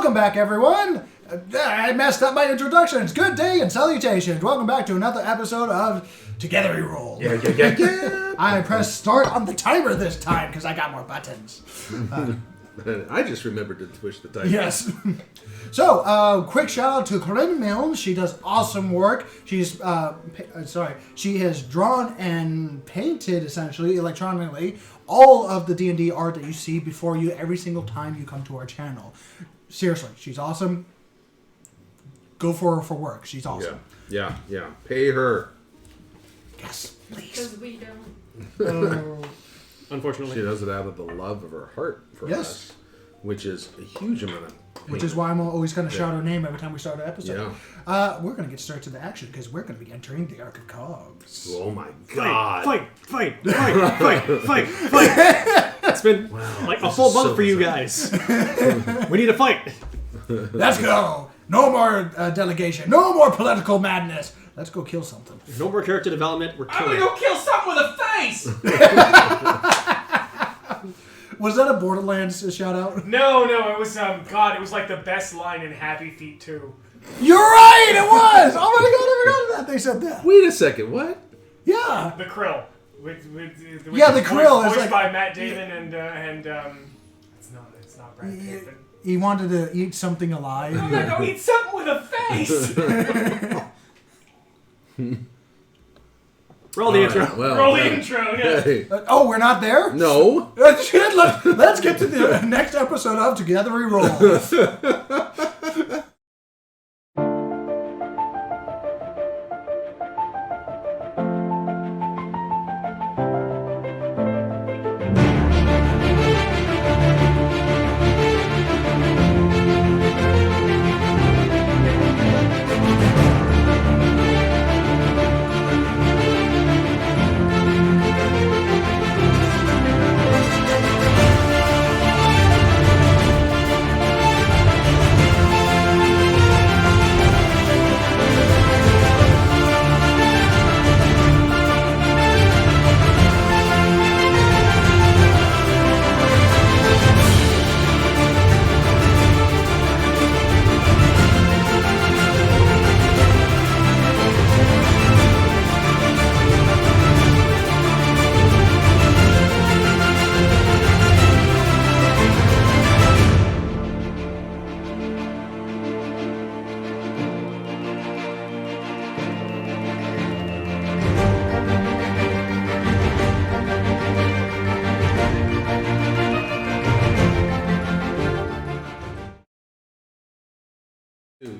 Welcome back, everyone. I messed up my introductions. Good day and salutations. Welcome back to another episode of Together We Roll. Yeah. I pressed start on the timer this time because I got more buttons. I just remembered to push the timer. Yes. So, quick shout out to Corinne Milne. She does awesome work. She's, she has drawn and painted, essentially, electronically, all of the D&D art that you see before you every single time you come to our channel. Seriously, she's awesome. Go for her for work. She's awesome. Yeah. Pay her. Yes, please. Because we don't. Unfortunately. She does it out of the love of her heart for us, which is a huge amount of pain. Which is why I'm always going to shout her name every time we start an episode. Yeah. We're going to get straight to the action because we're going to be entering the Ark of Cogs. Oh my god. Fight. It's been like a full month for you guys. We need a fight. Let's go. No more delegation. No more political madness. Let's go kill something. No more character development. We're I'm killing. gonna go kill something with a face! Was that a Borderlands shout out? No, it was, God, it was like the best line in Happy Feet 2. You're right, it was! Oh my god, I forgot that they said that. Wait a second, what? Yeah. The Krill. The Krill is voiced like... by Matt Damon and it's not Brad Pitt, but... He wanted to eat something alive. I'm gonna go eat something with a face! Roll the intro. Right, well, Roll the intro, yeah. Hey. Oh, we're not there? No. Shit, let's get to the next episode of Together We Roll.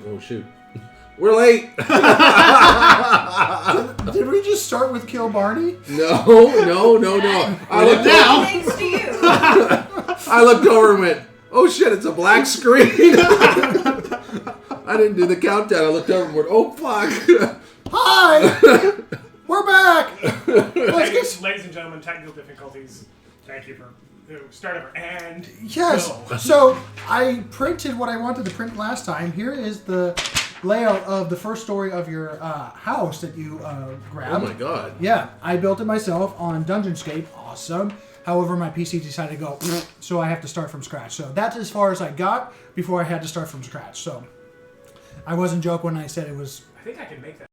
Oh shoot. We're late. Did we just start with Kill Barney? No. I Thanks to you. I looked over and went, oh shit, it's a black screen. I didn't do the countdown. I looked over and went, oh fuck. Hi! We're back! Ladies and gentlemen, technical difficulties. Thank you for... Start over. And... Yes. Go. So, I printed what I wanted to print last time. Here is the layout of the first story of your house that you grabbed. Oh my god. Yeah, I built it myself on Dungeonscape. Awesome. However, my PC decided to go, so I have to start from scratch. So that's as far as I got before I had to start from scratch. So I wasn't joking when I said it was... I think I can make that.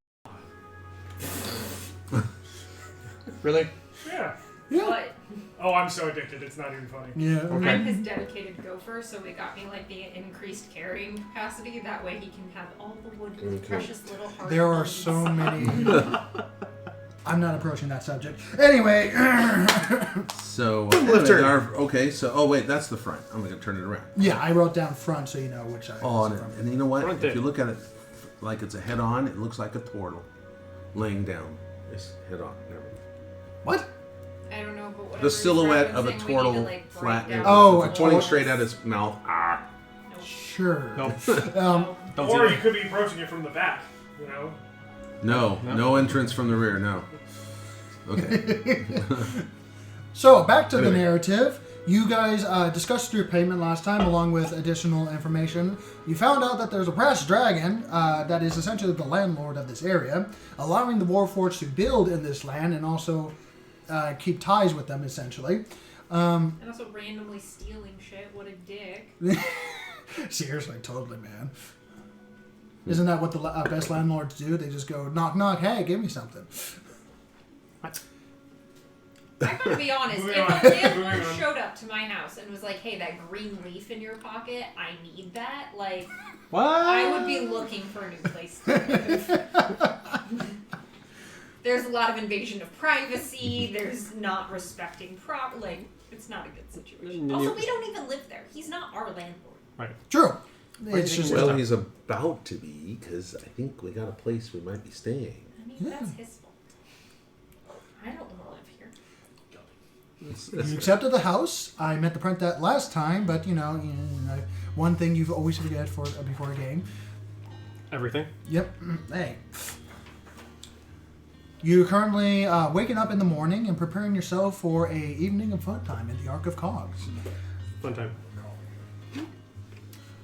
Really? Yeah. Yeah. But Oh, I'm so addicted, it's not even funny. Yeah. Okay. I'm his dedicated gopher, so it got me like the increased carrying capacity. That way he can have all the wood with precious little hearts. There are so many... I'm not approaching that subject. Anyway. So, okay, so, oh wait, that's the front. I'm going to turn it around. Yeah, I wrote down front so you know which side. Oh, it's from. and you know what? Front If you end. look at it like it's a head-on, it looks like a turtle laying down. It's head-on. Never mind. What? I don't know, but whatever The silhouette he's of a referencing, we need turtle to, like, flat. break down Oh, the a little- pointing straight at its mouth. Sure. No. Um, Don't Or do you could be approaching it from the back, you know? No entrance from the rear, no. Okay. So, back to the Anyway. narrative. You guys discussed your payment last time, along with additional information. You found out that there's a brass dragon that is essentially the landlord of this area, allowing the Warforged to build in this land and also keep ties with them, essentially. And also randomly stealing shit. What a dick. Seriously, totally, man. Isn't that what the best landlords do? They just go, knock, knock, hey, give me something. I'm gonna be honest. Moving If on. a landlord Moving on. showed up to my house and was like, "Hey, that green leaf in your pocket, I need that," like, What? I would be looking for a new place to live. There's a lot of invasion of privacy. There's not respecting like, it's not a good situation. Also, we don't even live there. He's not our landlord. Right. True. It's just Well, he's about to be, because I think we got a place we might be staying. I mean, that's his fault. I don't want to live here. you accepted the house. I meant to print that last time, but you know, one thing you always forget before a game. Everything. Yep. Hey. You're currently waking up in the morning and preparing yourself for a evening of fun time in the Ark of Cogs. Fun time.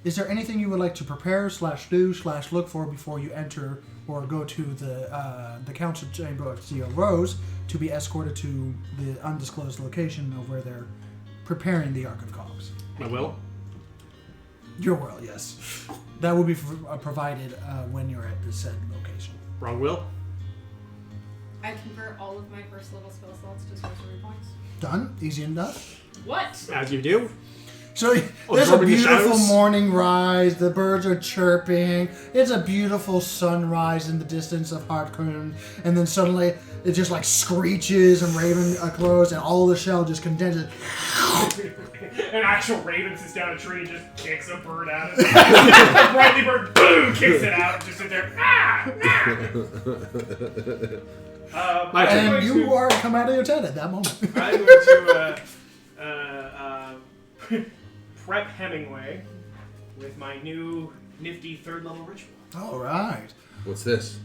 Is there anything you would like to prepare / do / look for before you enter or go to the council chamber of Steel Rose to be escorted to the undisclosed location of where they're preparing the Ark of Cogs? My will. Your will, yes. That will be provided when you're at the said location. Wrong will. I convert all of my first level spell slots to sorcery points. Done. Easy enough. What? As you do. So there's a Absorbing the beautiful shadows. morning rise. The birds are chirping. It's a beautiful sunrise in the distance of Hartkoon. And then suddenly it just like screeches and raven close and all the shell just condenses. An actual raven sits down a tree and just kicks a bird out of it. A brightly bird, boom, kicks it out. Just sit there. And you are come out of your tent at that moment. I'm going to prep Hemingway with my new nifty third level ritual. All right. What's this?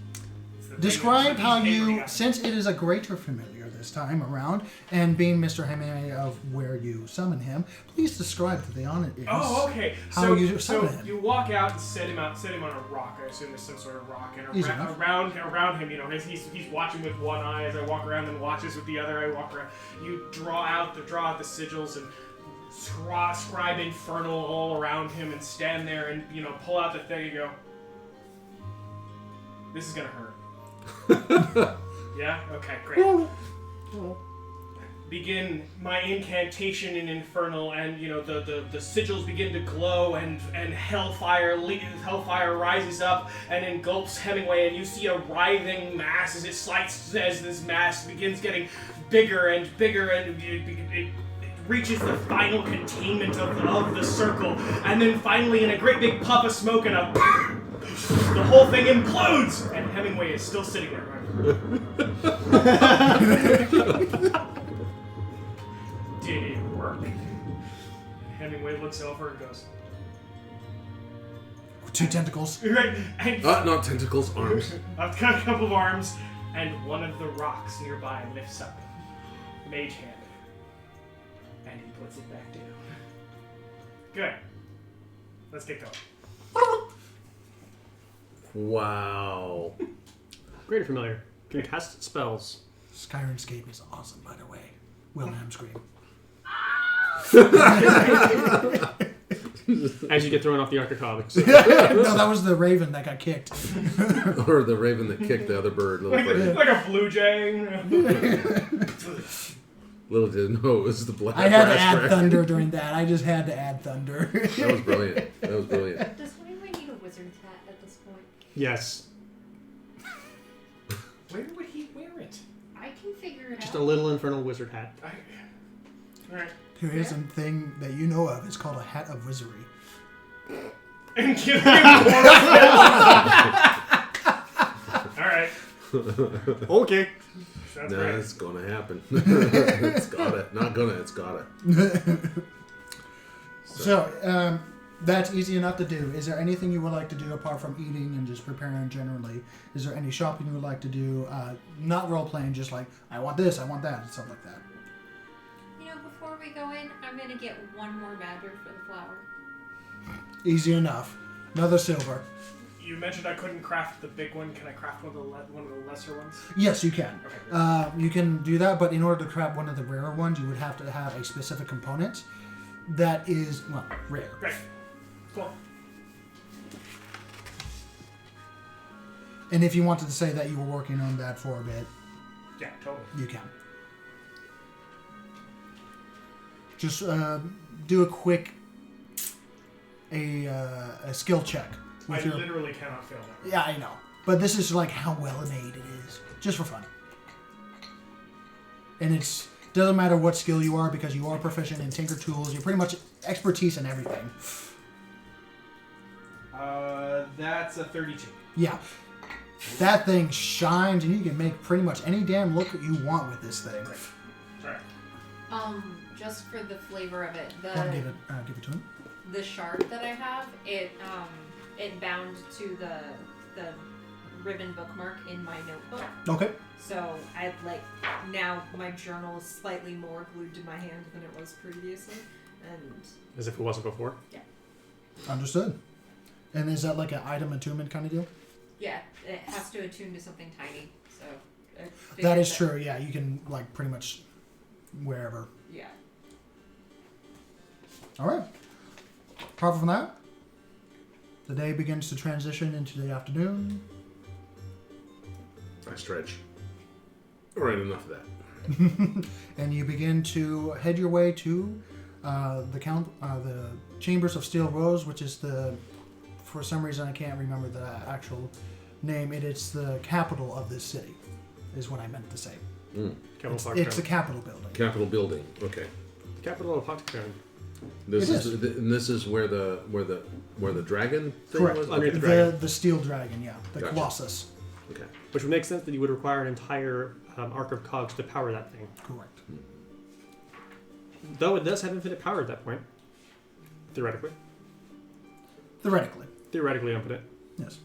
It's the Describe thing how that's you, got. since it is a greater familiar this time around, and being Mr. Hemingway of where you summon him, please describe to the audience. Oh, okay. How So you summon him. you walk out and set him on a rock. I assume there's some sort of rock, and Easy enough. around him, you know, he's watching with one eye as I walk around, and watches with the other. I walk around. You draw out the sigils and scribe infernal all around him, and stand there and pull out the thing and go. This is gonna hurt. Yeah. Okay. Great. Begin my incantation in infernal, and the sigils begin to glow, and hellfire rises up and engulfs Hemingway, and you see a writhing mass as this mass begins getting bigger and bigger, and it reaches the final containment of the circle, and then finally, in a great big puff of smoke and the whole thing implodes, and Hemingway is still sitting there. Did it work? Hemingway looks over and goes, 2 tentacles. right, and Not tentacles, arms. I've got a couple of arms, and one of the rocks nearby lifts up, mage hand, and he puts it back down. Good. Let's get going. Wow. Greater familiar. Can cast spells. Skyrimscape is awesome, by the way. Wilhelm scream. As you get thrown off the Ark of Cogs. No, that was the raven that got kicked. Or the raven that kicked the other bird. Little bird. Like a blue jay. Little did know it was the black I had to brass add crack. thunder during that. I just had to add thunder. That was brilliant. That was brilliant. Does Hemingway need a wizard's hat at this point? Yes. Where would he wear it? I can figure it Just out. a little infernal wizard hat. Alright. Here is a thing that you know of. It's called a hat of wizardry. And give him more Alright. Okay. Sounds No, great. it's gonna happen. It's gotta. Not gonna, it's gotta. So, that's easy enough to do. Is there anything you would like to do apart from eating and just preparing generally? Is there any shopping you would like to do? Not role-playing, just like, I want this, I want that, and stuff like that. Before we go in, I'm gonna get one more badger for the flower. Easy enough. Another silver. You mentioned I couldn't craft the big one. Can I craft one of the lesser ones? Yes, you can. Okay. You can do that, but in order to craft one of the rarer ones, you would have to have a specific component that is, well, rare. Great. Cool. And if you wanted to say that you were working on that for a bit, Yeah, totally. you can. Just do a quick a skill check. I literally cannot fail that. Yeah, I know. But this is like how well made it is. Just for fun. And it's doesn't matter what skill you are because you are proficient in tinker tools. You're pretty much expertise in everything. That's a 32. Yeah. That thing shines and you can make pretty much any damn look you want with this thing. Sorry. Just for the flavor of it, I'll give it to him. the shard that I have, it bound to the ribbon bookmark in my notebook. Okay. So now my journal is slightly more glued to my hand than it was previously, and As if it wasn't before. yeah, Understood. And is that like an item attunement kind of deal? yeah, it has to attune to something tiny. So I figured That is true. Yeah, you can like pretty much wherever. Yeah. All right. Apart from that, the day begins to transition into the afternoon. I stretch. All right, enough of that. And you begin to head your way to the Chambers of Steel Rose, which is for some reason I can't remember the actual name. It's the capital of this city, is what I meant to say. It's the Capitol building. Capitol building. Okay. The capital of Foxfire. This It is this is where the dragon thing Correct. was. Underneath Okay. the dragon. The steel dragon, yeah, the Gotcha. Colossus. Okay. Which would make sense that you would require an entire Ark of Cogs to power that thing. Correct. Though it does have infinite power at that point. Theoretically. Theoretically, Theoretically infinite. yes.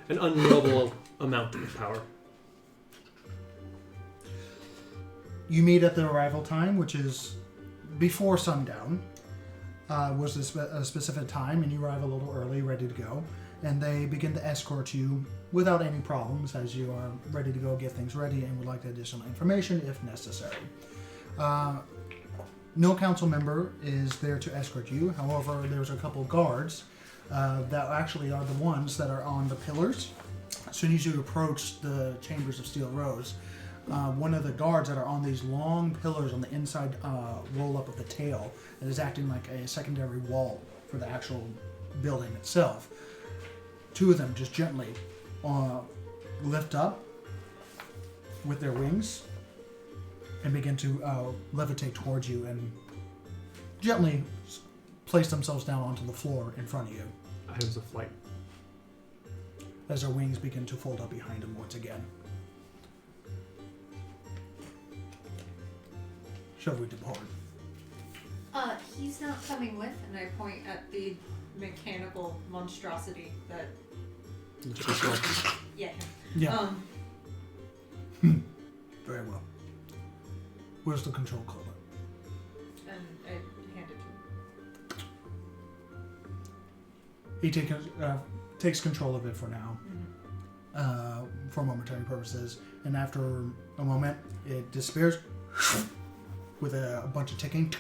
An unknowable amount of power. You meet at the arrival time, which is before sundown. Was a specific time, and you arrive a little early, ready to go. And they begin to escort you without any problems as you are ready to go get things ready and would like additional information if necessary. No council member is there to escort you. However, there's a couple guards that actually are the ones that are on the pillars. As soon as you approach the Chambers of Steel Rose, one of the guards that are on these long pillars on the inside roll up of the tail and is acting like a secondary wall for the actual building itself. Two of them just gently lift up with their wings and begin to levitate towards you and gently place themselves down onto the floor in front of you Items of flight. as their wings begin to fold up behind them once again. Shall we depart? He's not coming with, and I point at the mechanical monstrosity that. Yeah. Yeah. Very well. Where's the control color? And I hand it to him. He takes control of it for now, for momentary purposes, and after a moment, it disappears with a bunch of ticking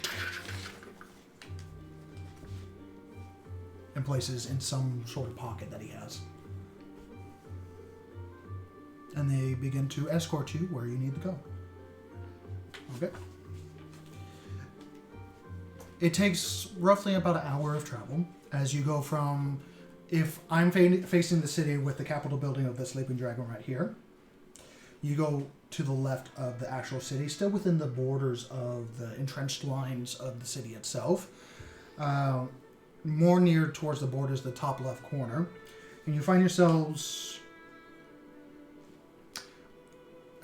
and places in some sort of pocket that he has. And they begin to escort you where you need to go. Okay. It takes roughly about an hour of travel as you go from, if I'm facing the city with the Capitol building of the Sleeping Dragon right here, you go to the left of the actual city, still within the borders of the entrenched lines of the city itself. More near towards the borders, the top left corner. And you find yourselves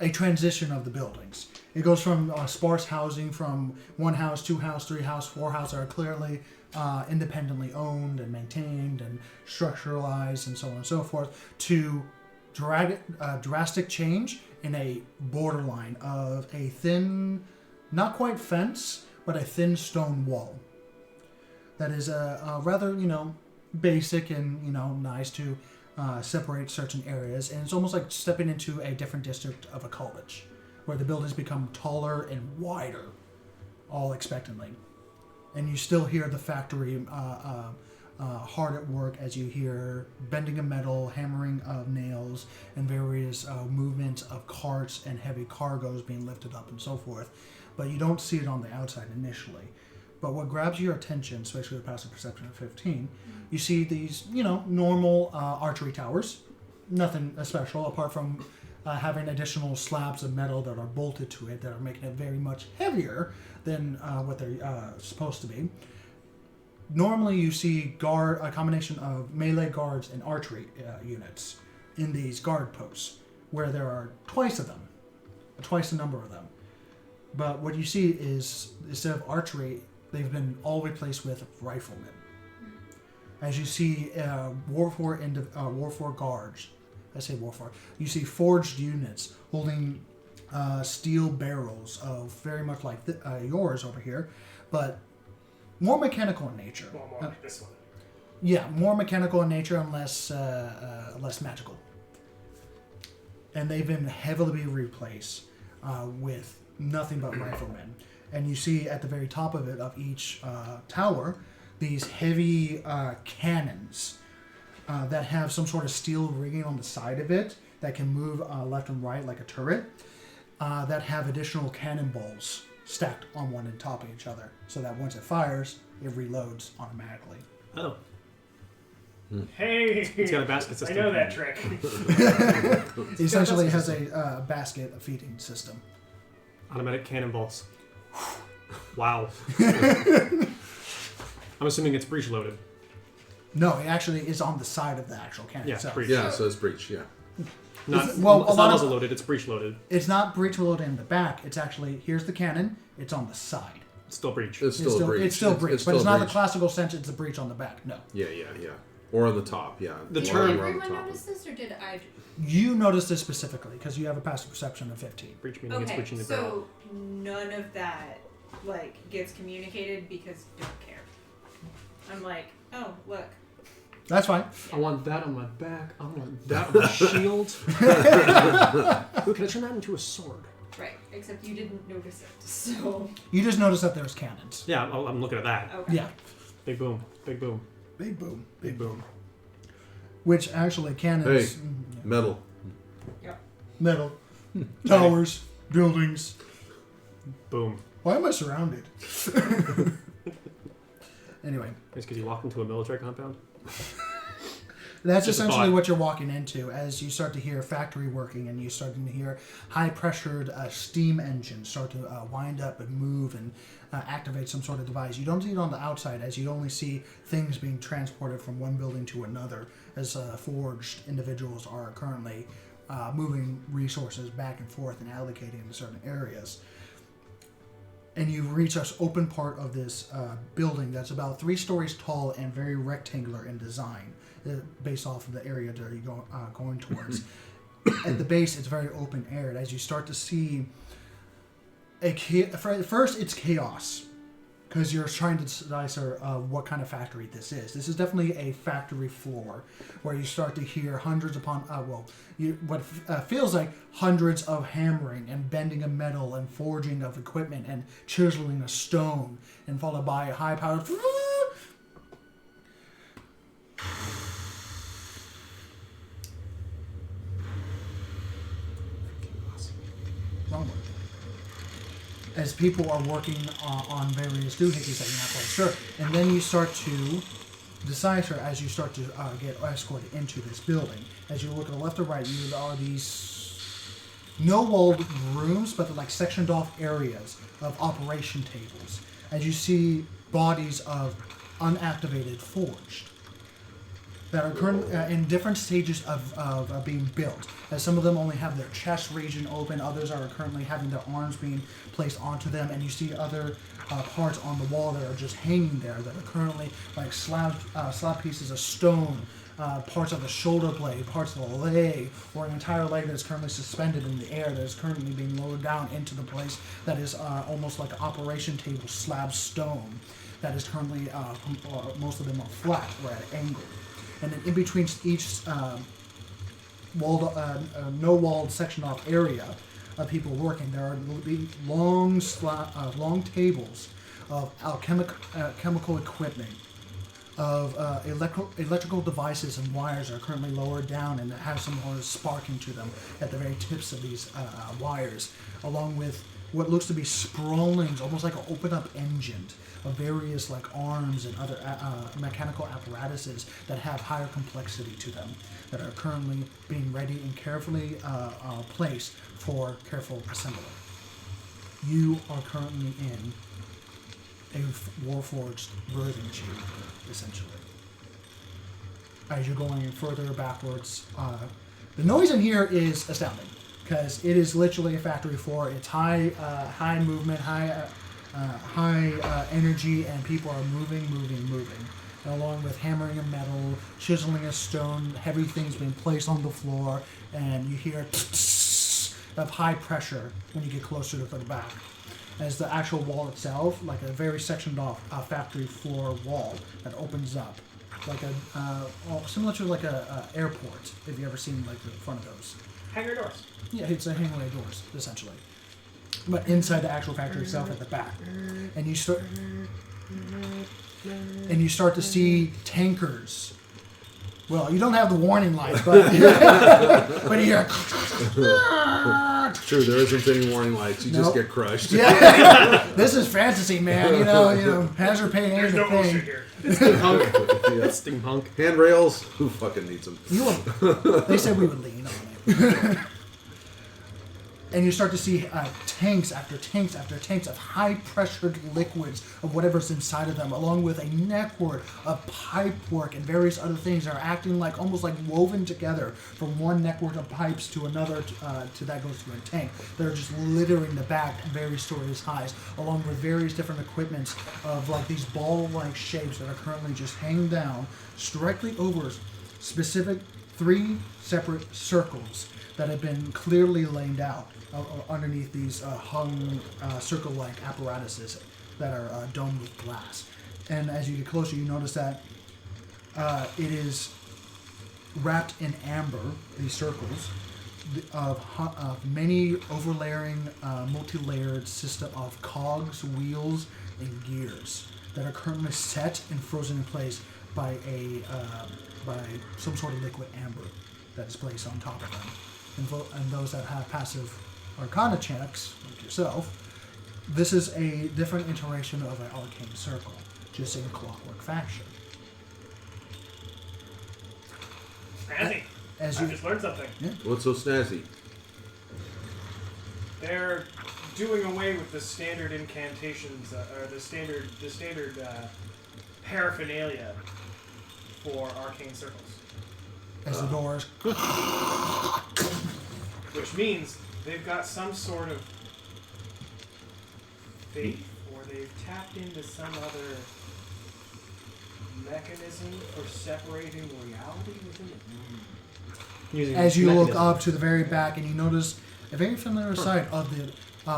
a transition of the buildings. It goes from sparse housing from one house, two house, three house, four house that are clearly independently owned and maintained and structuralized and so on and so forth, to drastic change in a borderline of a thin, not quite fence, but a thin stone wall. That is a rather, basic and, nice to separate certain areas. And it's almost like stepping into a different district of a college, where the buildings become taller and wider, all expectantly. And you still hear the factory hard at work as you hear bending of metal, hammering of nails, and various movements of carts and heavy cargoes being lifted up and so forth. But you don't see it on the outside initially. But what grabs your attention, especially with passive perception of 15, you see these, normal archery towers. Nothing special apart from having additional slabs of metal that are bolted to it that are making it very much heavier than what they're supposed to be. Normally you see a combination of melee guards and archery units in these guard posts, where there are twice the number of them. But what you see is, instead of archery, they've been all replaced with riflemen. As you see War 4 guards, you see forged units holding steel barrels of very much like yours over here, but more mechanical in nature. Well, more like this one. Yeah, more mechanical in nature and less magical. And they've been heavily replaced with nothing but riflemen. And you see at the very top of each tower these heavy cannons that have some sort of steel rigging on the side of it that can move left and right like a turret, that have additional cannonballs stacked on one and top of each other, so that once it fires, it reloads automatically. Oh. Hey! It's got a basket system. I know that trick. It essentially has a basket feeding system. Automatic cannonballs. Wow. I'm assuming it's breech loaded. No, it actually is on the side of the actual cannon itself. breech. Yeah, so it's breach, yeah. Not, well, it's a not lot muzzle of- loaded, it's breech loaded. It's not breech loaded in the back. It's actually, here's the cannon. It's on the side. It's still breech. It's still a breach. It's still breech, but still it's a not the breach. classical sense. It's a breech on the back. No. Yeah. Or on the top, yeah. The Or term- on Everyone top. noticed this, or did I? You noticed this specifically because you have a passive perception of 15. Breech meaning it's Okay, breaching the barrel. so none of that gets communicated because don't care. I'm like, oh look, That's fine. I want that on my back. I want that on my shield. Ooh, can I turn that into a sword? right? Except you didn't notice it, so You just noticed that there's cannons. Yeah, I'm looking at that. okay. Yeah. Big boom. Big boom. Big boom. Big boom. Which actually cannons. Hey. Metal. Metal. Towers. Buildings. Boom. Why am I surrounded? Anyway. It's because you walked into a military compound? That's Just a essentially thought. what you're walking into as you start to hear factory working and you're starting to hear high-pressured steam engines start to wind up and move and activate some sort of device. You don't see it on the outside as you only see things being transported from one building to another as forged individuals are currently moving resources back and forth and allocating to certain areas. And you reach this open part of this building that's about 3 stories tall and very rectangular in design, based off of the area that you're going towards. At the base, it's very open aired. As you start to see, first it's chaos, because you're trying to decipher what kind of factory this is. This is definitely a factory floor, where you start to hear hundreds upon, what feels like hundreds of hammering and bending of metal and forging of equipment and chiseling of stone, and followed by high-powered wrong one. As people are working on various doohickeys that you're not quite sure. And then you start to decipher as you start to get escorted into this building. As you look to the left or right, you are these no-walled rooms, but they're like sectioned off areas of operation tables. As you see bodies of unactivated forged that are currently in different stages of being built. As some of them only have their chest region open, others are currently having their arms being placed onto them, and you see other parts on the wall that are just hanging there that are currently like slab pieces of stone, parts of the shoulder blade, parts of the leg, or an entire leg that is currently suspended in the air that is currently being lowered down into the place that is almost like an operation table slab stone that is currently, most of them are flat or at an angle. And then in between each no-walled section-off area of people working, there are long tables of chemical equipment, of electrical devices and wires are currently lowered down and have some more sparking to them at the very tips of these wires, along with what looks to be sprawlings, almost like an open-up engine of various like arms and other mechanical apparatuses that have higher complexity to them, that are currently being ready and carefully placed for careful assembly. You are currently in a Warforged birthing chamber, essentially. As you're going further backwards, the noise in here is astounding, because it is literally a factory floor. It's high movement, high energy, and people are moving. And along with hammering of metal, chiseling of stone, heavy things being placed on the floor, and you hear of high pressure when you get closer to the back. As the actual wall itself, like a very sectioned off factory floor wall that opens up, like similar to like a airport. If you ever seen like the front of those. Hangar doors. Yeah, it's a hangway doors essentially, but inside the actual factory itself at the back, and you start to see tankers. Well, you don't have the warning lights, but but you hear. True, there isn't any warning lights. You just get crushed. Yeah, this is fantasy, man. You know, hazard pay ain't There's a no thing. ocean here. Steampunk. Handrails? Who fucking needs them? They said we would lean on it. And you start to see tanks after tanks after tanks of high-pressured liquids of whatever's inside of them, along with a network of pipework and various other things that are acting like almost like woven together from one network of pipes to another to that goes to a tank. They're just littering the back various stories high, along with various different equipments of like these ball-like shapes that are currently just hanging down directly over specific 3 separate circles that have been clearly laid out underneath these hung circle-like apparatuses that are domed with glass. And as you get closer, you notice that it is wrapped in amber, these circles, of many overlaying, multi-layered system of cogs, wheels, and gears that are currently set and frozen in place by by some sort of liquid amber that is placed on top of them. And those that have passive Arcana checks, like yourself, this is a different iteration of an arcane circle, just in Clockwork fashion. Snazzy. As I you just learned something. Yeah. What's so snazzy? They're doing away with the standard incantations, or the standard paraphernalia for arcane circles. As the doors, Which means they've got some sort of faith, or they've tapped into some other mechanism for separating reality within it. as you look up to the very back, and you notice a very familiar sight of the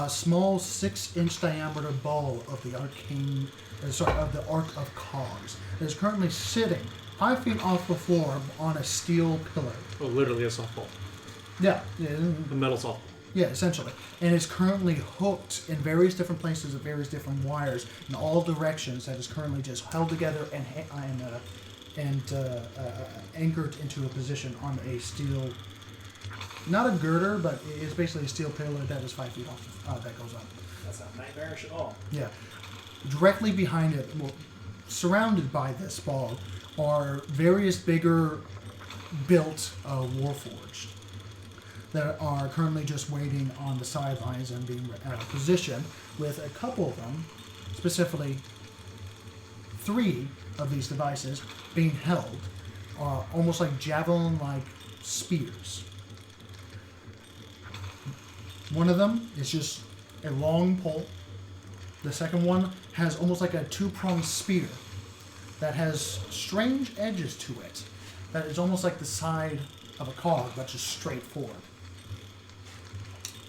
small 6-inch diameter ball of the arcane, of the Ark of Cogs that is currently sitting 5 feet off the floor on a steel pillar. Oh, literally a softball. Yeah. A metal softball. Yeah, essentially. And is currently hooked in various different places of various different wires in all directions that is currently just held together and anchored into a position on a steel, not a girder, but it's basically a steel pillar that is 5 feet off, that goes up. That's not nightmarish at all. Yeah. Directly behind it, well, surrounded by this ball, are various bigger built Warforged that are currently just waiting on the sidelines and being positioned, with a couple of them, specifically 3 of these devices, being held, almost like javelin-like spears. One of them is just a long pole. The second one has almost like a 2-pronged spear that has strange edges to it, that is almost like the side of a cog, but just straight forward.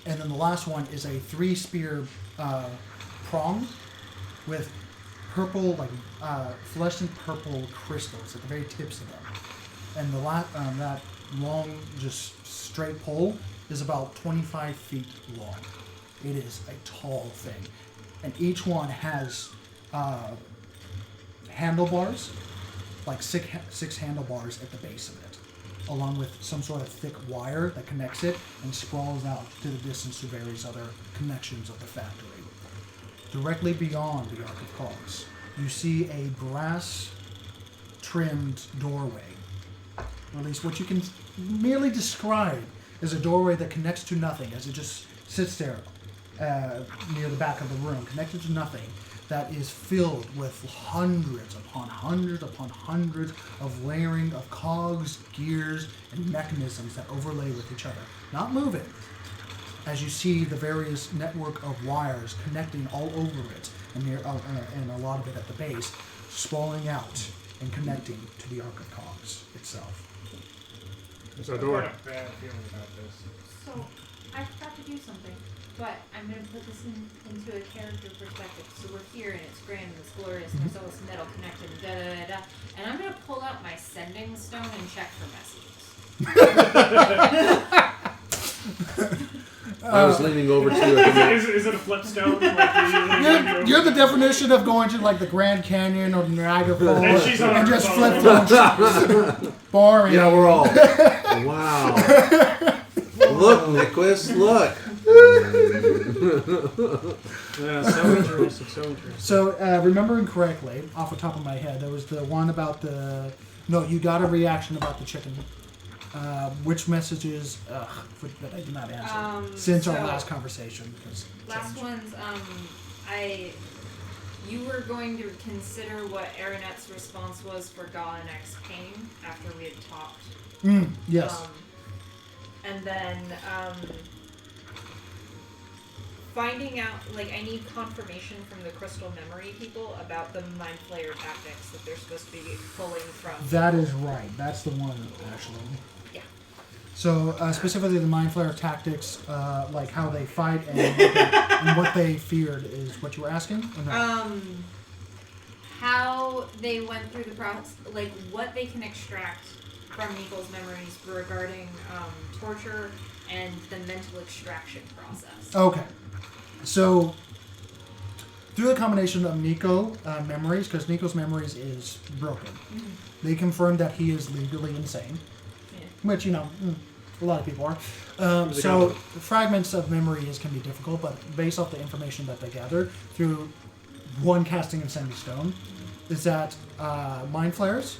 And then the last one is a 3-spear prong with purple, like fluorescent purple crystals at the very tips of them. And that long, just straight pole is about 25 feet long. It is a tall thing. And each one has handlebars like six handlebars at the base of it, along with some sort of thick wire that connects it and sprawls out to the distance to various other connections of the factory. Directly beyond the Ark of Cogs, you see a brass-trimmed doorway, or at least what you can merely describe as a doorway that connects to nothing, as it just sits there near the back of the room, connected to nothing, that is filled with hundreds upon hundreds upon hundreds of layering of cogs, gears, and mechanisms that overlay with each other, not moving. As you see the various network of wires connecting all over it, and a lot of it at the base, sprawling out and connecting to the Ark of Cogs itself. There's a I've door. got a bad feeling about this. So, I forgot to do something, but I'm going to put this into a character perspective. So we're here, and it's grand, and it's glorious, and there's all this metal connected, and da-da-da-da. And I'm going to pull out my sending stone and check for messages. I was leaning over to you. Is it a flipstone? Like You're the definition of going to like the Grand Canyon or Niagara Falls And she's on and her just phone. flip. Boring. Yeah, we're all. Wow. Look, Nicholas, look. Yeah, so interesting, so interesting. So, remembering correctly, off the top of my head, there was the one about the... No, you got a reaction about the chicken. Which messages that I did not answer since our last conversation. Last one's, you were going to consider what Aeronet's response was for Galanek's pain after we had talked. Yes. And then, finding out, like, I need confirmation from the Crystal Memory people about the Mind Flayer tactics that they're supposed to be pulling from. That is right. That's the one, actually. Yeah. So, specifically the Mind Flayer tactics, like how they fight and what they feared is what you were asking? Or no? How they went through the process, like, what they can extract from Nico's memories regarding torture and the mental extraction process. Okay. So, through the combination of Nico memories, because Nico's memories is broken, they confirmed that he is legally insane, which, you know, a lot of people are. So, fragments of memories can be difficult, but based off the information that they gather through one casting of Sending Stone, is that mind flayers,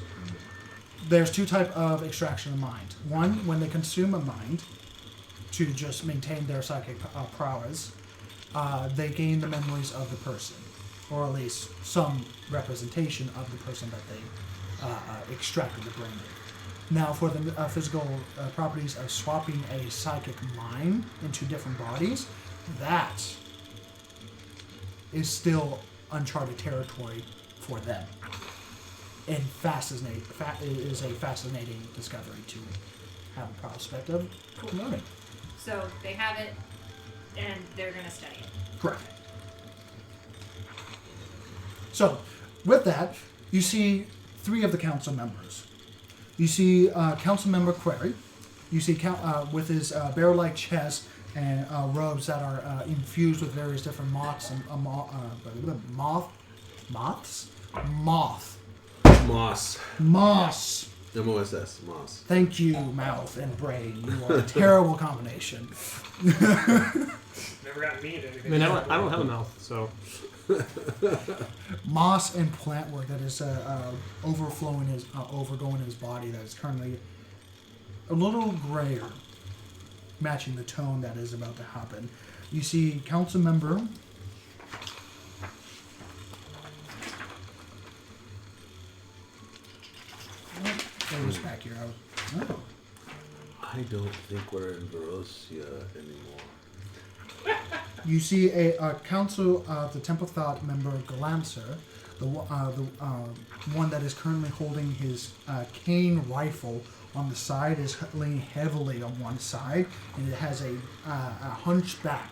there's two types of extraction of mind. One, when they consume a mind to just maintain their psychic prowess, they gain the memories of the person, or at least some representation of the person that they extracted the brain of. Now, for the physical properties of swapping a psychic mind into different bodies, that is still uncharted territory for them. And is a fascinating discovery to have a prospect of learning. So they have it, and they're going to study it. Correct. So, with that, you see three of the council members. You see Council Member Query. You see with his bear-like chest and robes that are infused with various different moths and Moss. Moss. M-O-S-S. Moss. Thank you, mouth and brain. You are a terrible combination. Never got me to anything. I mean, I don't have a mouth, so... Moss and plant work that is overgoing his body that is currently a little grayer, matching the tone that is about to happen. You see council member back here. I don't think we're in Barosia anymore. You see a council of the Temple Thought member Galancer, the one that is currently holding his cane rifle on the side, is leaning heavily on one side, and it has a hunchback.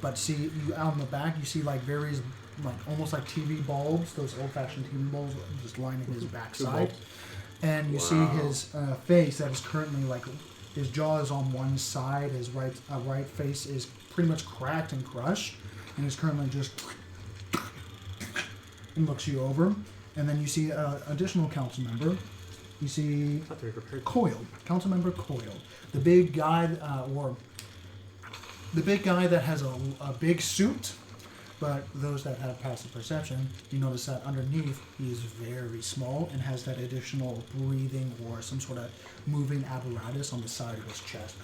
But see, out in the back, you see like various, like almost like TV bulbs, those old-fashioned TV bulbs, just lining his backside. And you see his face that is currently like, his jaw is on one side, his right face is pretty much cracked and crushed, and is currently just and looks you over. And then you see an additional council member. You see Not very prepared. Coil, council member Coil, the big guy, that has a big suit. But those that have passive perception, you notice that underneath he is very small and has that additional breathing or some sort of moving apparatus on the side of his chest,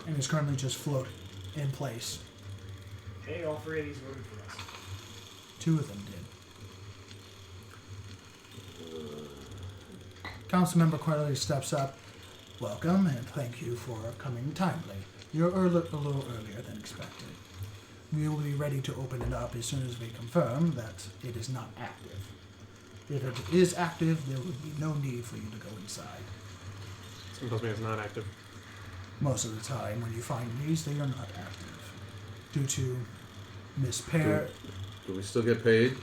and is currently just floating in place. Hey, all three of these voted for us. 2 of them did. Councilmember Corley steps up. Welcome, and thank you for coming timely. You're a little earlier than expected. We will be ready to open it up as soon as we confirm that it is not active. If it is active, there would be no need for you to go inside. Someone tells me it's not active. Most of the time, when you find these, they are not active. Due to mispair... Do we still get paid?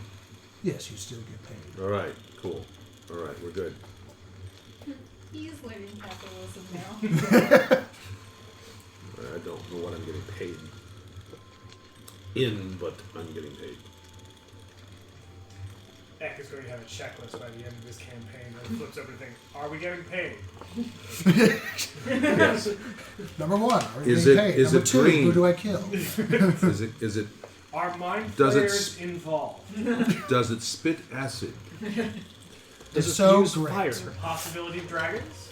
Yes, you still get paid. All right, cool. All right, we're good. He's learning capitalism now. I don't know what I'm getting paid in, but I'm getting paid. Eck is going to have a checklist by the end of this campaign that flips everything. Are we getting paid? Yes. Number 1, are you Is being it- paid? is Number it 2, green? who do I kill? Is it? Are mind Does it flayers involved? Does it spit acid? Does it so use great. fire? Possibility of dragons?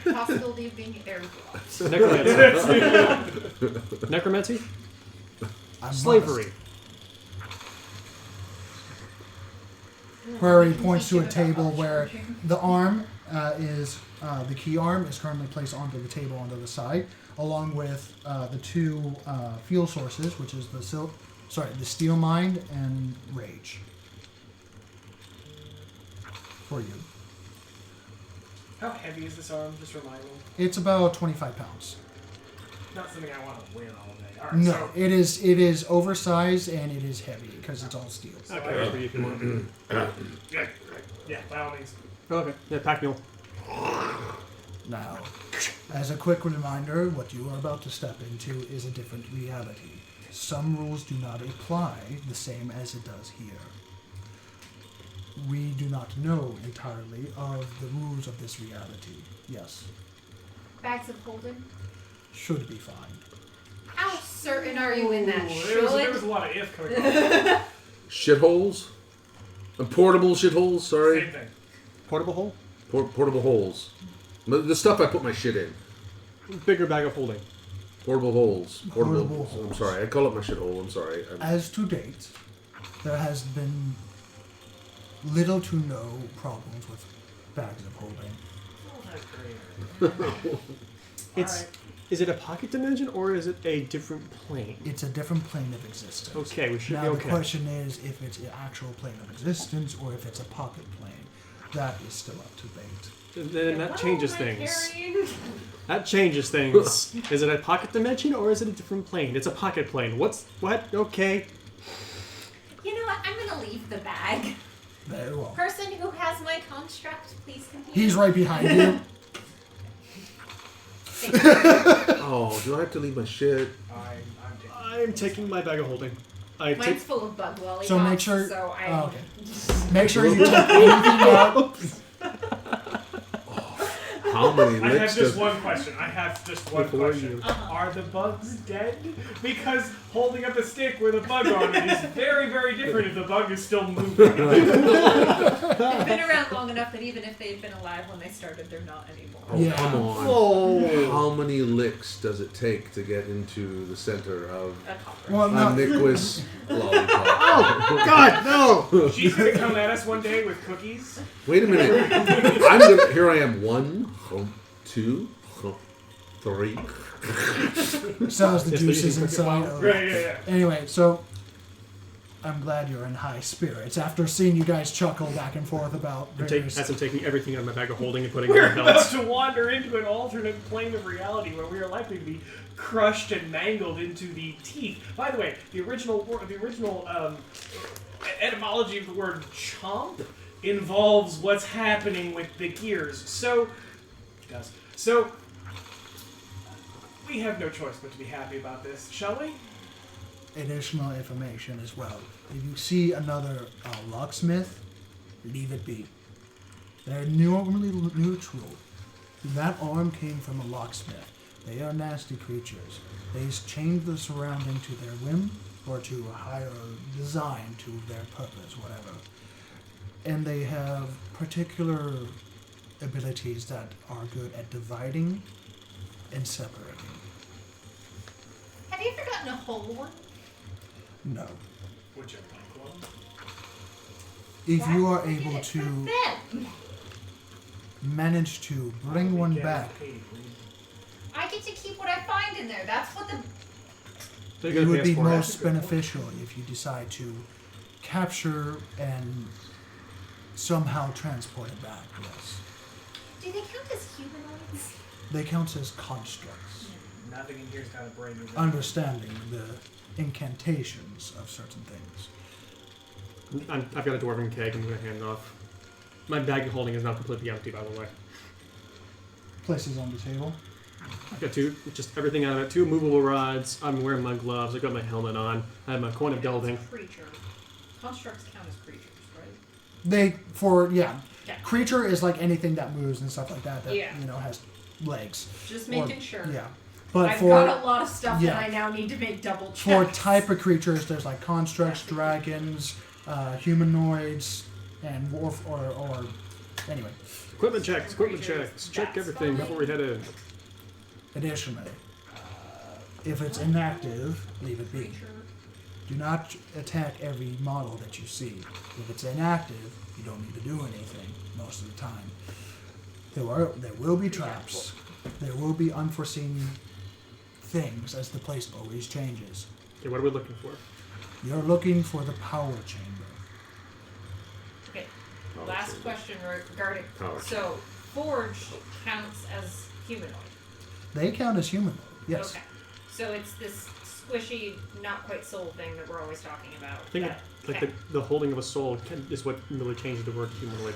Possibility of being airdropped. Necromancy. Necromancy? I Slavery. Where he points to a table where the arm the key arm is currently placed onto the table onto the side, along with the 2 fuel sources, which is the Steel Mind and Rage. For you. How heavy is this arm? Just remind me. It's about 25 pounds. Not something I want to wear all day. All right, No, so, it is oversized and it is heavy because it's all steel. Okay, for you if you want. yeah, by all means. Okay, yeah, pack mule. Now, as a quick reminder, what you are about to step into is a different reality. Some rules do not apply the same as it does here. We do not know entirely of the rules of this reality. Yes, Bags of holding. should be fine. How certain are you in that? There was a Should? lot of if coming on. Shitholes? Portable shitholes, sorry. Same thing. Portable hole? Portable holes. The stuff I put my shit in. Bigger bag of holding. Portable holes. Portable I'm holes. sorry. I call it my shithole. I'm sorry. As to date, there has been little to no problems with bags of holding. Oh, that's great. It's. Alright. Is it a pocket dimension or is it a different plane? It's a different plane of existence. Okay, we should Now be the okay. question is if it's an actual plane of existence or if it's a pocket plane. That is still up to debate. Then that What changes am I things. carrying? That changes things. Is it a pocket dimension or is it a different plane? It's a pocket plane. What? Okay. You know what? I'm gonna leave the bag. Very well. Person who has my construct, please continue. He's right behind you. Oh, do I have to leave my shit? I'm taking my bag of holding. I Mine's take. full of bug lollipops. So make sure. So I. Oh, okay. Make sure you take anything out. How many I have licks just does... one question. Before question. you. Are the bugs dead? Because holding up a stick with a bug on it is very, very different if the bug is still moving. They've been around long enough that even if they'd been alive when they started, they're not anymore. Oh, Yeah. come on. Oh. How many licks does it take to get into the center of A copper. Well, no. Nicholas lollipop? Oh God, no! She's gonna come at us one day with cookies. Wait a minute. Here I am. 1, 2, 3. Sounds the Yes, they're juices using inside. cricket Of Right, yeah. Anyway, so I'm glad you're in high spirits after seeing you guys chuckle back and forth about various... As I'm taking everything out of my bag of holding and putting it We're in my about belts. to wander into an alternate plane of reality where we are likely to be crushed and mangled into the teeth. By the way, the original etymology of the word chomp involves what's happening with the gears. So, it does. So, we have no choice but to be happy about this, shall we? Additional information as well. If you see another locksmith, leave it be. They're normally neutral. That arm came from a locksmith. They are nasty creatures. They change the surrounding to their whim or to a higher design to their purpose, whatever. And they have particular abilities that are good at dividing and separating. Have you ever gotten a whole one? No. Which are like one. If you are Why able did it for to them? manage to bring one back, I get to keep what I find in there. That's what the. They're it gonna would pay be us for it. most beneficial if you decide to capture and somehow transport it back, yes. Do they count as humanoids? They count as constructs. Nothing in here's got a brain. Understanding the incantations of certain things. I've got a dwarven keg. I'm going to hand it off. My bag of holding is now completely empty, by the way. Places on the table. I've got just everything out of it. 2 movable rods. I'm wearing my gloves. I've got my helmet on. I have my coin of gelding. Creature. Constructs count as creatures, right? They, Okay. creature is like anything that moves and stuff like that Yeah. has legs. Just making sure. Yeah. But I've for got a lot of stuff yeah. that I now need to make double checks. for type of creatures, there's like constructs, dragons, humanoids, and or anyway. Equipment checks. Check That's everything fine. before we head in. Additionally, if it's inactive, leave it be. Creature. Do not attack every model that you see. If it's inactive, you don't need to do anything most of the time. There will be traps. There will be unforeseen things as the place always changes. Okay, what are we looking for? You're looking for the power chamber. Okay. Last question regarding. Power. So, forge counts as humanoid. They count as humanoid, yes. Okay. So it's this squishy, not quite soul thing that we're always talking about. I think that- like okay. the holding of a soul is what really changes the word humanoid.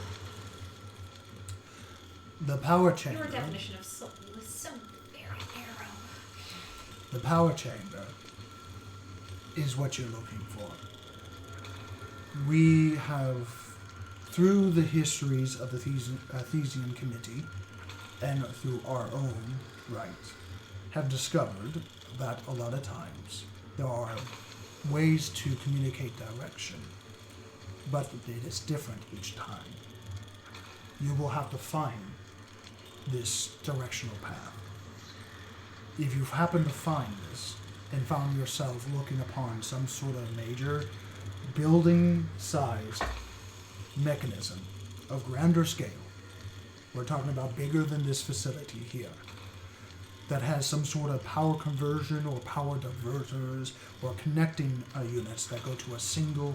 The power Your chamber. definition of soul was so very narrow. The power chamber is what you're looking for. We have, through the histories of the Thesian Committee and through our own right, have discovered that a lot of times there are ways to communicate direction, but it is different each time. You will have to find this directional path. If you happen to find this and found yourself looking upon some sort of major building-sized mechanism of grander scale, we're talking about bigger than this facility here, that has some sort of power conversion or power diverters or connecting units that go to a single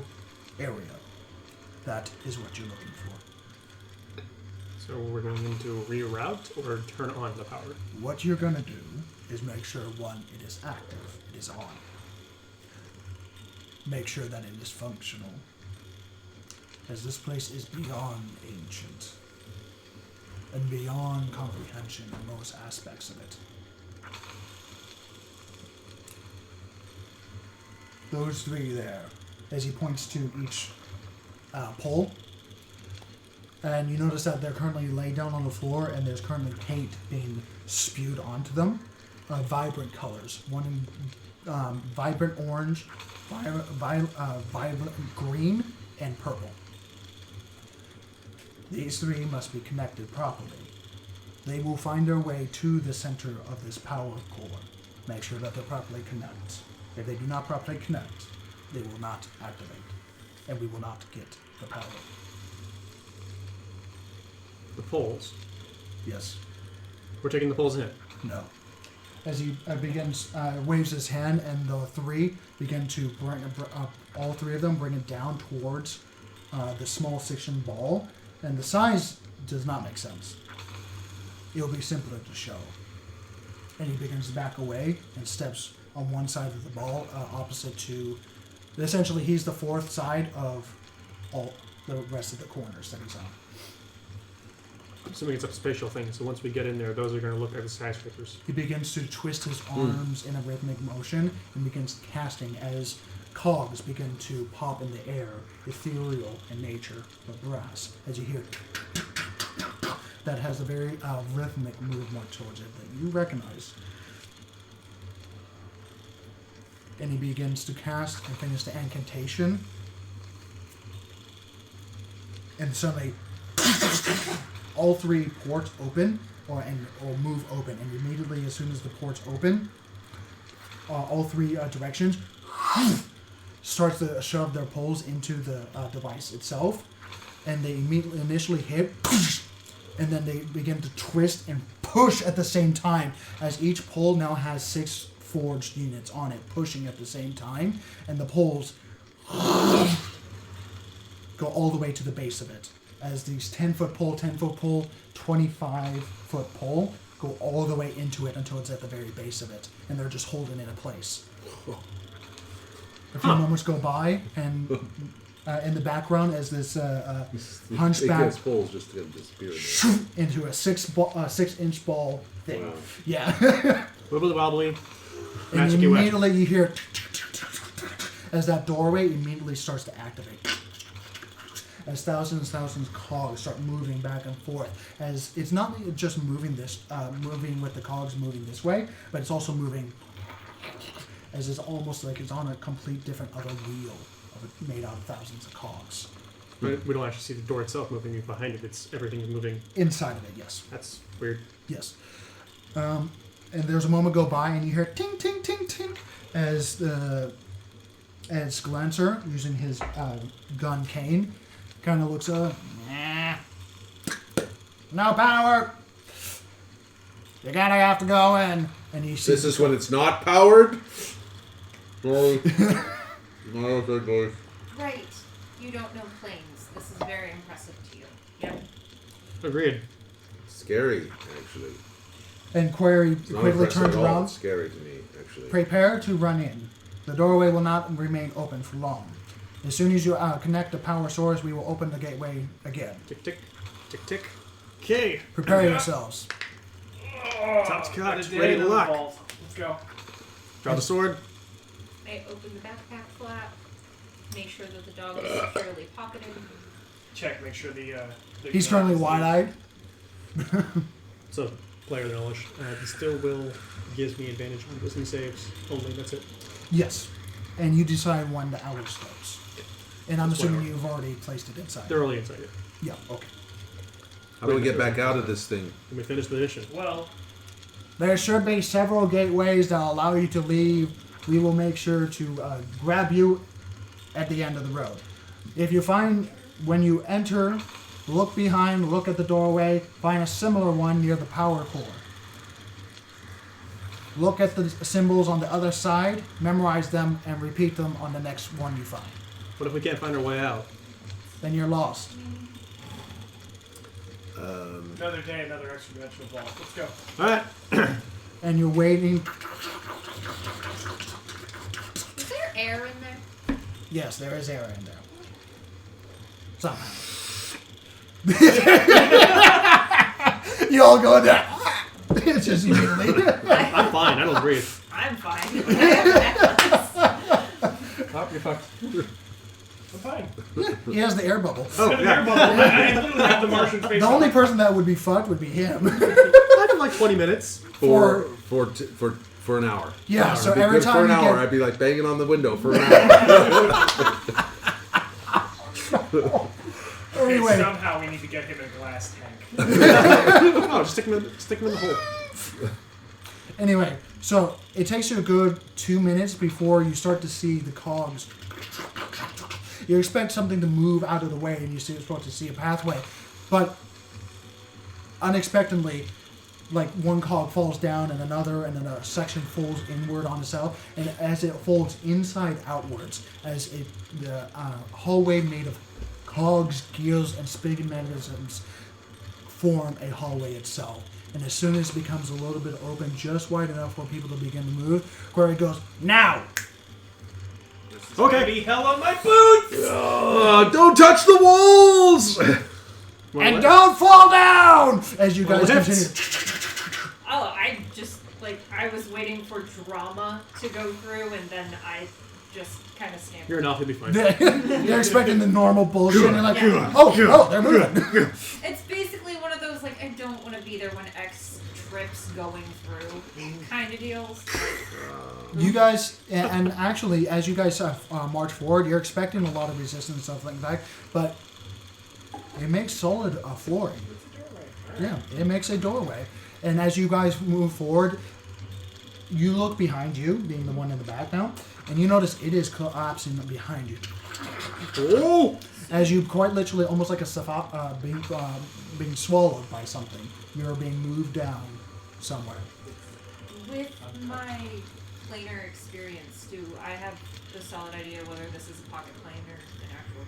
area, that is what you're looking for. So we're going to reroute or turn on the power. What you're going to do is make sure, one, it is active, it is on. Make sure that it is functional, as this place is beyond ancient and beyond comprehension in most aspects of it. Those 3 there, as he points to each pole, and you notice that they're currently laid down on the floor, and there's currently paint being spewed onto them, vibrant colors. One in vibrant orange, vibrant green, and purple. These 3 must be connected properly. They will find their way to the center of this power core. Make sure that they properly connect. If they do not properly connect, they will not activate, and we will not get the power. The poles. Yes. We're taking the poles in. No. As he begins, waves his hand, and the 3 begin to bring up, all 3 of them bring it down towards the small section ball, and the size does not make sense. It'll be simpler to show. And he begins to back away and steps on one side of the ball, opposite to, essentially he's the 4th side of all the rest of the corners that he's on. Assuming it's a spatial thing, so once we get in there, those are going to look like the skyscrapers. He begins to twist his arms in a rhythmic motion and begins casting as cogs begin to pop in the air, ethereal in nature, but brass, as you hear that has a very rhythmic movement towards it that you recognize. And he begins to cast and finish the incantation. And suddenly, all 3 ports open, or move open. And immediately, as soon as the ports open, all 3 directions starts to shove their poles into the device itself. And they initially hit, and then they begin to twist and push at the same time, as each pole now has 6 forged units on it, pushing at the same time, and the poles go all the way to the base of it. As these 10-foot pole, 10-foot pole, 25-foot pole go all the way into it until it's at the very base of it, and they're just holding it in place. A few moments go by, and in the background, as this hunchback poles just to disappear into a 6-inch ball thing. Wow. Yeah. Wibbly wobbly. And Magic-y wet. immediately you hear as that doorway immediately starts to activate. As thousands and thousands of cogs start moving back and forth. As it's not just moving with the cogs moving this way, but it's also moving as it's almost like it's on a complete different other wheel made out of thousands of cogs. But we don't actually see the door itself moving behind it. It's everything is moving Inside of it, yes. That's weird. Yes. And there's a moment go by and you hear ting, ting, ting, ting as Glancer, using his gun cane, kind of looks up. Nah. No power. You're gonna have to go in. And you see This is when it's not powered? No. No, good boy. Right. You don't know planes. This is very impressive to you. Yep. Agreed. Scary, actually. And Query It's not quickly impressive turns at all. around. It's scary to me, actually. Prepare to run in. The doorway will not remain open for long. As soon as you connect the power source, we will open the gateway again. Tick, tick. Tick, tick. Okay. Prepare yourselves. Top's cut. That's Ready to lock. Let's go. Draw the sword. I open the backpack flap. Make sure that the dog is securely pocketed. Check. Make sure the He's currently wide-eyed. It's a player knowledge. The still will gives me advantage on wisdom saves only. That's it. Yes. And you decide when the hour starts. And I'm That's assuming whatever. you've already placed it inside. They're early inside it. Yeah, okay. How do we get back out of this thing? When we finish the mission. Well, There should be several gateways that allow you to leave. We will make sure to grab you at the end of the road. If you find, when you enter, look behind, look at the doorway, find a similar one near the power core. Look at the symbols on the other side, memorize them, and repeat them on the next one you find. What if we can't find our way out? Then you're lost. another day, another extra dimensional ball. Let's go. Alright. And you're waiting. Is there air in there? Yes, there is air in there. Somehow. You all go in there. It's just immediately. I'm fine. I don't breathe. I'm fine. I have necklace. Oh, you're fucked. I'm fine. He has the air bubble. Oh, Air yeah. bubble. I literally have the Martian face. The only person that would be fucked would be him. I have like 20 minutes. For an hour. Yeah, so It'd be every good time for an you hour, get... I'd be like banging on the window for an hour. Okay, Anyway. somehow we need to get him in a glass tank. No, just stick him in the hole. Anyway, so it takes you a good 2 minutes before you start to see the cogs. You expect something to move out of the way and you're supposed to see a pathway. But unexpectedly, like one cog falls down and then a section folds inward on itself. And as it folds inside outwards, as the hallway made of cogs, gears, and spinning mechanisms form a hallway itself. And as soon as it becomes a little bit open, just wide enough for people to begin to move, Query goes, now! Okay. Be hell on my boots! Don't touch the walls! And don't fall down! As you guys continue. Oh, I was waiting for drama to go through, and then I just kind of stand. You're enough, you'll be fine. You're expecting the normal bullshit, and you're like, Yeah. oh, they're moving. It's basically one of those, like, I don't want to be there when X trips going through kind of deals. You guys, and actually, as you guys march forward, you're expecting a lot of resistance and stuff like that, but it makes solid flooring. Yeah, it makes a doorway. And as you guys move forward, you look behind you, being the one in the back now, and you notice it is collapsing behind you. Oh! As you quite literally, almost like being swallowed by something. You're being moved down somewhere. With my planar experience, do I have a solid idea whether this is a pocket plane or an actual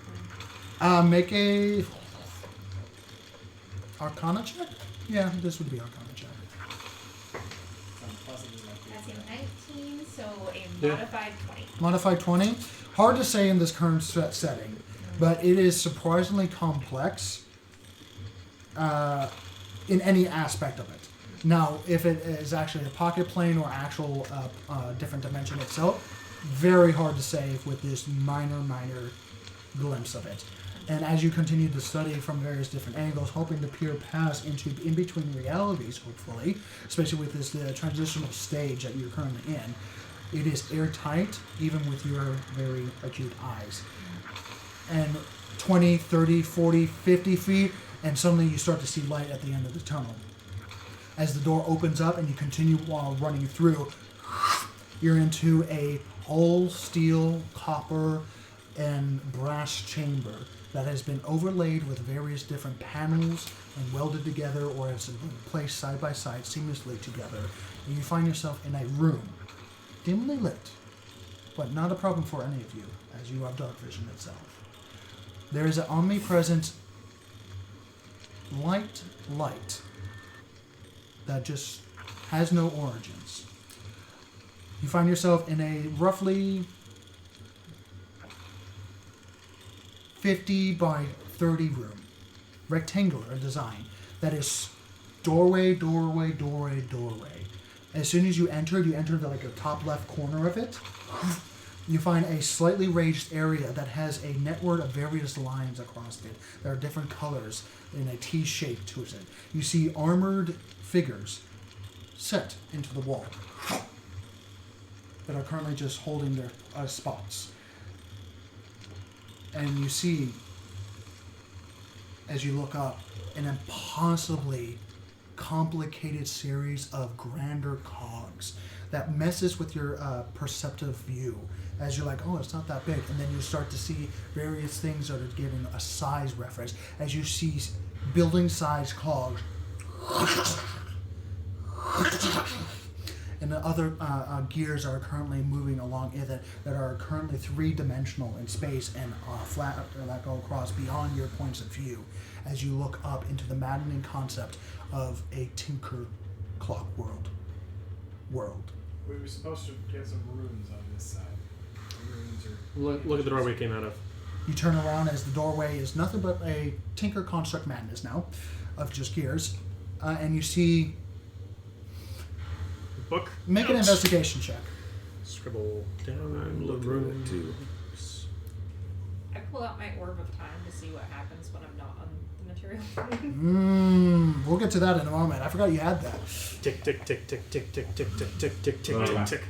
plane? Make a Arcana check? Yeah, this would be Arcana check. That's a 19, so a modified 20. Modified 20. Hard to say in this current setting, but it is surprisingly complex in any aspect of it. Now, if it is actually a pocket plane or actual different dimension itself, very hard to say with this minor glimpse of it. And as you continue to study from various different angles, hoping to peer past into in-between realities, hopefully, especially with this transitional stage that you're currently in, it is airtight, even with your very acute eyes. And 20, 30, 40, 50 feet, and suddenly you start to see light at the end of the tunnel. As the door opens up and you continue while running through, you're into a whole steel, copper, and brass chamber that has been overlaid with various different panels and welded together, or has been placed side by side seamlessly together. And you find yourself in a room, dimly lit, but not a problem for any of you, as you have dark vision itself. There is an omnipresent light that just has no origins. You find yourself in a roughly 50 by 30 room, rectangular design, that is doorway. As soon as you enter like the top left corner of it. You find a slightly raised area that has a network of various lines across it. There are different colors in a T shape to it. You see armored figures set into the wall that are currently just holding their spots. And you see, as you look up, an impossibly complicated series of grander cogs that messes with your perceptive view. As you're like, oh, it's not that big. And then you start to see various things that are giving a size reference. As you see building-sized cogs. And the other gears are currently moving along in it that are currently three-dimensional in space and flat that go across beyond your points of view as you look up into the maddening concept of a Tinker Clock world. We were supposed to get some runes on this side. The runes are... Look at the doorway came out of. You turn around as the doorway is nothing but a Tinker Construct Madness now of just gears. And you see... Book. Make an investigation check. Scribble down I'm the looking room. at it too. I pull out my orb of time to see what happens when I'm not on the material. We'll get to that in a moment. I forgot you had that. Tick tick tick tick tick tick tick tick tick tick tick tick tick.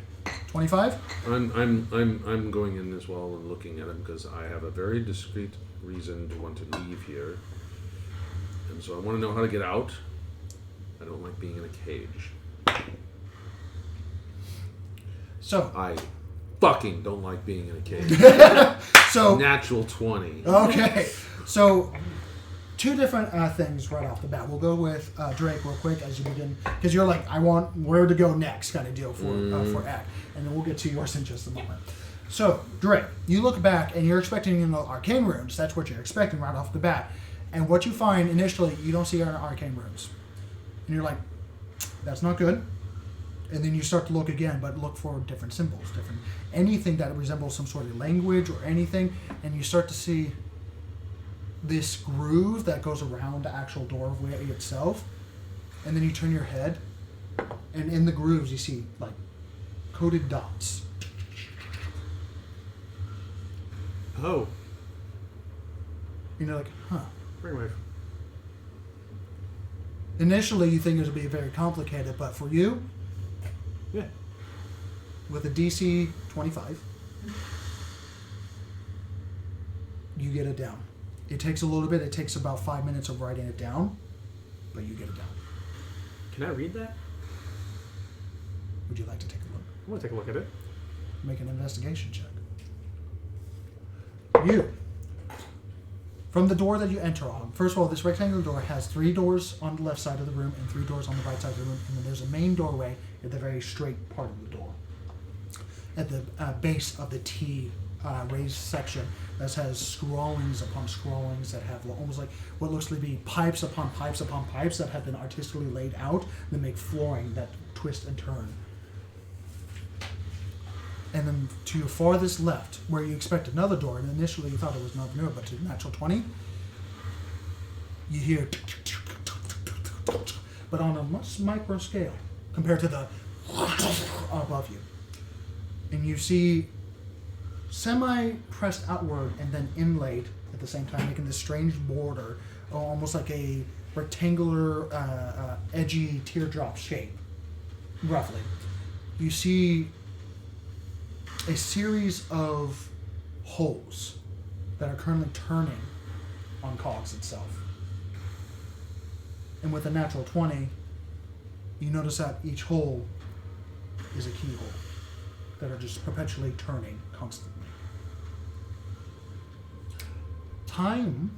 25? I'm going in as well and looking at him because I have a very discreet reason to want to leave here, and so I want to know how to get out. I don't like being in a cage. So, I fucking don't like being in a cage. so Natural 20. okay. So, two different things right off the bat. We'll go with Drake real quick as you begin, because you're like, I want where to go next kind of deal for Act, and then we'll get to yours in just a moment. So, Drake, you look back and you're expecting arcane runes. That's what you're expecting right off the bat, and what you find initially, you don't see arcane runes, and you're like, that's not good. And then you start to look again, but look for different symbols, anything that resembles some sort of language or anything, and you start to see this groove that goes around the actual doorway itself, and then you turn your head, and in the grooves you see like coded dots. Oh. And you're like, huh. Brainwave. Initially, you think it would be very complicated, but for you, Yeah. with a DC 25, you get it down. It takes a little bit. It takes about 5 minutes of writing it down, but you get it down. Can I read that? Would you like to take a look? I want to take a look at it. Make an investigation check. You. From the door that you enter on, first of all, this rectangular door has 3 doors on the left side of the room and 3 doors on the right side of the room, and then there's a main doorway at the very straight part of the door. At the base of the T raised section that has scrawlings upon scrawlings that have almost like what looks to be pipes upon pipes upon pipes that have been artistically laid out that make flooring that twist and turn. And then to your farthest left, where you expect another door, and initially you thought it was another door, but to the natural 20, you hear, but on a much micro scale compared to the above you. And you see semi-pressed outward and then inlaid at the same time, making this strange border, almost like a rectangular, edgy teardrop shape, roughly. You see a series of holes that are currently turning on Cogs itself. And with a natural 20, you notice that each hole is a keyhole that are just perpetually turning constantly. Time.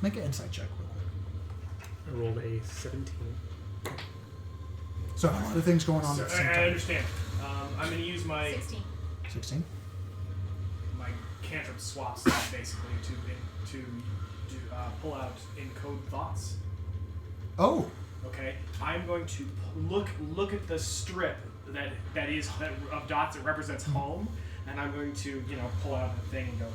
Make an insight check real quick. I rolled a 17. So a lot of things going on So, at the same I time. understand. I'm going to use my 16. 16. my cantrip swaps basically to pull out encode thoughts. Oh, Okay, I'm going to look at the strip that is of dots that represents home, and I'm going to pull out the thing and go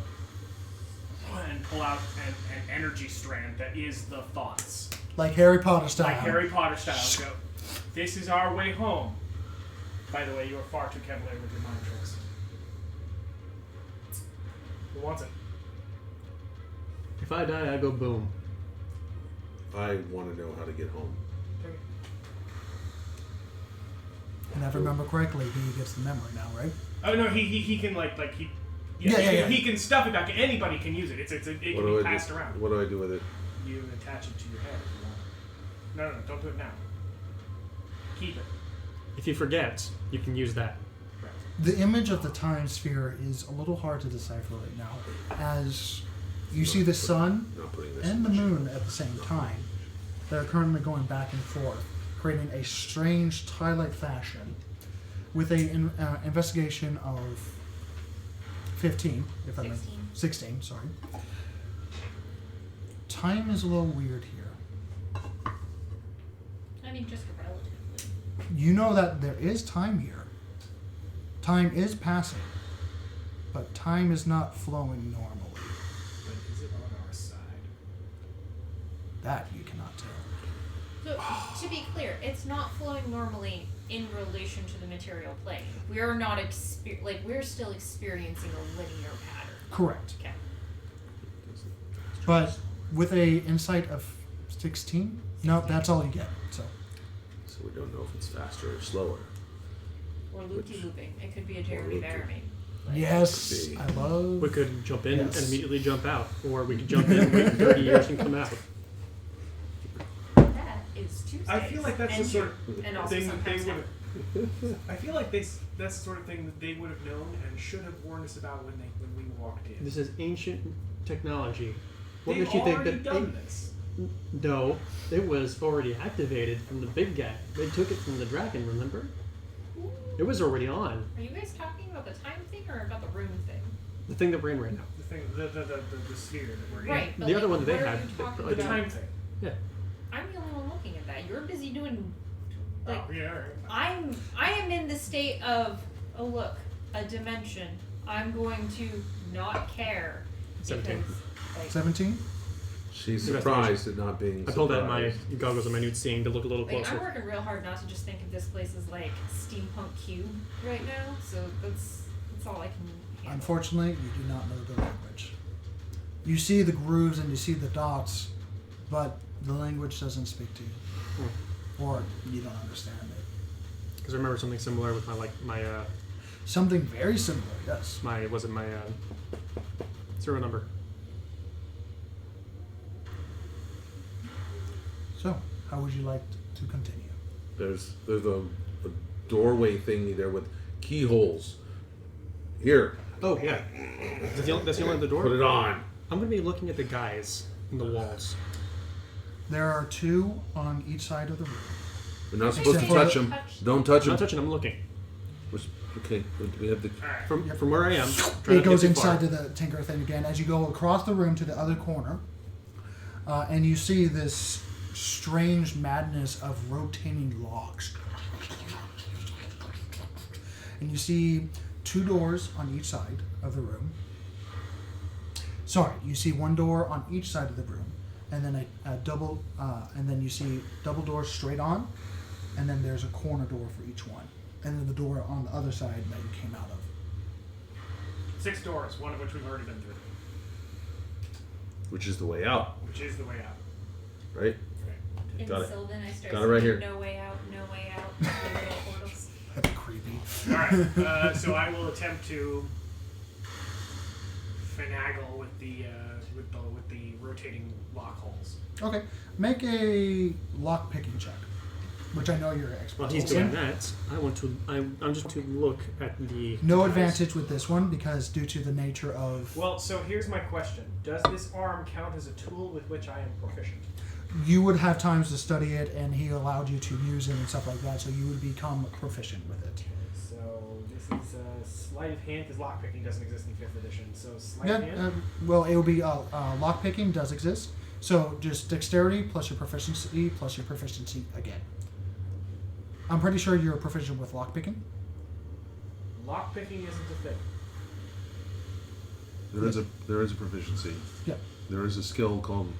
and pull out an energy strand that is the thoughts, like Harry Potter style. like Harry Potter style. Go, this is our way home. By the way, you are far too cavalier with your mind tricks. Who wants it? If I die, I go boom. I want to know how to get home. Take it. And if I remember correctly, he gets the memory now, right? Oh no, he can he. Yeah. He can stuff it back. Anybody can use it. It can be passed around. What do I do with it? You attach it to your head if you want. No, don't do it now. Keep it. If you forget, you can use that. Right. The image of the time sphere is a little hard to decipher right now, as you see the sun Not putting this and the in moon at the same time. They're currently going back and forth, creating a strange twilight fashion with an investigation of 15, if I may. 16, sorry. Time is a little weird here. I mean, just relatively. You know that there is time here. Time is passing, but time is not flowing normally. But is it on our side? That you cannot tell. So, to be clear, it's not flowing normally in relation to the material plane. We are not we're still experiencing a linear pattern. Correct. Okay. But with a insight of 16, no, that's all you get. So So we don't know if it's faster or slower. Or loopy-looping. It could be a Jeremy Bearimy. yes, Could be. I love. We could jump in Yes. and immediately jump out. Or we could jump in, wait 30 years, and come out. That is Tuesdays. I feel like that's and the sort of and also thing that they sometimes would have. I feel like that's the sort of thing that they would have known and should have warned us about when we walked in. This is ancient technology. What They've makes you think already that done this. No, it was already activated from the big guy. They took it from the dragon, remember? It was already on. Are you guys talking about the time thing or about the room thing? The thing that we're in right now. The thing, the sphere that we're in. Right. But The other one that they what are had, you talking The about? time thing. Yeah. I'm the only one looking at that. You're busy doing. Like, Oh, yeah, all right. I am in the state of, oh look, a dimension. I'm going to not care 17. because, like, 17? She's Investigation. surprised at not being I pulled out my surprised. goggles and my nude seeing to look a little I'm closer. working real hard not to just think of this place as like steampunk cube right now. So that's That's all I can handle. Unfortunately, you do not know the language. You see the grooves and you see the dots, but the language doesn't speak to you. Or you don't understand it. Because I remember something similar with my Something very similar, yes. my serial number. So, how would you like to continue? There's a doorway thingy there with keyholes. Here, Oh yeah, that's the only other door. put it on. I'm gonna be looking at the guys in the walls. There are 2 on each side of the room. We're not supposed to Except for- touch them. Don't touch I'm not them. touching. I'm looking Okay, we have the. from where I am. It goes inside to the Tinker thing again as you go across the room to the other corner, and you see this strange madness of rotating logs. And you see 2 doors on each side of the room. Sorry, you see 1 door on each side of the room, and then a double, and then you see double doors straight on, and then there's a corner door for each one, and then the door on the other side that you came out of. 6 doors, one of which we've already been through, Which is the way out, which is the way out. right? In Got it. Sylvan, I start Got it right saying, here. no way out, no way out. Little portals. That's creepy. Alright, so I will attempt to finagle with the rotating lock holes. Okay, make a lock picking check, which I know you're expert. While he's doing that, I'm just to look at the. No guys. advantage with this one because due to the nature of Well, so here's my question. Does this arm count as a tool with which I am proficient? you would have times to study it, and he allowed you to use it and stuff like that, so you would become proficient with it. So this is sleight of hand, because lockpicking doesn't exist in 5th edition. So sleight Yeah, of hand. well, it will be lock picking does exist, so just dexterity plus your proficiency again. I'm pretty sure you're proficient with lock picking. Lockpicking isn't a thing. There is a proficiency. Yeah. There is a skill called.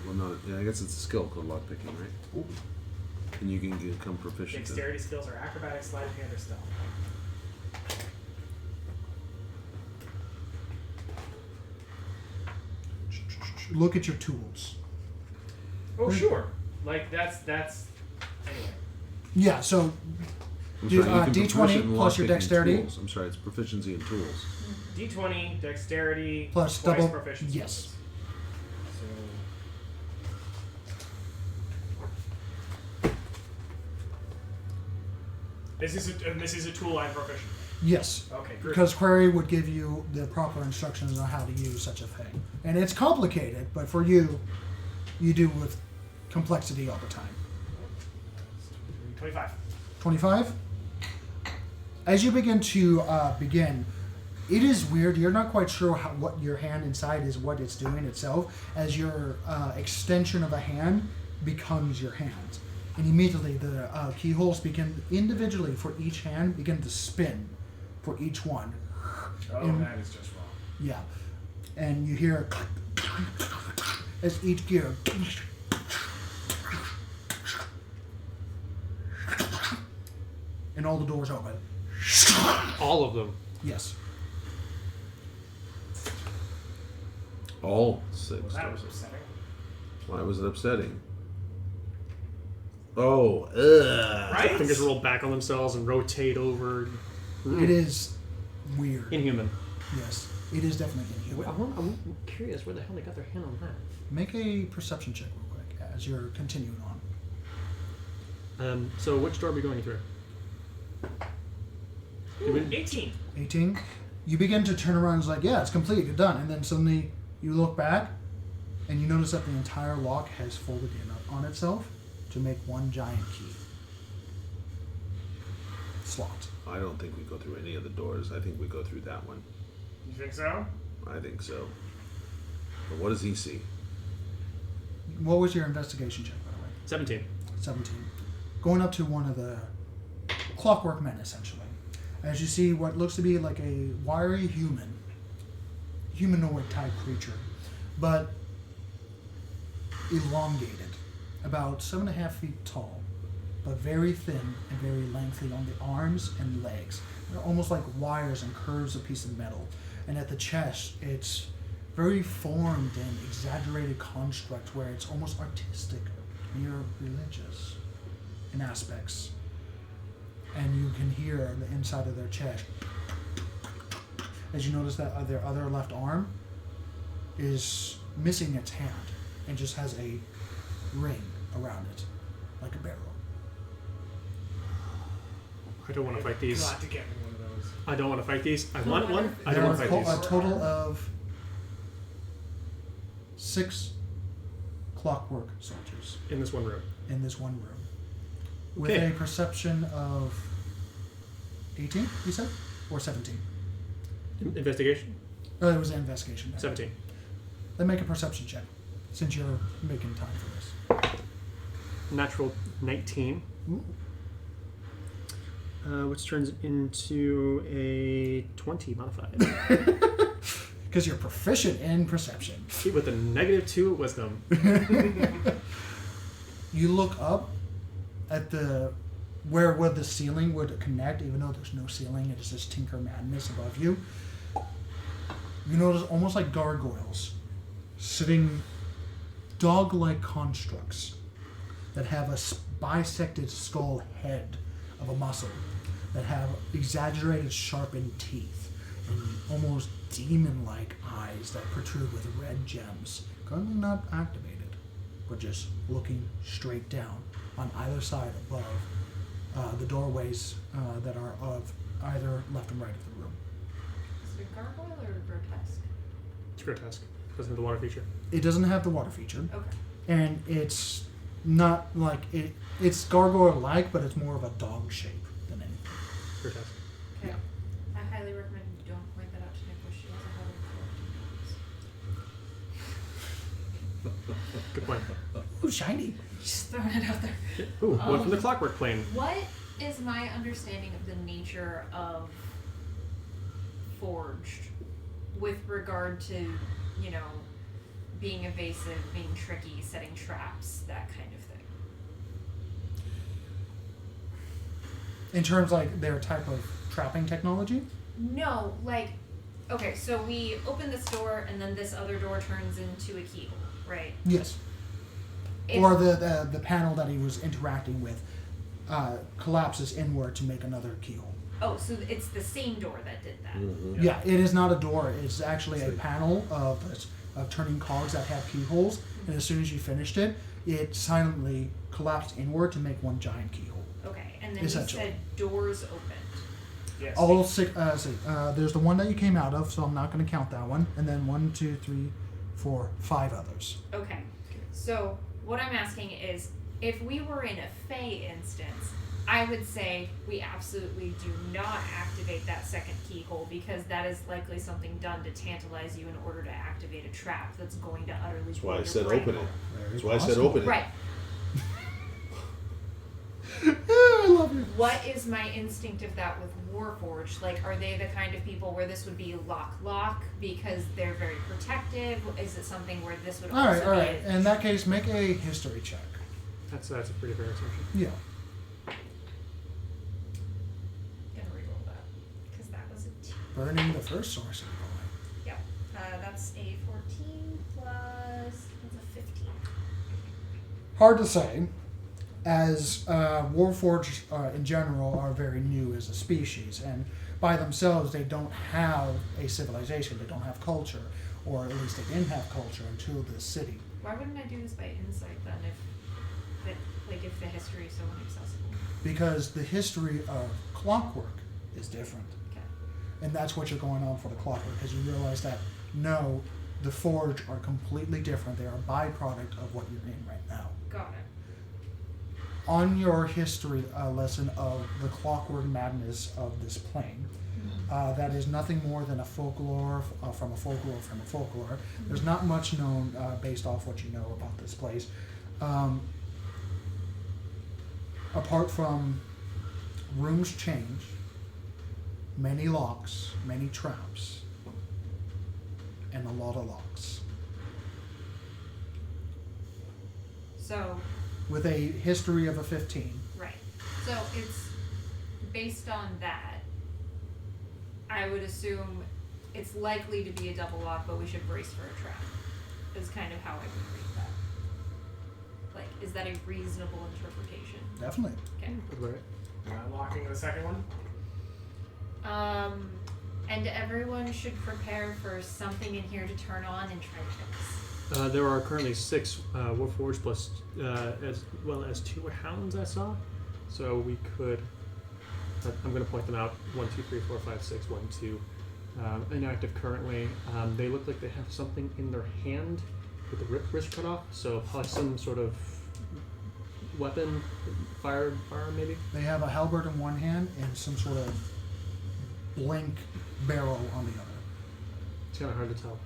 Well, not. Yeah, I guess it's a skill called lockpicking, right? And you can become proficient. in it. Dexterity skills are acrobatics, sleight of hand, or stealth. Look at your tools. Oh, sure. Like that's anyway. Yeah, so I'm Do, sorry, you can be D20 proficient in plus your lockpicking dexterity. tools. I'm sorry, it's proficiency in tools. D20, dexterity, Plus twice double- proficiency. yes. So this is a tool I'm proficient with. yes. Okay, good. Because Query would give you the proper instructions on how to use such a thing. And it's complicated, but for you, you do with complexity all the time. 25. 25? As you begin to it is weird. You're not quite sure what your hand inside is, what it's doing itself, as your extension of a hand becomes your hand. And immediately the keyholes begin individually for each hand, begin to spin for each one. Oh, And- that is just wrong. Yeah. And you hear as each gear and all the doors open. All of them. Yes. All 6 Well, that doors. was upsetting. Why was it upsetting? Oh, ugh. Right? Fingers roll back on themselves and rotate over. It is weird. Inhuman. Yes. It is definitely inhuman. I'm curious where the hell they got their hand on that. Make a perception check real quick as you're continuing on. So which door are we going through? Ooh, 18. 18. You begin to turn around and it's like, yeah, it's complete, you're done. And then suddenly you look back and you notice that the entire lock has folded in on itself to make one giant key slot. I don't think we go through any of the doors. I think we go through that one. You think so? I think so. But what does he see? What was your investigation check, by the way? 17. 17. Going up to one of the Clockwork men, essentially. As you see what looks to be like a wiry humanoid type creature, but elongated, about 7.5 feet tall, but very thin and very lengthy on the arms and legs. They're almost like wires and curves of piece of metal. And at the chest, it's very formed and exaggerated construct where it's almost artistic, near religious in aspects. And you can hear the inside of their chest. As you notice that their other left arm is missing its hand and just has a ring around it, like a barrel. I don't want to fight these. Got to get me one of those. I don't want to fight these. I want one. I There don't are want to fight these. a total of 6 Clockwork soldiers In this one room. in this one room. With Okay. a perception of 18, you said? Or 17? Investigation? Oh, it was an investigation. 17. Then make a perception check, since you're making time for this. Natural 19. Ooh. Which turns into a 20 modified. Because you're proficient in perception. With a -2 wisdom. You look up at the where the ceiling would connect, even though there's no ceiling, it's just Tinker Madness above you. You notice almost like gargoyles sitting dog-like constructs that have a bisected skull head of a muscle that have exaggerated sharpened teeth and almost demon-like eyes that protrude with red gems, currently not activated, but just looking straight down on either side above the doorways that are of either left and right of the room. Is it a gargoyle or grotesque? It's grotesque. Doesn't have the water feature. It doesn't have the water feature, Okay. and it's not like it's gargoyle-like, but it's more of a dog shape than anything. Grotesque. Okay. I highly recommend you don't point that out to Nick, she has a habit of collecting names. Good point. Ooh, shiny. Just throwing it out there. Ooh, one from the Clockwork plane. What is my understanding of the nature of Forged with regard to, you know, being evasive, being tricky, setting traps, that kind of thing? In terms like their type of trapping technology? No, like, okay, so we open this door and then this other door turns into a keyhole, right? Yes. If- Or the panel that he was interacting with collapses inward to make another keyhole. Oh, so it's the same door that did that. Mm-hmm. Yeah, it is not a door. It's actually a panel of turning cogs that have keyholes, and as soon as you finished it, it silently collapsed inward to make one giant keyhole. Okay, and then you Essentially. said doors opened. Yes. All 6. There's the one that you came out of, so I'm not going to count that one, and then 1, 2, 3, 4, 5 others. Okay, so what I'm asking is, if we were in a Fey instance, I would say we absolutely do not activate that second keyhole because that is likely something done to tantalize you in order to activate a trap that's going to utterly That's why I blow said your brain open it. out. That's why I said open it. Right. I love you. What is my instinct of that with Warforged? Like, are they the kind of people where this would be lock because they're very protective? Is it something where this would All right, also all be right. In that case, make a history check. That's a pretty fair assumption. Yeah. Gonna reroll that because that was a 2. Burning the first source of the Yep. That's a 14 plus. That's a 15. Hard to say, as Warforged in general are very new as a species, and by themselves they don't have a civilization, they don't have culture, or at least they didn't have culture until this city. Why wouldn't I do this by insight then if the history is so inaccessible? Because the history of Clockwork is different. Okay. And that's what you're going on for the Clockwork, because you realize that, no, the Forge are completely different. They are a byproduct of what you're in right now. Got it. On your history lesson of the Clockwork madness of this plane, that is nothing more than a folklore from a folklore from a folklore. There's not much known based off what you know about this place. Apart from rooms change, many locks, many traps, and a lot of locks. So, with a history of a 15. Right. So it's based on that. I would assume it's likely to be a double lock, but we should brace for a trap. Is kind of how I would read that. Like, is that a reasonable interpretation? Definitely. Okay. Unlocking the second one. And everyone should prepare for something in here to turn on and try to fix. There are currently 6 Warforged plus, as well as 2 hounds I saw. So we could. I'm going to point them out. 1, 2, 3, 4, 5, 6, 1, 2. Inactive currently. They look like they have something in their hand with the wrist cut off. So probably some sort of weapon, firearm maybe. They have a halberd in one hand and some sort of blank barrel on the other. It's kind of hard to tell.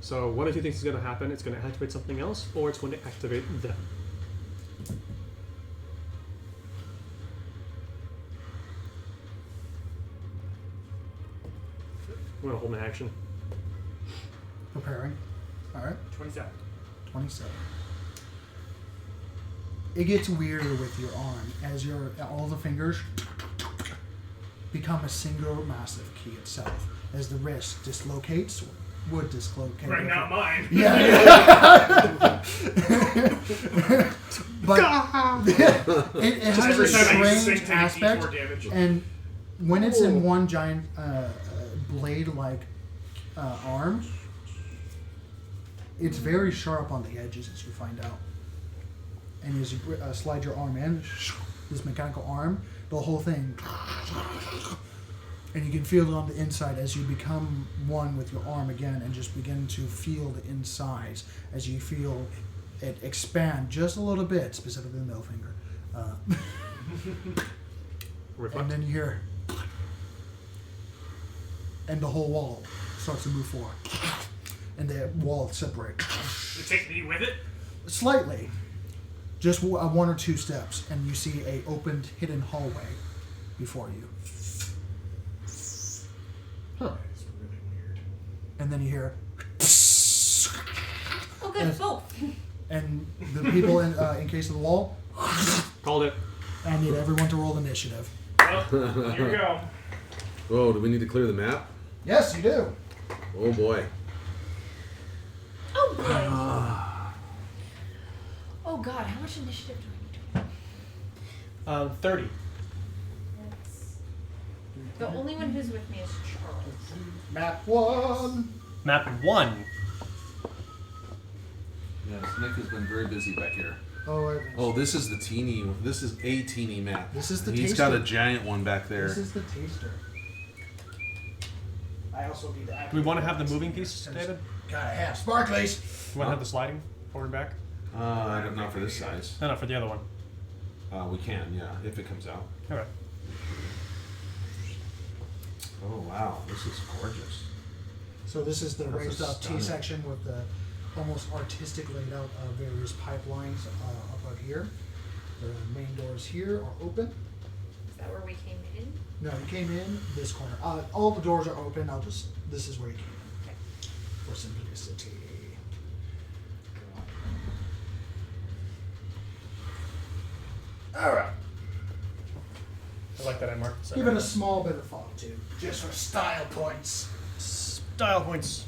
So one of two things is going to happen. It's going to activate something else, or it's going to activate them. I'm going to hold my action. Preparing. All right. 27. 27. It gets weirder with your arm as all the fingers become a single massive key itself. As the wrist dislocates, would dislocate. Right, not mine. Yeah. But it has a Every time I use strange sync, take aspect, D4 damage. and when it's in one giant blade-like arm, it's very sharp on the edges, as you find out. And as you slide your arm in, this mechanical arm, the whole thing, and you can feel it on the inside as you become one with your arm again and just begin to feel the insides as you feel it expand just a little bit, specifically the middle finger. And then you hear, and the whole wall starts to move forward. And the wall separates. You take me with it? Slightly. Just 1 or 2 steps, and you see a opened hidden hallway before you. Huh. It's really weird. And then you hear, Oh, good. Both. and the people in case of the wall, Called it. I need everyone to roll initiative. Well, here we go. Oh, do we need to clear the map? Yes, you do. Oh boy. Oh, boy. Oh, God. How much initiative do I need to 30. That's... The only one who's with me is Charles. Map 1. Map 1. Yes, Nick has been very busy back here. Oh, This is a teeny map. This is the He's taster. got a giant one back there. This is the taster. I also need to Do we want to have the moving piece, David? Gotta have sparklies. Do we want to have the sliding forward and back? Not for this size. No, for the other one. We can, yeah, if it comes out. Okay. Oh wow, this is gorgeous. So this is the That's raised up T stunning. section with the almost artistic laid out various pipelines up here. The main doors here are open. Is that where we came in? No, you came in this corner. All the doors are open. This is where you came in. Okay. For simplicity. All right. I like that I marked the Give it a small bit of thought too, just for style points. Style points.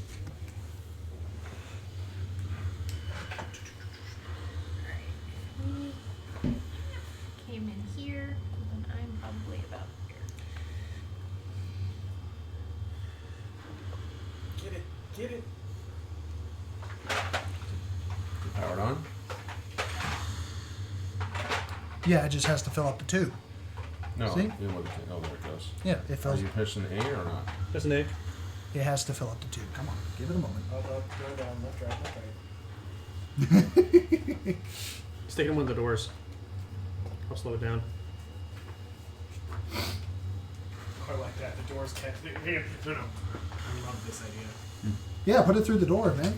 We came in here, and I'm probably about here. Get it. Powered on? Yeah, it just has to fill up the tube. No. See? Yeah, there it goes. Yeah, it Are fills. you pushing A or not? That's an A. It has to fill up the tube. Come on, give it a moment. Up, go down, left, right, left, right. Stick in one of the doors. I'll slow it down. I like that. The doors can't. No. I love this idea. Yeah, put it through the door, man.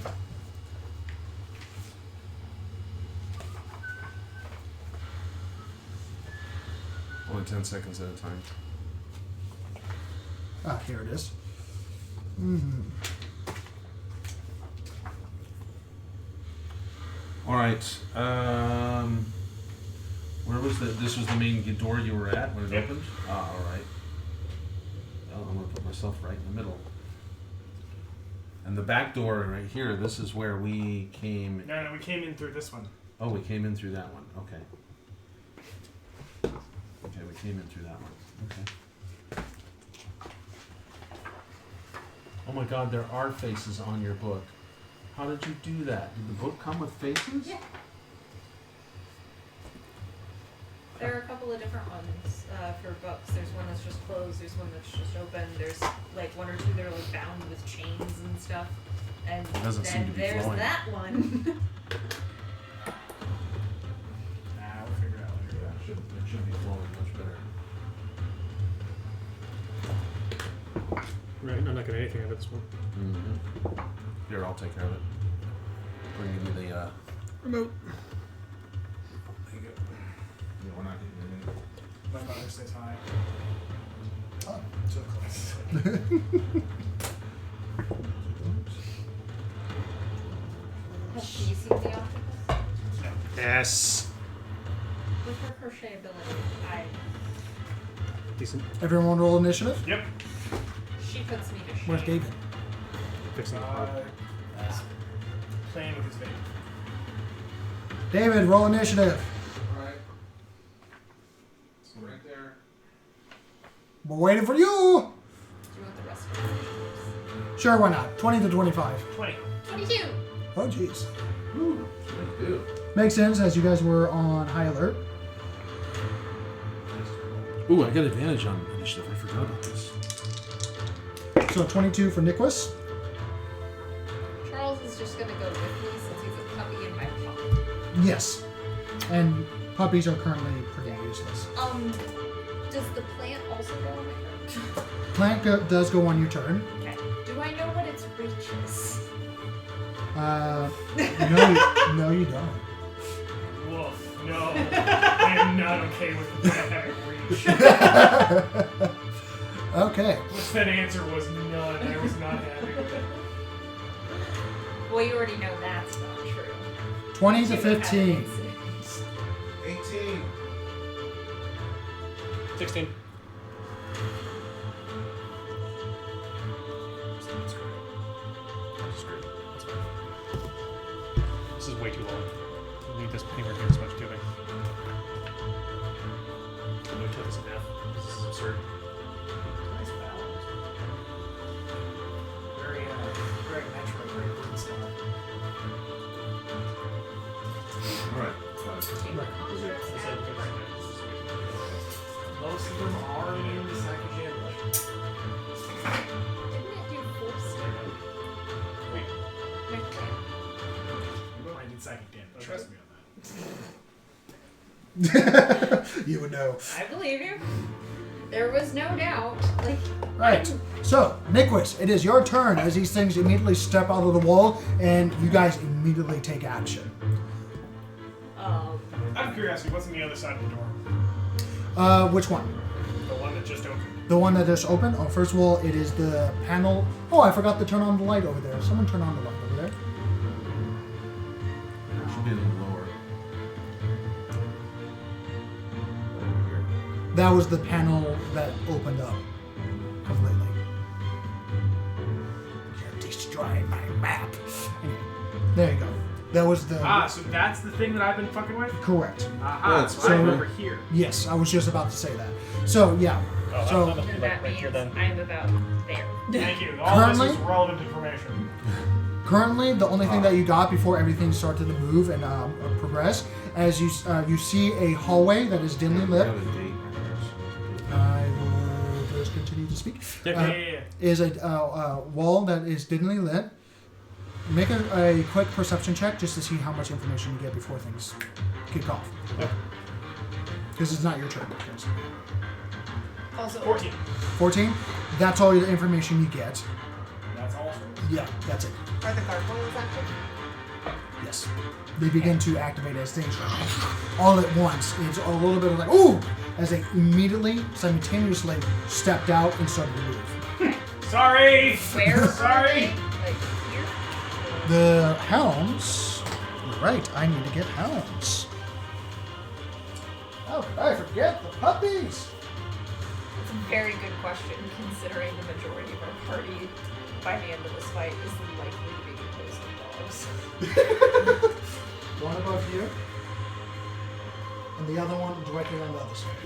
Only 10 seconds at a time. Ah, here it is. Mm-hmm. All right. Where was this was the main door you were at when it Yep. opened? Ah, alright. Well, I'm gonna put myself right in the middle. And the back door right here, this is where we came. No, we came in through this one. Oh, we came in through that one. Okay. Okay, we came in through that one. Okay. Oh my God, there are faces on your book. How did you do that? Did the book come with faces? Yeah. There are a couple of different ones for books. There's one that's just closed. There's one that's just open. There's like one or two that are like bound with chains and stuff. And Doesn't seem then to be there's flowing. that one. Nah, we'll figure it out later. Yeah, it should be flowing much better. Right, I'm not getting anything out of this one. Mm-hmm. Here, I'll take care of it. Bring me the Remote. There you go. Yeah, we're not getting anything. My mother says hi. Oh. So close. Have you seen the octopus? Yes. With her crochet ability, Decent. Everyone roll initiative. Yep. she puts me to shame. Where's David? Fixing the pod. Playing with his baby. David, roll initiative. Alright. So right there. We're waiting for you. Do you want the rest of it? Sure, why not? 20 to 25. 20. 22! Oh, jeez. Ooh, I do. Makes sense, as you guys were on high alert. Ooh, I got advantage on initiative. I forgot about this. So 22 for Nicholas. Charles is just gonna go with me since he's a puppy in my pocket. Yes. And puppies are currently pretty useless. Does the plant also go on my turn? Plant does go on your turn. Okay. Do I know what its reach is? No, you don't. Woof. No. I am not okay with the plant having reach. Okay. Which that answer was none. I was not happy with it. Well, you already know that's not true. 20 to You would have 15. an incident. 18. 16. This is way too long. I need this anywhere near as much tubing. No kill this enough. This is absurd. Nice balance. Very natural, very good stuff. Alright. Team of constructs This is and good right now. This is way too long. Most of them are in the second gen. Didn't it do force damage? Wait, My plant. I did psychic damage. Trust me on You would know. I believe you. There was no doubt. Like, Right. So, Nicholas, it is your turn as these things immediately step out of the wall and you guys immediately take action. that. Out of curiosity, what's on the other side of the door? Which one? The one that just opened. The one that just opened? Oh, first of all, it is the panel. Oh, I forgot to turn on the light over there. Someone turn on the light over there. It should be a little lower. That was the panel that opened up completely. You're destroying my map. Anyway, there you go. That was the... So that's the thing that I've been fucking with? Correct. Aha, That's so I'm so- over here. Yes, I was just about to say that. So, yeah. Oh, So- I'm and that right here means then. I'm about there. Thank you. All Currently- this is relevant information. Currently, the only thing that you got before everything started to move and progress, as you see a hallway that is dimly lit. Got a date, I will just continue to speak. Yeah. Is a wall that is dimly lit. Make a quick perception check just to see how much information you get before things kick off. Because it's not your turn. Because Also, 14. 14, that's all the information you get. That's awesome. Yeah, that's it. are the gargoyles active? Yes. They begin to activate as things all at once. It's a little bit of like, ooh, as they immediately, simultaneously stepped out and started to move. Sorry! Where Sorry. are they? Like here? The hounds, right, I need to get hounds. How could I forget the puppies? It's a very good question, considering the majority of our party, by the end of this fight, is likely to be composed of dogs. One above you, and the other one directly on the other side.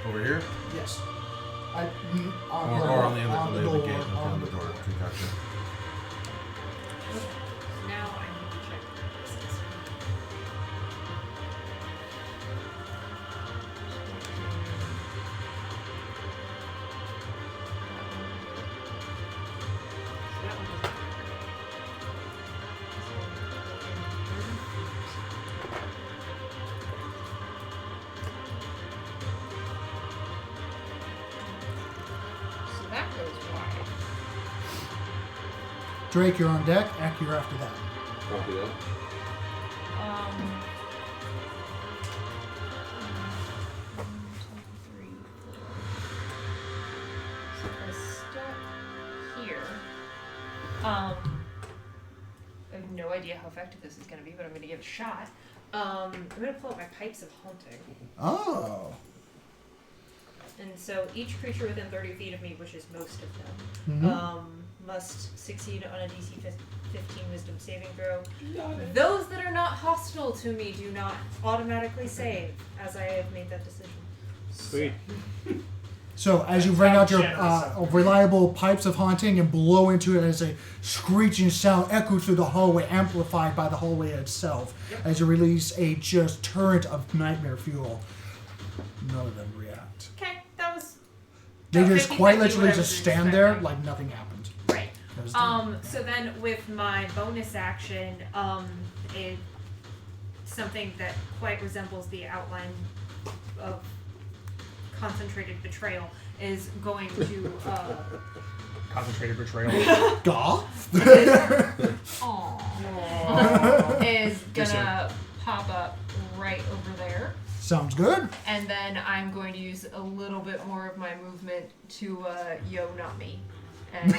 Over here? Yes. Or on the other side of the gate. Okay, on the door. Okay, gotcha. Now I need to check this. So that goes wide. Drake, you're on deck. Ack, you're after that. Copy that. So if I step here, I have no idea how effective this is going to be, but I'm going to give it a shot. I'm going to pull out my Pipes of Haunting. Oh. And so each creature within 30 feet of me, which is most of them, must succeed on a DC 15 Wisdom saving throw. Those that are not hostile to me do not automatically save, as I have made that decision. Sweet. So as you bring out your Generous. reliable Pipes of Haunting and blow into it as a screeching sound echoes through the hallway, amplified by the hallway itself, as you release a just torrent of nightmare fuel, none of them react. Okay, that was... They that just was quite exactly literally what I just was stand there expecting. like nothing happened. Right. That was So then with my bonus action, something that quite resembles the outline of Concentrated Betrayal is going to Concentrated betrayal. Gaw? is gonna pop up right over there. Sounds good. And then I'm going to use a little bit more of my movement to yo, not me. And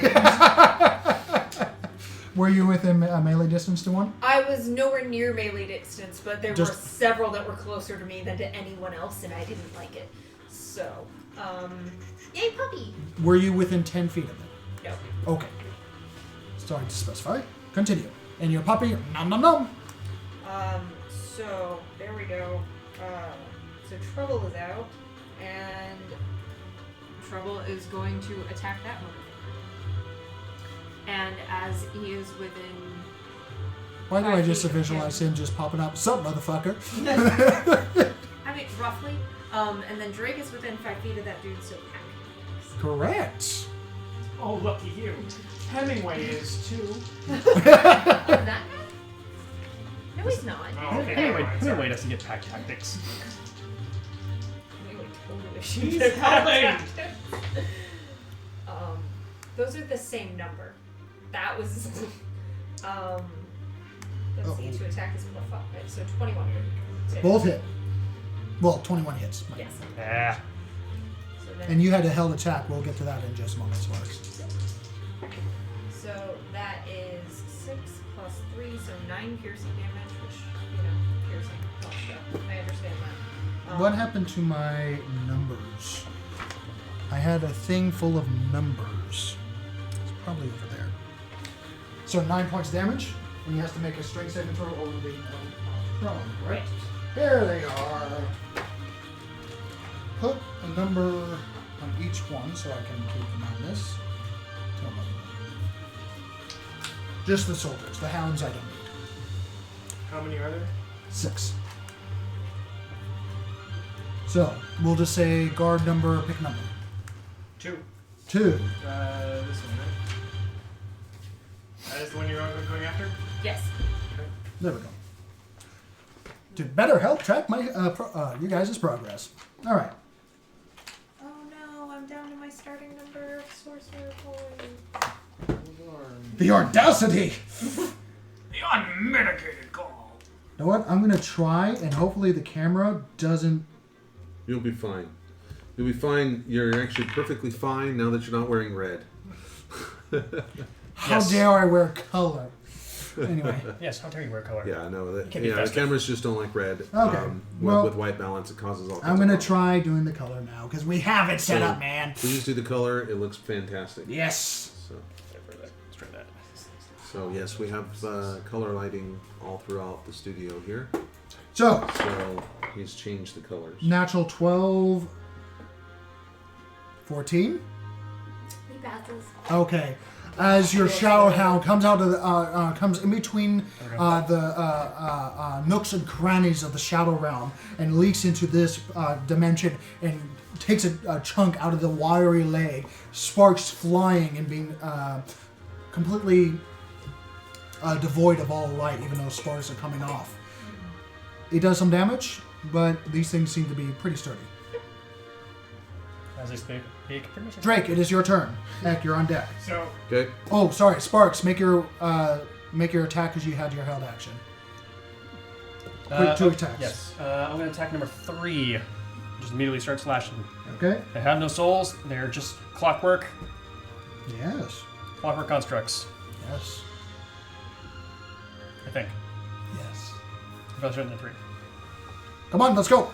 Were you within melee distance to one? I was nowhere near melee distance, but there were Just- several that were closer to me than to anyone else, and I didn't like it. So, yay puppy! Were you within 10 feet of it? No. Okay. Sorry to specify. Continue. And your puppy, nom nom nom. So there we go. So Trouble is out, and Trouble is going to attack that one. And as he is within... Why do I 5 just feet of visualize him just popping up? Sup, motherfucker? I mean, roughly. And then Drake is within 5 feet of that dude, so pack. Correct. Oh, lucky you. Hemingway is too. Oh, that guy? No, he's not. Oh, okay. Anyway doesn't get pack tactics. Anyway, totally. She's helping. Those are the same number. That was, let's see, to attack is +5, so 21. Both hit. Well, 21 hits. Yes. Ah. So then, And you had a held attack. We'll get to that in just a moment, Sparks. so that is 6 plus 3, so 9 piercing damage, which, piercing. Oh, yeah, I understand that. What happened to my numbers? I had a thing full of numbers. It's probably over there. So 9 points damage. And he has to make a strength saving throw over the prone, right? There they are. Put a number on each one so I can keep them on this. Tell them. Just the soldiers. The hounds I don't need. How many are there? 6. So, we'll just say guard number, pick number. 2. 2. This one, right? That is the one you're going after? Yes. There we go. To better help track my you guys' progress. All right. Oh no, I'm down to my starting number of sorcerer points. The audacity! The unmitigated gall. You know what? I'm gonna try, and hopefully the camera doesn't. You'll be fine. You'll be fine. You're actually perfectly fine now that you're not wearing red. How dare I wear color? Anyway. Yes, how dare you wear color? Yeah, I know that. Can be Yeah, the festive. cameras just don't like red. Okay, well, with white balance, it causes all kinds I'm of gonna problems. try doing the color now because we have it set So, up, man. Please do the color. It looks fantastic. Yes. So, Let's try that. so yes, we have color lighting all throughout the studio here. So So he's changed the colors. natural 12, 14. He passes. Okay. As your shadow hound comes out of the, comes in between the nooks and crannies of the shadow realm and leaks into this dimension and takes a chunk out of the wiry leg, sparks flying and being completely devoid of all light, even though sparks are coming off. It does some damage, but these things seem to be pretty sturdy. As I speak, pretty much. Drake, it is your turn. Heck, you're on deck. So, Okay. Oh, sorry, Sparks. Make your attack because you had your held action. Quick, 2 attacks. Yes. I'm going to attack number 3. Just immediately start slashing. Okay. They have no souls. They're just clockwork. Yes. Clockwork constructs. Yes. I think. Yes. If I was than 3. Come on, let's go.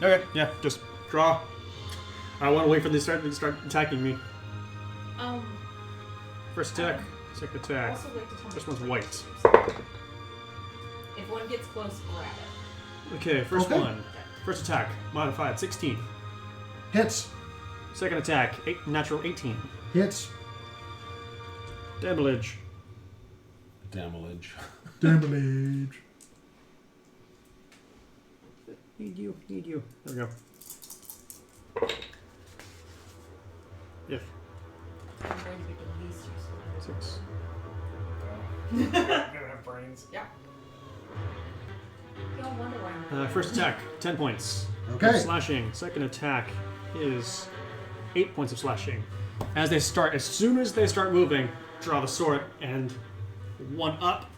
Okay, yeah, just draw. I want to wait for them to start attacking me. First attack, second attack. Also like to tell me This one's white. If one gets close, grab it. Okay, first Okay. one. First attack, modified, 16. Hits. Second attack, natural 18. Hits. Damage. Damage. Damage. Need you. There we go. If. I'm going to be the least useful. 6. they don't have brains. Yeah. Y'all wonder why I'm First attack, 10 points. Okay. Slashing. Second attack is 8 points of slashing. As soon as they start moving, draw the sword and one up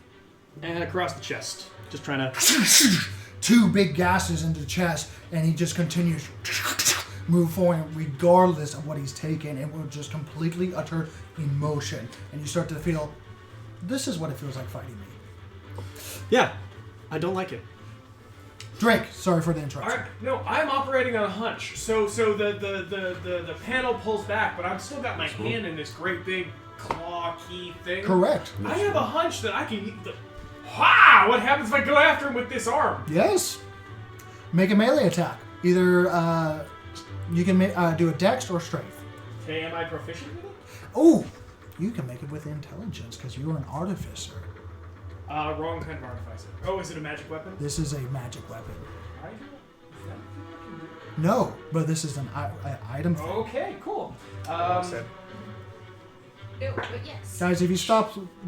and across the chest. Just trying to. 2 big gasses into the chest, and he just continues move forward regardless of what he's taken, and will just completely utter emotion. And you start to feel, this is what it feels like fighting me. Yeah, I don't like it. Drake, sorry for the interruption. Alright, no, I'm operating on a hunch. So the panel pulls back, but I've still got my hand in this great big claw key thing. Correct. I have a hunch that I can. Ha! What happens if I go after him with this arm? Yes. Make a melee attack. Either you can do a dex or strength. Okay, am I proficient with it? Oh, you can make it with intelligence because you're an artificer. Wrong kind of artificer. Oh, is it a magic weapon? This is a magic weapon. I do. Is that what I can do? No, but this is an item thing. Okay, cool. Ew, but yes. Guys, if you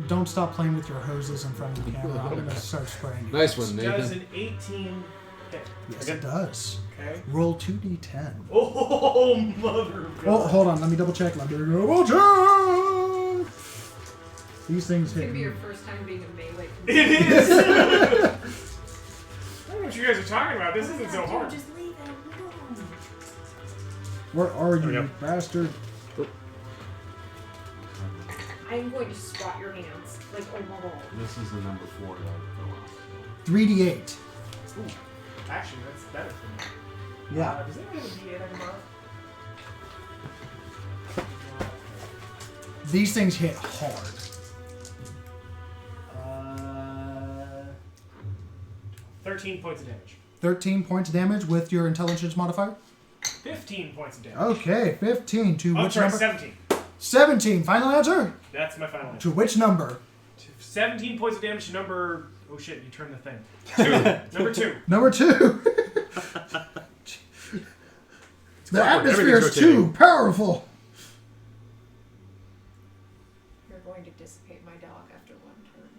don't stop playing with your hoses in front of the camera, I'm gonna start spraying you. Nice one, Does Nathan. an 18 hit? Yes, it does. Okay. Roll 2d10. Oh, mother of Oh, God. hold on. Let me double check. These things It's hit gonna be me. your first time being a melee. It is! I don't know what you guys are talking about. This isn't so hard. Just leave him alone. Where are There we you, go. bastard? I'm going to swat your hands. Like, oh my god. This is the number 4 that I go 3d8. Ooh, actually, that's better for me. Yeah. Does anyone have a D8 I can borrow? These things hit hard. 13 points of damage. 13 points of damage with your intelligence modifier. 15 points of damage. Okay, 15 to I'm which sorry, number? 17. 17. Final answer? That's my final answer. To which number? 17 points of damage to number... Oh shit, you turned the thing. 2. Number 2. Number 2. The atmosphere is Everything's too rotating. powerful. You're going to dissipate my dog after one turn.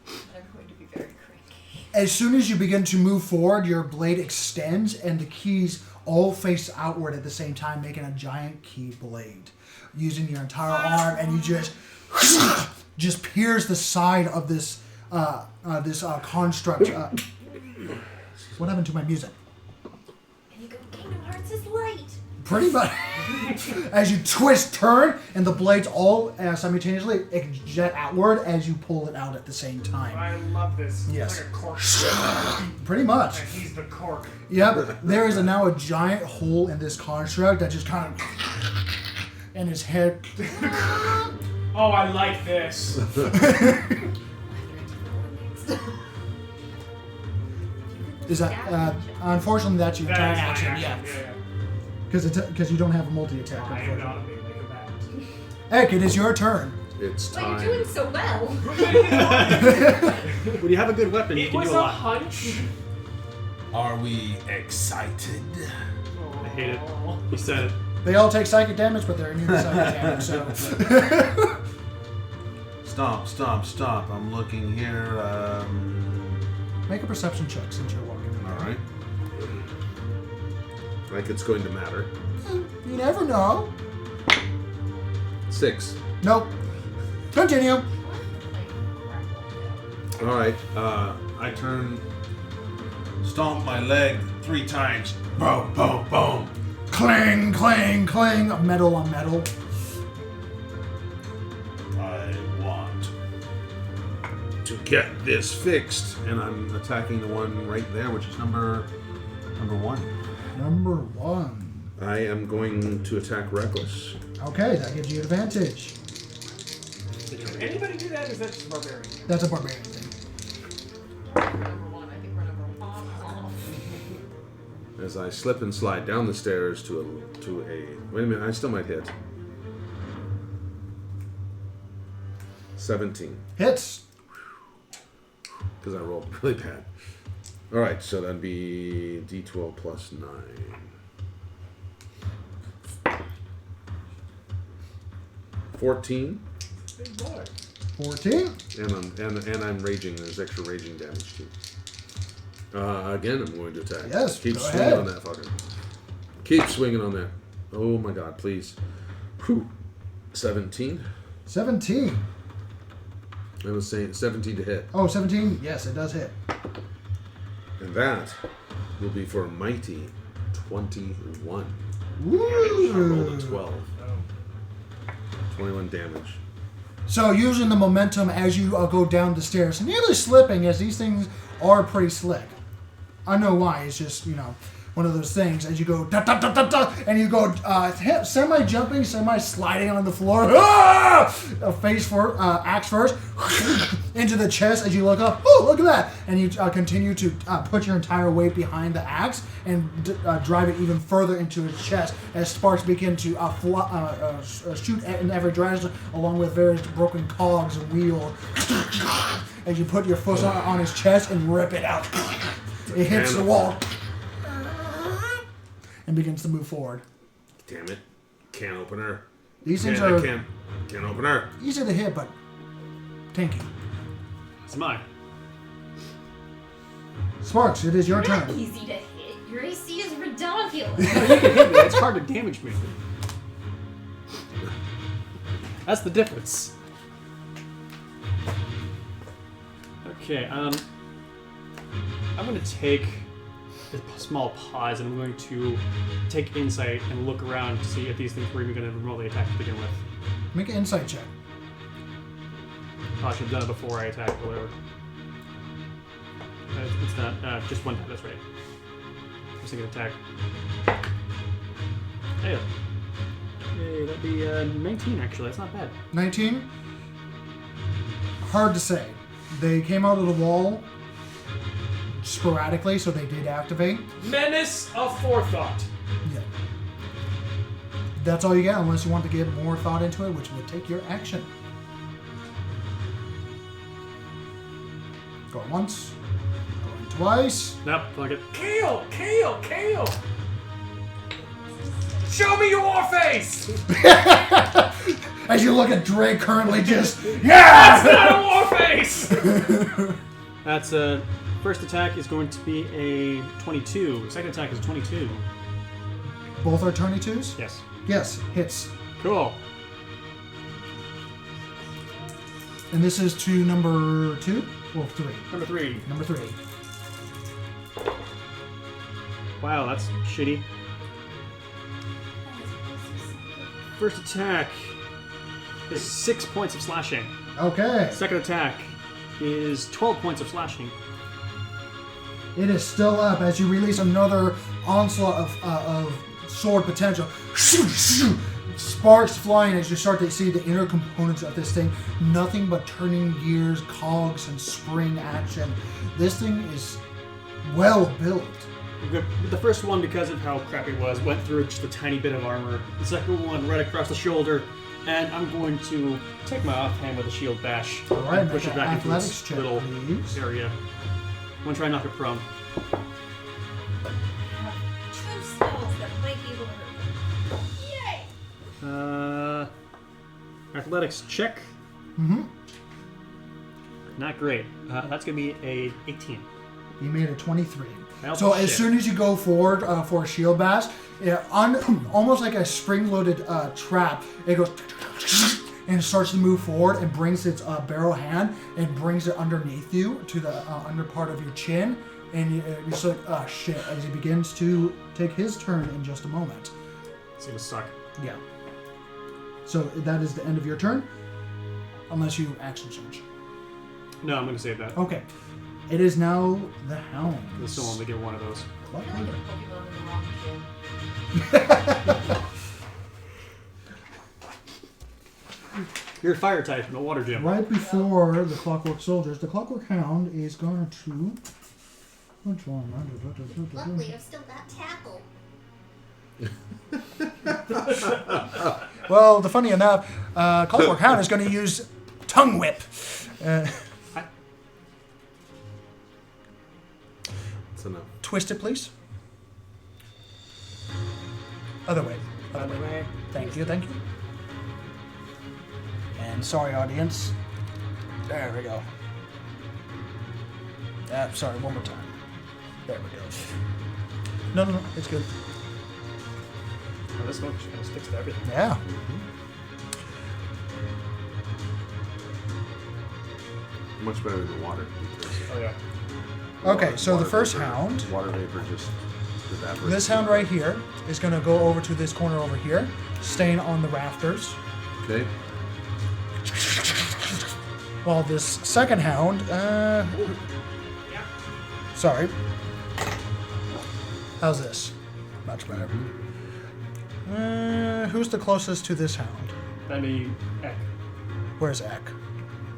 And I'm going to be very cranky. As soon as you begin to move forward, your blade extends and the keys all face outward at the same time, making a giant key blade. Using your entire arm, and you just pierce the side of this construct. What happened to my music? And you go, Kingdom Hearts is light. Pretty much. As you twist, turn, and the blades all simultaneously jet outward as you pull it out at the same time. I love this. Yes. It's like a cork. Pretty much. And he's the cork. Yep. There is now a giant hole in this construct that just kind of... And his head... Oh, I like this. Is that... unfortunately, that's your entire That is my action. Yeah. Yeah. Because you don't have a multi-attack, I am not unfortunately. a melee combatant. Heck, it is your turn. It's Well, time. you're doing so well. When you have a good weapon, you It can was do a a lot. hunch. Are we excited? I hate it. You said it. They all take psychic damage, but they're immune to psychic damage, so... Stomp, stomp, stomp. I'm looking here. Make a perception check since you're walking in there. All right. Like it's going to matter. You never know. 6. Nope. Continue. All right. I turn, stomp my leg 3 times. Boom, boom, boom. Clang, clang, clang. Metal on metal. I want. To get this fixed, and I'm attacking the one right there, which is number 1. Number 1. I am going to attack Reckless. Okay, that gives you advantage. Can anybody do that? Or is that just barbarian? That's a barbarian thing. Number 1. I think we're number 1. As I slip and slide down the stairs to a. Wait a minute, I still might hit. 17, Hits. because I rolled really bad. All right, so that'd be D12 plus 9. 14, Big boy. 14. and I'm raging. There's extra raging damage too. Again, I'm going to attack. Yes, Keep go swinging ahead. on that fucker. Keep swinging on that. Oh my god, please. Whew. 17. 17. I was saying 17 to hit. Oh, 17. Yes, it does hit. And that will be for a mighty 21. I rolled a Woo! 12. 21 damage. So using the momentum as you go down the stairs, nearly slipping, as these things are pretty slick. I know why. It's just, one of those things as you go da da da da da, and you go semi-jumping, semi-sliding on the floor. Ah! Face for axe first into the chest as you look up. Oh, look at that! And you continue to put your entire weight behind the axe and drive it even further into his chest as sparks begin to shoot in every direction, along with various broken cogs and wheels. As you put your foot on his chest and rip it out, it hits the wall and begins to move forward. Damn it. Can opener. These things are Can opener. easy to hit, but tanky. It's mine. Sparks, it is your You're not turn. easy to hit. Your AC is ridiculous. You can hit me. It's hard to damage me. That's the difference. Okay, I'm going to take a small pause and I'm going to take insight and look around to see if these things were even going to remotely attack to begin with. Make an insight check. Oh, I should have done it before I attacked or whatever. It's not, just one time, that's right. I was thinking attack. Hey, that'd be 19 actually, that's not bad. 19. Hard to say. They came out of the wall sporadically, so they did activate. Menace of forethought. Yeah. That's all you get, unless you want to give more thought into it, which would take your action. Going once. Going twice. Nope, fuck it. Kill! Kill! Kill! Show me your war face! As you look at Drake currently just, That's not a war face! That's first attack is going to be a 22. Second attack is a 22. both are 22s? Yes. Yes, hits. Cool. And this is to number 2 or 3? Number 3. Number 3. Wow, that's shitty. First attack is 6 points of slashing. Okay. Second attack is 12 points of slashing. It is still up as you release another onslaught of sword potential. Sparks flying as you start to see the inner components of this thing. Nothing but turning gears, cogs, and spring action. This thing is well built. The first one, because of how crappy it was, went through just a tiny bit of armor. The second one, right across the shoulder. And I'm going to take my offhand with a shield bash Alright, and push it back into athletics this check, little please. area. I'm going to try and knock it prone. True spells that might be able to hurt. Yay! Athletics check. Mm-hmm. Not great. That's going to be a 18. You made a 23. Well, So as shit. soon as you go forward for a shield bash, almost like a spring-loaded trap, it goes and it starts to move forward and brings its barrel hand and brings it underneath you to the under part of your chin, and you're just like, oh shit, as he begins to take his turn in just a moment. It's going to suck. Yeah. So that is the end of your turn, unless you action surge. No, I'm going to save that. Okay. It is now the Hound. I still only get one of those. I feel like a Pokemon in the wrong gym. You're fire type in a water gym. Right before the Clockwork Soldiers, the Clockwork Hound is going to... Which one? Luckily, I've still got tackle. Well, funny enough, Clockwork Hound is going to use Tongue Whip. That's enough. Twist it, please. Other way. Other way. Thank you, thank you. And sorry, audience. There we go. Sorry, one more time. There we go. No, it's good. Oh, this one kind of sticks to everything. Yeah. Much better than water. Because Oh, yeah. Okay, so the water first vapor- hound, Water vapor just evaporates. this hound right here, is going to go over to this corner over here, staying on the rafters. Okay. While this second hound, sorry. How's this? Much better. Who's the closest to this hound? That'd be Eck. Where's Eck?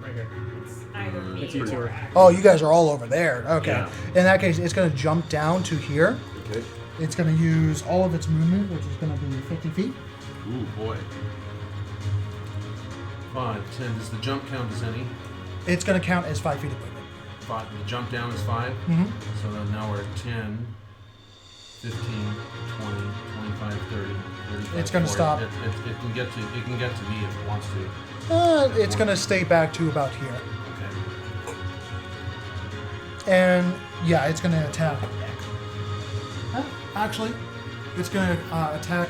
Right here. It's either me It's you two. or Ash. Oh, you guys are all over there. Okay. Yeah. In that case, it's going to jump down to here. Okay. It's going to use all of its movement, which is going to be 50 feet. Ooh, boy. 5, 10. Does the jump count as any? It's going to count as 5 feet of movement. 5. The jump down is 5. Mm-hmm. So then now we're at 10, 15, 20, 25, 30, 35. It's gonna 40. stop. It can get to me if it wants to. It's going to stay back to about here. Okay. And yeah, it's going to attack Eck. Actually, it's going to attack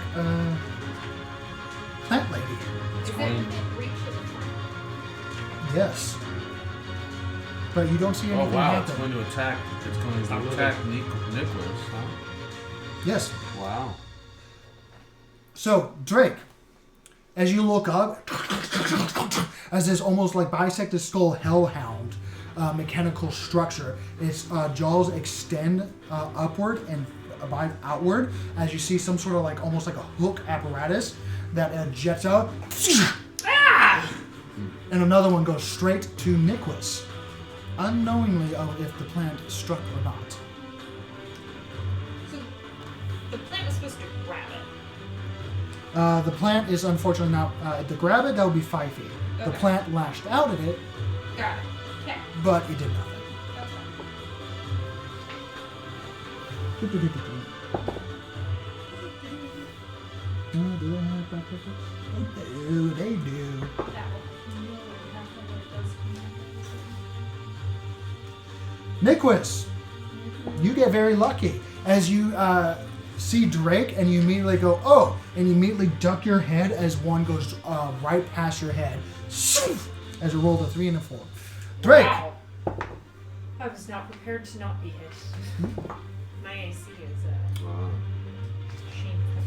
Plant Lady. Is it fine. within reach of the time? Yes. But you don't see Oh anything wow! happen. It's going to attack. It's going not to moving. attack Nicholas. Huh? Yes. Wow. So, Drake, as you look up, as this almost like bisected skull hellhound mechanical structure, its jaws extend upward and outward as you see some sort of like almost like a hook apparatus that jets out. And another one goes straight to Nicholas, unknowingly of if the plant struck or not. So the plant was supposed to grab it. The plant is unfortunately not. To grab it, that would be 5 feet. The Okay. plant lashed out at it, Got it. Okay. but it did nothing. That's fine. They do. That will. Nicholas, you get very lucky as you see Drake and you immediately go, oh, and you immediately duck your head as one goes right past your head. As it rolled a 3 and a 4. Drake, Wow. I was not prepared to not be hit. My AC is Wow. shameful.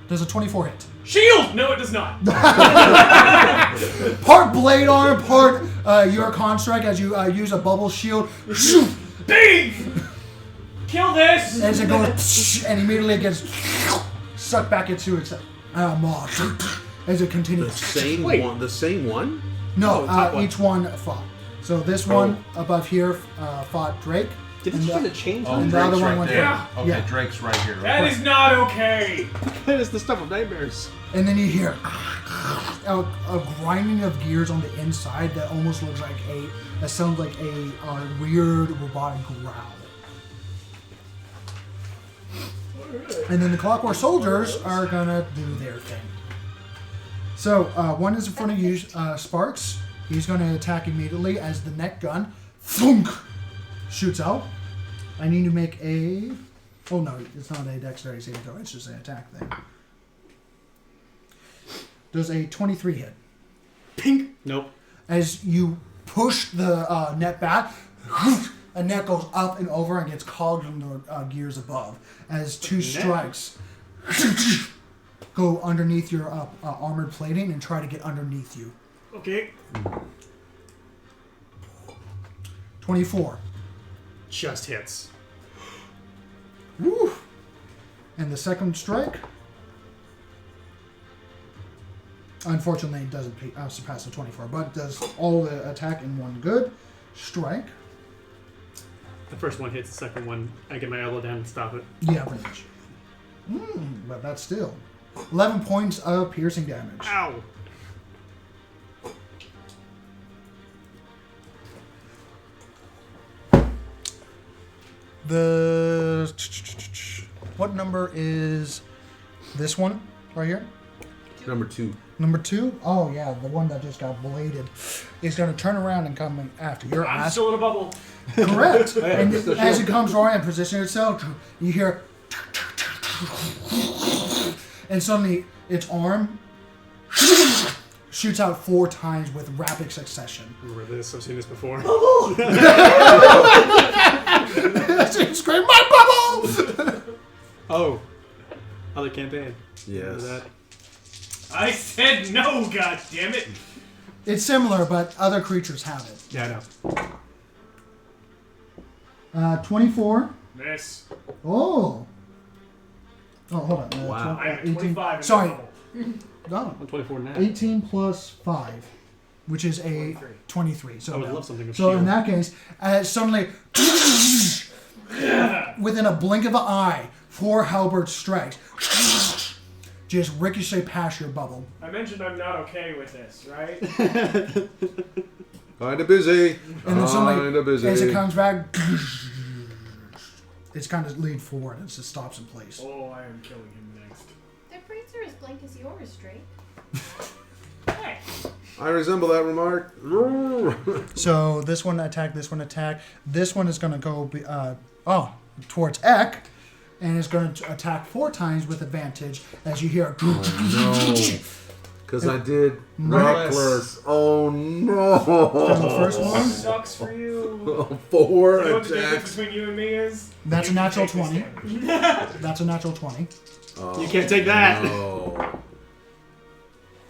Does a 24 hit? Shield! No, it does not. Part blade arm, part your construct as you use a bubble shield. Bing! Kill this! As it goes, and immediately it gets sucked back into its maw. As it continues. The same one? No, top one. each one fought. So this one above here fought Drake. Did it kind of change? Oh, And the Drake's other one right went there. Yeah. Okay, Yeah. Drake's right here. That is not okay. That is the stuff of nightmares. And then you hear a grinding of gears on the inside that almost looks like that sounds like a weird robotic growl. And then the Clockwork soldiers are gonna do their thing. So one is in front of you, Sparks. He's gonna attack immediately as the neck gun thunk, shoots out. I need to make a. Oh no, it's not a dexterity saving throw. It's just an attack thing. Does a 23 hit? Pink. Nope. As you push the net back, a net goes up and over and gets cogged in the gears above. As two strikes go underneath your armored plating and try to get underneath you. Okay. 24. Just hits. Woo! And the second strike, unfortunately, it doesn't surpass the 24, but does all the attack in one good strike. The first one hits, the second one, I get my elbow down and stop it. Yeah, pretty much. But that's still 11 points of piercing damage. Ow! The what number is this one right here? Number 2. Number 2? Oh yeah, the one that just got bladed is going to turn around and come after your I'm ass. still in a bubble. Correct. And as it comes around and positions itself, you hear, and suddenly its arm shoots out 4 times with rapid succession. Remember this? I've seen this before. Scream my bubble! Oh. Other campaign. Remember Yes. that? I said no, goddammit. It's similar, but other creatures have it. Yeah, I know. 24. Miss. Oh, hold on. Wow. I am 25 in Sorry. the bubble. No. I'm 24 now. 18 plus 5, which is a 23. So I would love something with So in shield. that case, suddenly, within a blink of an eye, 4 halberd strikes just ricochet past your bubble. I mentioned I'm not okay with this, right? Kinda busy. And then suddenly, Kinda busy. as it comes back, it's kind of leaned forward and it just stops in place. Oh, I am killing him next. Their braids are as blank as yours, Drake. Hey. I resemble that remark. So this one attack, this one attack. This one is going to go towards Ek, and is going to attack 4 times with advantage as you hear. No. Because I did Nice. reckless. Oh no. From the first one, Sucks for you. 4 You know what the difference attacks. between you and me is? that's a You can natural take this 20. damage. That's a natural 20. Oh, You can't take that. No.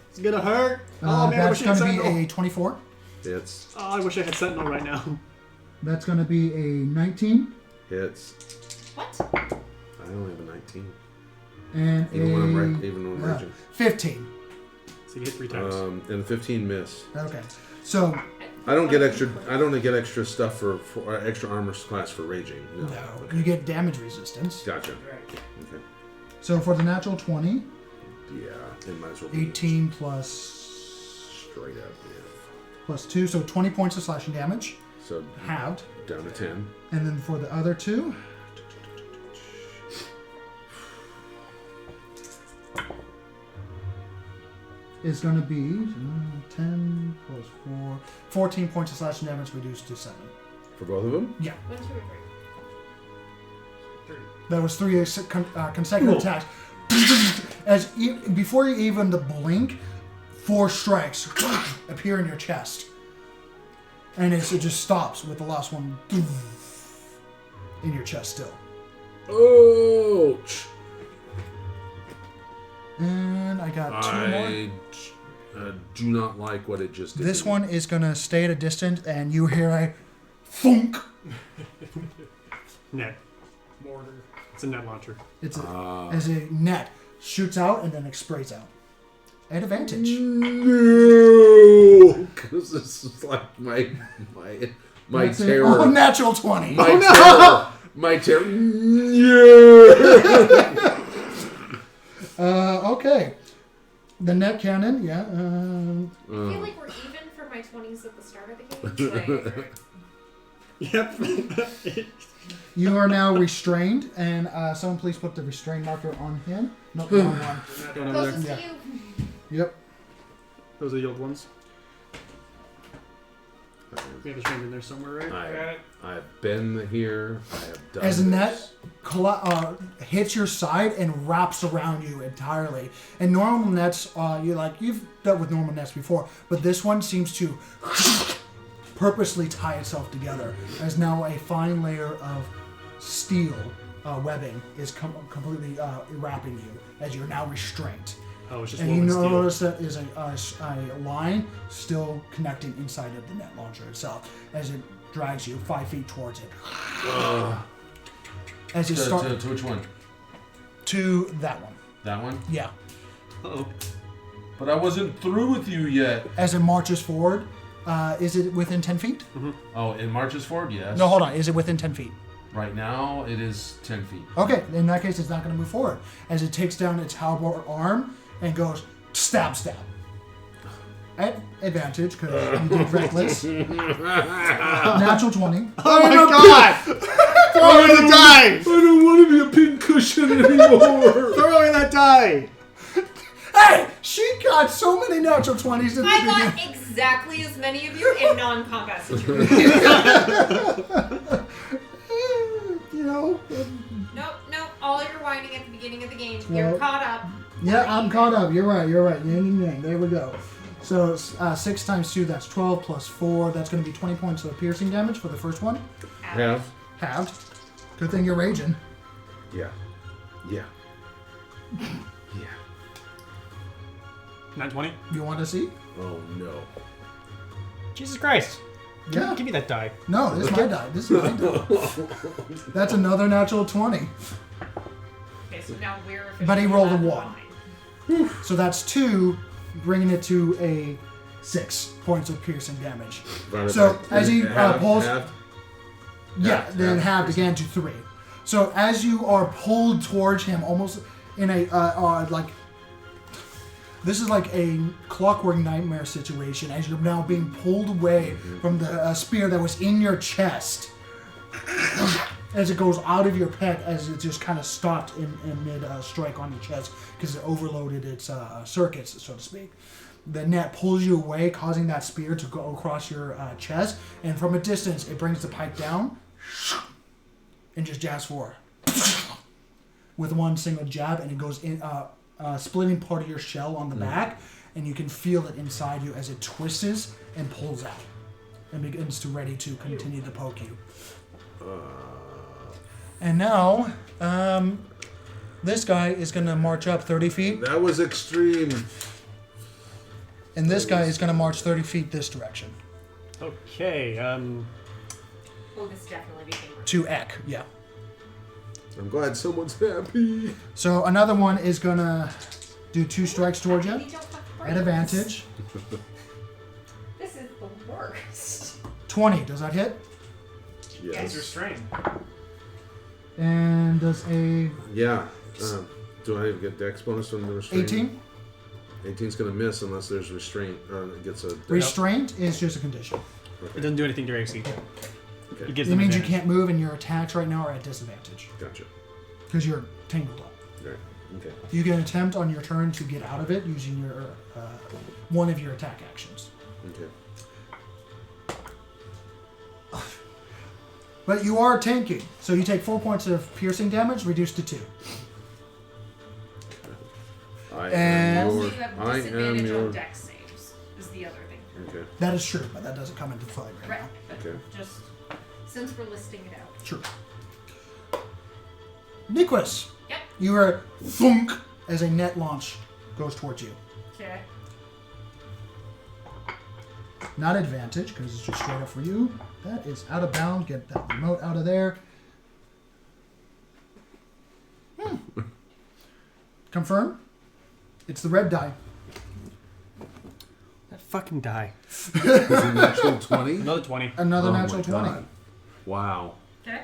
It's gonna hurt. Oh man, I That's wish I had going to be Sentinel. a 24. Hits. Oh, I wish I had Sentinel right now. That's going to be a 19. Hits. What? I only have a 19. And Even when I'm a even when I'm raging. 15. So you hit 3 times. And 15 miss. Okay. So, I don't get extra. I don't get extra stuff for extra armor class for raging. No. no. Okay. You get damage resistance. Gotcha. Right. Okay. So for the natural 20, Yeah. It might as well be 18 plus straight up. Yeah. plus 2, so 20 points of slashing damage, So halved. down to 10. And then for the other 2, is going to be 10 plus 4, 14 points of slashing damage reduced to 7. For both of them. Yeah, 1, 2, or 3. that was 3 consecutive attacks. Before you even blink, 4 strikes appear in your chest. And it just stops with the last one in your chest still. Ouch! I got 2 more. I do not like what it just did. This one is going to stay at a distance, and you hear a thunk. Net. Mortar. It's a net launcher. It's as a net shoots out and then it sprays out. At advantage. No! Because this is like my That's terror. Oh, natural 20. My terror. Yeah! Okay. The net cannon, yeah. I feel like we're even for my 20s at the start of the game. Like, Yep. You are now restrained, and someone please put the restraint marker on him. No, wrong one. Going over closest there. to you. Yep. Those are the old ones. We have a stranger in there somewhere, right? I've been here. I have done As this. net hits your side and wraps around you entirely. And normal nets, you've dealt with normal nets before, but this one seems to purposely tie itself together, as now a fine layer of steel webbing is completely wrapping you, as you're now restrained. Oh, it's just And you woven steel. notice that is a line still connecting inside of the net launcher itself, as it drags you 5 feet towards it. As you start To which one? to that one. That one? Yeah. Uh-oh. But I wasn't through with you yet. As it marches forward, is it within 10 feet? Oh, it marches forward? Yes. No, hold on. Is it within 10 feet? Right now, it is 10 feet. Okay, in that case, it's not going to move forward. As it takes down its halberd arm and goes stab. At advantage, because you did reckless. Natural 20. Oh my god! Throw away the die! I don't want to be a pincushion anymore. Throw away that die! Hey! She got so many natural 20s in the I beginning. got exactly as many of you in non-combat situations. Nope. All your whining at the beginning of the game. You're Well, caught up. Yeah, I'm caught up. You're right. Yin and yang. There we go. So 6 times 2, that's 12 plus 4. That's going to be 20 points of piercing damage for the first one. Have? Halved. Good thing you're raging. Yeah. Yeah. Not 20? You want to see? Oh no. Jesus Christ. Yeah. Give me that die. No, this is my die. This is my die. That's another natural 20. Okay, so now we're officially But he rolled a left 1. behind. So that's 2, bringing it to a 6 points of piercing damage. So as he pulls, then halved again to 3. So as you are pulled towards him, almost in a this is like a Clockwork nightmare situation, as you're now being pulled away from the spear that was in your chest, as it goes out of your pec, as it just kind of stopped in mid strike on your chest because it overloaded its circuits, so to speak. The net pulls you away, causing that spear to go across your chest, and from a distance, it brings the pike down and just jabs forward with one single jab, and it goes in, splitting part of your shell on the back, and you can feel it inside you as it twists and pulls out and begins to ready to continue to poke you. And now, this guy is going to march up 30 feet, That was extreme. and this guy is going to march 30 feet this direction. Okay, Oh, this definitely became worse. To Ek, yeah. I'm glad someone's happy. So another one is going to do 2 strikes towards you We don't have at advantage. This is the worst. 20, does that hit? He's Yes. restrained. And does a Yeah. Do I get dex bonus from the restraint? 18? 18's gonna miss unless there's restraint. It gets a Restraint is just a condition. it doesn't do anything during AC. Okay. It gives It them means you advantage. can't move, and your attacks right now are at disadvantage Gotcha. because you're tangled up. Right. Okay. You can attempt on your turn to get out of it using your one of your attack actions. Okay. But you are tanking, so you take 4 points of piercing damage, reduced to 2. I And- am Also, your. you have I am disadvantage your. on dex saves, is the other thing. Okay. That is true, but that doesn't come into play right, Right. now. But Okay. just since we're listing it out. True. Niquis, Yep. you are thunk as a net launch goes towards you. Okay. Not advantage, because it's just straight up for you. That is out of bounds. Get that remote out of there. Confirm. It's the red die. That fucking die. Is it a natural 20? Another 20. Another Oh natural my 20. God. Wow. Okay.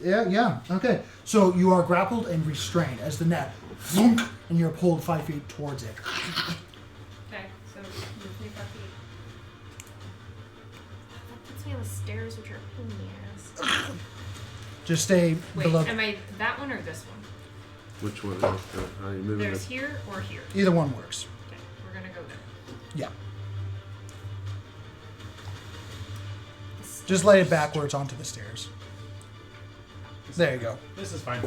Yeah. Okay. So you are grappled and restrained as the net, thunk, and you're pulled 5 feet towards it. Okay. So move me 5 feet. That puts me on the stairs, which are a pain in the ass. Just stay Wait, below. am I that one or this one? Which one? How are you moving? There's it? here or here. Either one works. Okay, we're gonna go there. Yeah. Just lay it backwards onto the stairs. There you go. This is fine.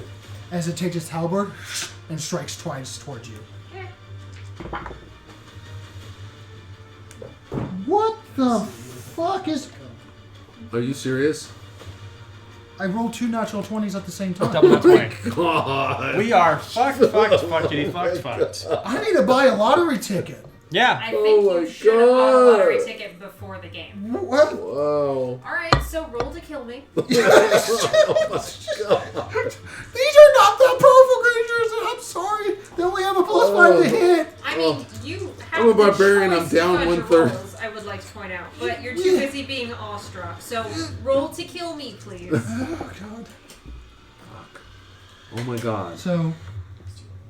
As it takes its halberd and strikes twice towards you. Okay. What the fuck is... Are you serious? I rolled 2 natural 20s at the same time. Double that 20. God. We are fuckity fucked. I need to buy a lottery ticket. Yeah. I think my you should have bought a lottery God. ticket before the game. What? Wow. Alright, so roll to kill me. Oh my God. These are not the powerful creatures. I'm sorry. They only have a +5 to hit. I mean, you have I'm a the barbarian, choice I'm to down fudge your 1/3. rolls, I would like to point out. But you're too busy being awestruck. So roll to kill me, please. Oh, God. Fuck. Oh my God. So,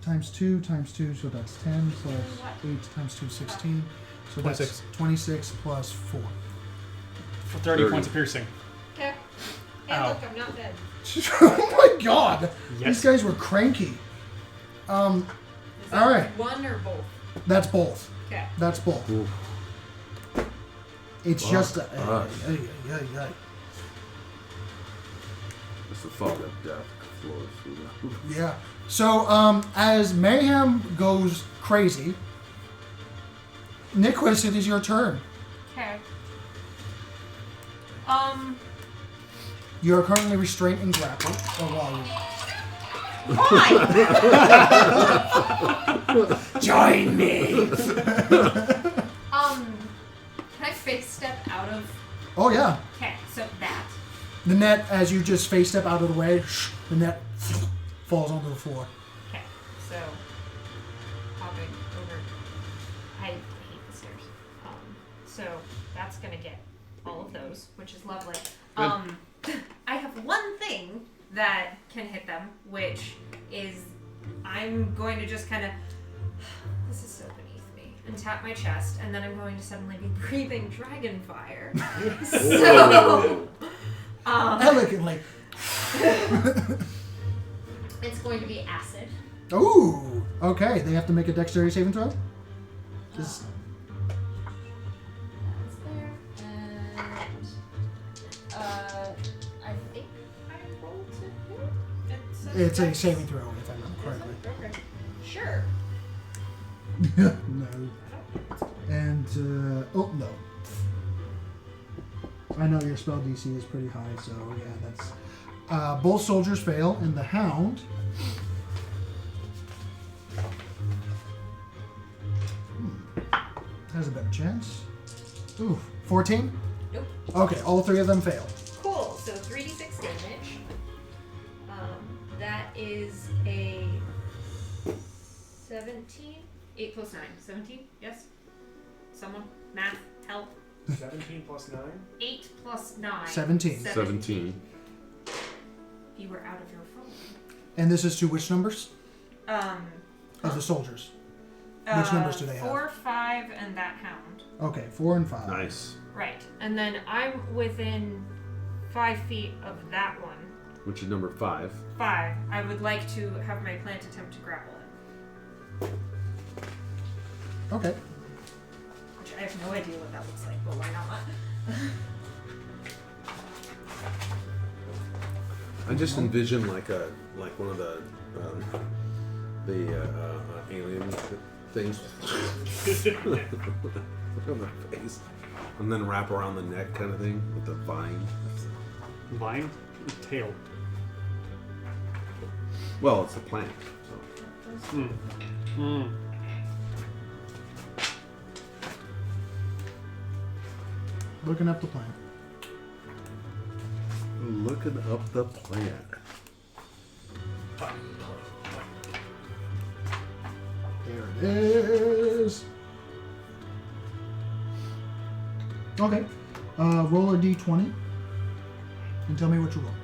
times 2, so that's 10, plus 8 times 2, 16. So that's 26. 26 plus 4. For 30 points of piercing. Okay. Hey, Ow. look, I'm not dead. Oh my God! Yes. These guys were cranky. Is that Alright. one or both? That's both. Okay. That's both. Oof. It's Fuck just a... us. Yeah. It's the fog of death flows through the... Yeah. So, as Mayhem goes crazy, Nicholas, it is your turn. Okay. You are currently restrained and grappled. Oh, Why? wow. Join me! Can I face step out of? Oh, yeah. Okay, so that. The net, as you just face step out of the way, the net falls onto the floor. Okay, so hopping over. I hate the stairs. So that's gonna get all of those, which is lovely. I have one thing that can hit them, which is I'm going to just kind of. This is so beneath me. And tap my chest, and then I'm going to suddenly be breathing dragon fire. So. Elegantly. It's going to be acid. Ooh. Okay, they have to make a dexterity saving throw? Just... That's there. And I think I rolled to hit. It's a saving throw, if I remember correctly. Okay. Sure. No. And, oh, no. I know your spell DC is pretty high, so yeah, that's... both soldiers fail, and the Hound... has a better chance. Ooh, 14? Nope. Okay, all 3 of them fail. Cool. So 3d6 damage. That is a 17. 8 plus 9. 17? Yes? Someone? Math? Help? 17 plus 9? 8 plus 9. 17. 17. You were out of your phone. And this is to which numbers? Of Huh? the soldiers. Which numbers do they have? 4, 5, and that hound. Okay, 4 and 5. Nice. Right. And then I'm within 5 feet of that one. Which is number 5. 5. I would like to have my plant attempt to grapple it. Okay. Which I have no idea what that looks like, but why not? I just envision like one of the alien things on the face, and then wrap around the neck kind of thing with the vine. Vine? Tail. Well, it's a plant. So. Looking up the plan. Looking up the plan. There it is. Okay. Roll a d20 and tell me what you roll.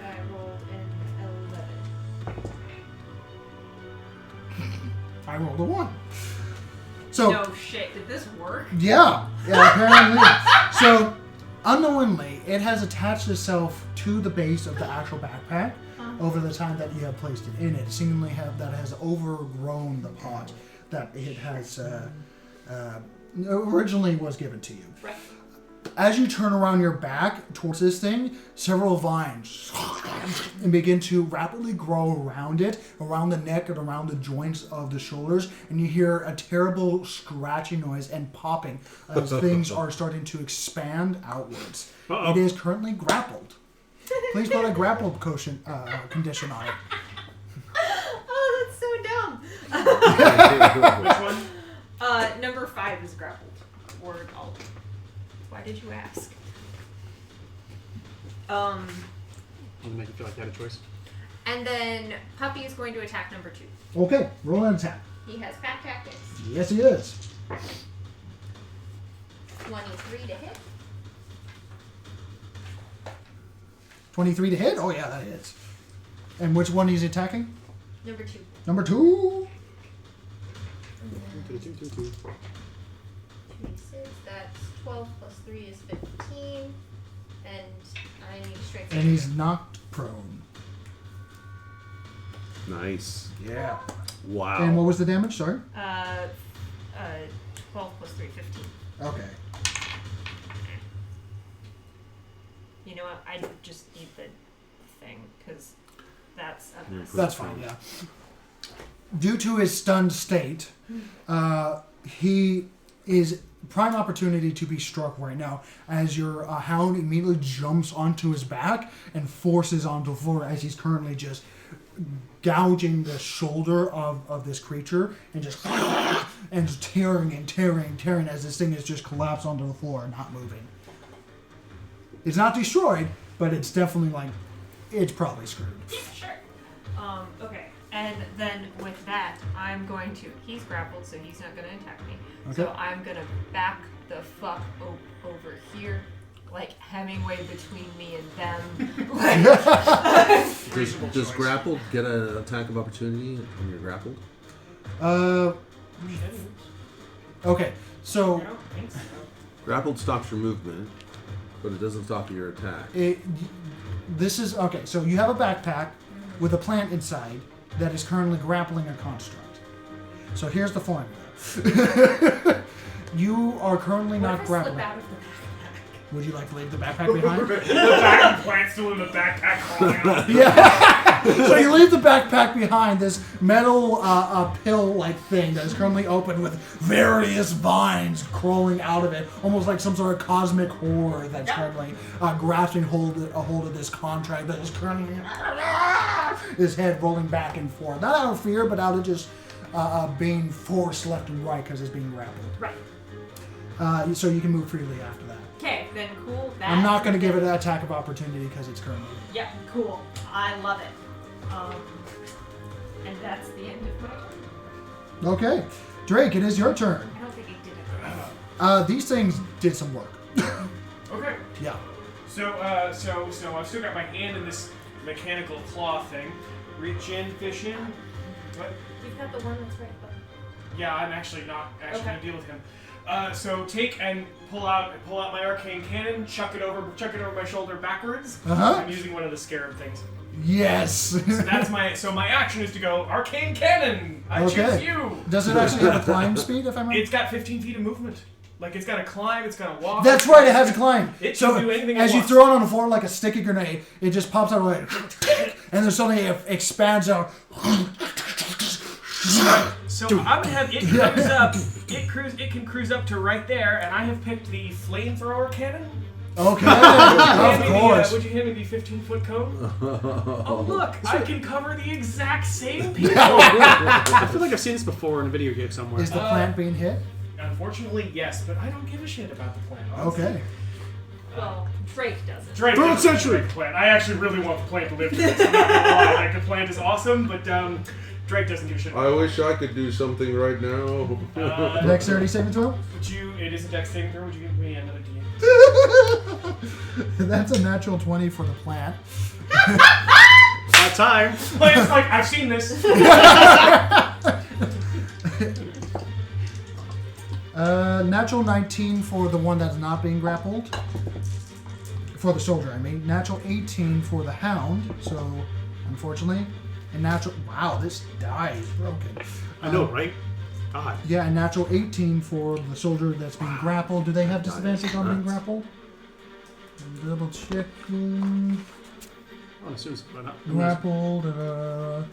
I rolled an 11. I rolled a 1. So No shit. Did this work? yeah, apparently. So unknowingly, it has attached itself to the base of the actual backpack over the time that you have placed it in it. Seemingly that has overgrown the pot that it has originally was given to you. Right. As you turn around your back towards this thing, several vines and begin to rapidly grow around it, around the neck and around the joints of the shoulders, and you hear a terrible scratching noise and popping as things are starting to expand outwards. Uh-oh. It is currently grappled. Please put a grappled condition on it. Oh, that's so dumb. Which one? Number 5 is grappled. Or all. Why did you ask? I'll make you feel like you had a choice. And then Puppy is going to attack number 2. Okay, roll an attack. He has pack tactics. Yes, he is. 23 to hit. 23 to hit? Oh, yeah, that hits. And which one is he attacking? Number 2. Number 2. 26, that's 12 plus 3 is 15. And I need strength. And he's knocked prone. Nice. Yeah. Wow. And what was the damage? Sorry? 12 plus 3, 15. Okay. You know what? I just need the thing, because that's a mess. That's fine, yeah. Due to his stunned state, he is prime opportunity to be struck right now as your hound immediately jumps onto his back and forces onto the floor as he's currently just gouging the shoulder of this creature and just tearing as this thing is just collapsed onto the floor and not moving. It's not destroyed, but it's definitely it's probably screwed. Sure. Okay. And then with that, I'm going to... He's grappled, so he's not going to attack me. Okay. So I'm going to back the fuck over here, like Hemingway between me and them. Does grappled get an attack of opportunity when you're grappled? Okay, so I don't think so. Grappled stops your movement, but it doesn't stop your attack. this is okay. So you have a backpack with a plant inside that is currently grappling a construct. So here's the formula. You are currently What not if I grappling. slip out of the backpack? Would you like to leave the backpack behind? The back plant's still in the backpack crawling out. Yeah. So you leave the backpack behind, this metal pill-like thing that is currently open with various vines crawling out of it, almost like some sort of cosmic horror that's currently grasping a hold of this contract that is currently his head rolling back and forth. Not out of fear, but out of just being forced left and right because it's being grappled. Right. So you can move freely after that. Okay, then cool. I'm not going to give it an attack of opportunity because it's currently... Yeah, cool. I love it. And that's the end of my turn. Okay. Drake, it is your turn. I don't think it did it. These things did some work. Okay. Yeah. So I've still got my hand in this mechanical claw thing. Reach in, fish in. What? You've got the one that's right above. Yeah, I'm actually not Okay. gonna deal with him. So take and pull out my arcane cannon, chuck it over my shoulder backwards. Uh-huh. I'm using one of the scarab things. Yes. So that's my action is to go arcane cannon. I choose you. Does it actually have a climb speed, if I'm right? It's got 15 feet of movement. Like it's got to climb, it's got to walk. That's right, it has a climb. It So can do anything it as you wants. throw it on the floor like a sticky grenade, it just pops out away. And then suddenly it expands out. So I'm gonna have it cruise up. It can cruise up to right there, and I have picked the flamethrower cannon. Okay, of course. Would you hand me the 15-foot cone? Oh look, I can cover the exact same people. I feel like I've seen this before in a video game somewhere. Is the plant being hit? Unfortunately, yes, but I don't give a shit about the plan. Honestly. Okay. Well, Drake doesn't. Drake Third doesn't century. like the plant. I actually really want the plant to live. I'm not gonna lie. Like the plant is awesome, but Drake doesn't give a shit. I wish I could do something right now. Dexterity saving throw? Would you? It is a dex saving throw. Would you give me another D? That's a natural 20 for the plant. About time. Plant's like, I've seen this. Natural 19 for the one that's not being grappled. For the soldier, I mean. Natural 18 for the hound, so unfortunately. And natural. Wow, this die is broken. I know, right? God. Yeah, and natural 18 for the soldier that's being grappled. Do they have disadvantage on being grappled? Double checking. Oh, it seems Grappled. They're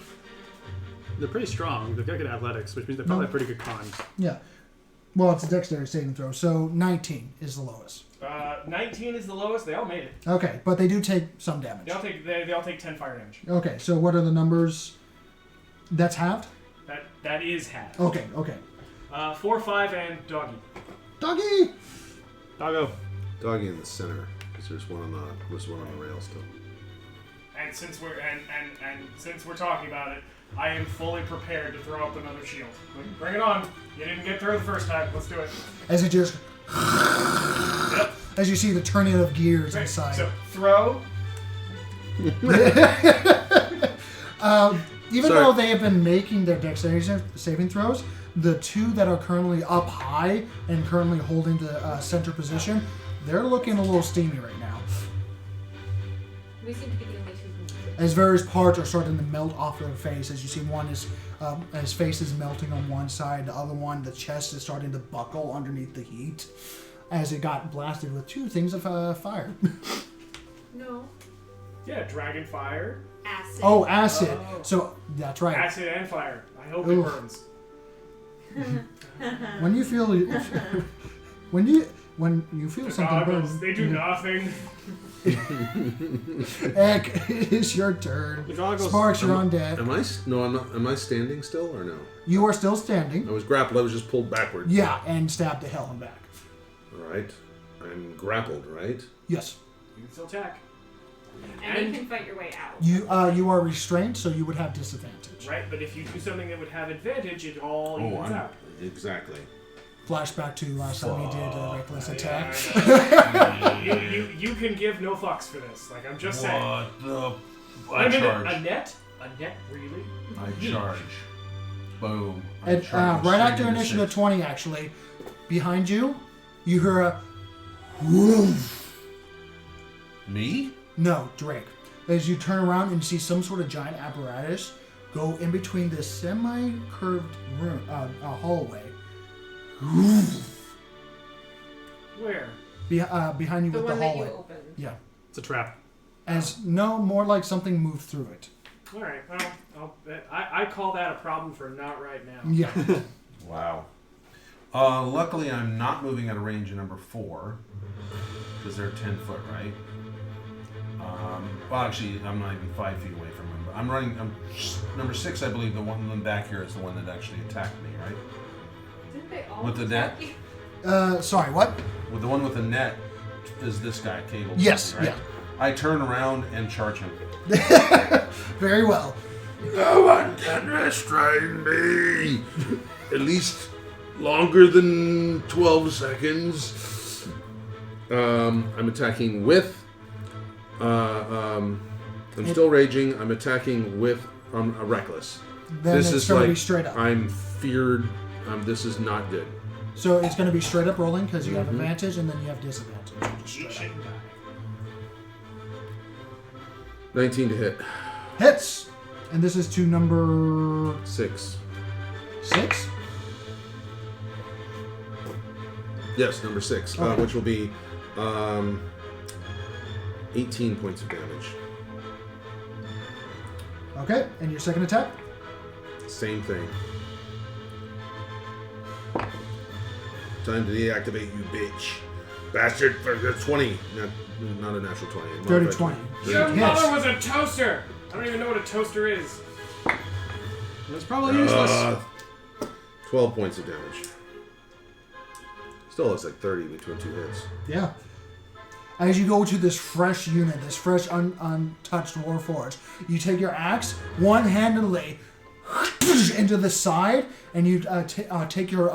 pretty strong. They've got good athletics, which means they probably have pretty good cons. Yeah. Well, it's a dexterity saving throw, so 19 is the lowest. 19 is the lowest. They all made it. Okay, but they do take some damage. They all take 10 fire damage. Okay, so what are the numbers? That's halved? That is half. Okay. 4, 5, and doggy. Doggy! Doggo. Doggy in the center, because there's one on the rail still. And since we're since we're talking about it, I am fully prepared to throw up another shield. Bring it on. You didn't get through the first time. Let's do it. As it just... Yep. As you see the turning of gears Okay, inside. so throw. Even Sorry. though they have been making their dexterity saving throws, the two that are currently up high and currently holding the center position, they're looking a little steamy right now. We seem to be the only two who. As various parts are starting to melt off their face, as you see one is, his face is melting on one side, the other one, the chest is starting to buckle underneath the heat, as it got blasted with two things of fire. No. Yeah, dragon fire. Acid. Oh, acid. Oh. So that's right. Acid and fire. I hope Ooh. it burns. When you feel when you feel The something goggles, burn, they do nothing. Ek, it's your turn. The goggles. Sparks, you're on deck. Am I? No, I'm not. Am I standing still or no? You are still standing. I was grappled. I was just pulled backward. Yeah, and stabbed to hell and back. All right. I'm grappled, right? Yes. You can still attack. And you can fight your way out. You are restrained, so you would have disadvantage. Right, but if you do something that would have advantage, it all evens out. Exactly. Flashback to last time he did a reckless attack. You can give no fucks for this. Like, I'm just saying. What the? I I mean, charge. a net, really? I charge. Boom. I And charge right straight after into initiative 6. 20, actually, behind you, you hear a woof. Me? No, Drake. As you turn around and see some sort of giant apparatus go in between this semi-curved room, hallway. Where? Behind you The with one the that you hallway. opened. Yeah. It's a trap. More like something moved through it. All right. Well, I call that a problem for not right now. Yeah. Wow. Luckily, I'm not moving at a range of number 4 because they're 10 foot, right? Well, actually, I'm not even 5 feet away from him. But I'm running. Number 6, I believe, the one in the back here is the one that actually attacked me, right? Didn't they all With the attack net? you? Sorry, what? With the one with the net is this guy, Cable. Yes, right? yeah. I turn around and charge him. Very well. No one can restrain me. At least longer than 12 seconds. I'm attacking with. I'm still raging. I'm attacking with a reckless. Then This it's is going to like be straight up. I'm feared. This is not good. So it's going to be straight up rolling because you have advantage and then you have disadvantage. So just You straight up. shouldn't die. 19 to hit. Hits! And this is to number 6. 6? Yes, number 6, Okay. which will be 18 points of damage. Okay, and your second attack? Same thing. Time to deactivate you, bitch. Bastard for the 20. Not a natural 20. Dirty Modified 20. Your Hits. mother was a toaster. I don't even know what a toaster is. It's probably useless. 12 points of damage. Still, it's like 30 between 2 hits. Yeah. As you go to this fresh unit, this fresh untouched Warforged, you take your axe one-handedly into the side, and you take your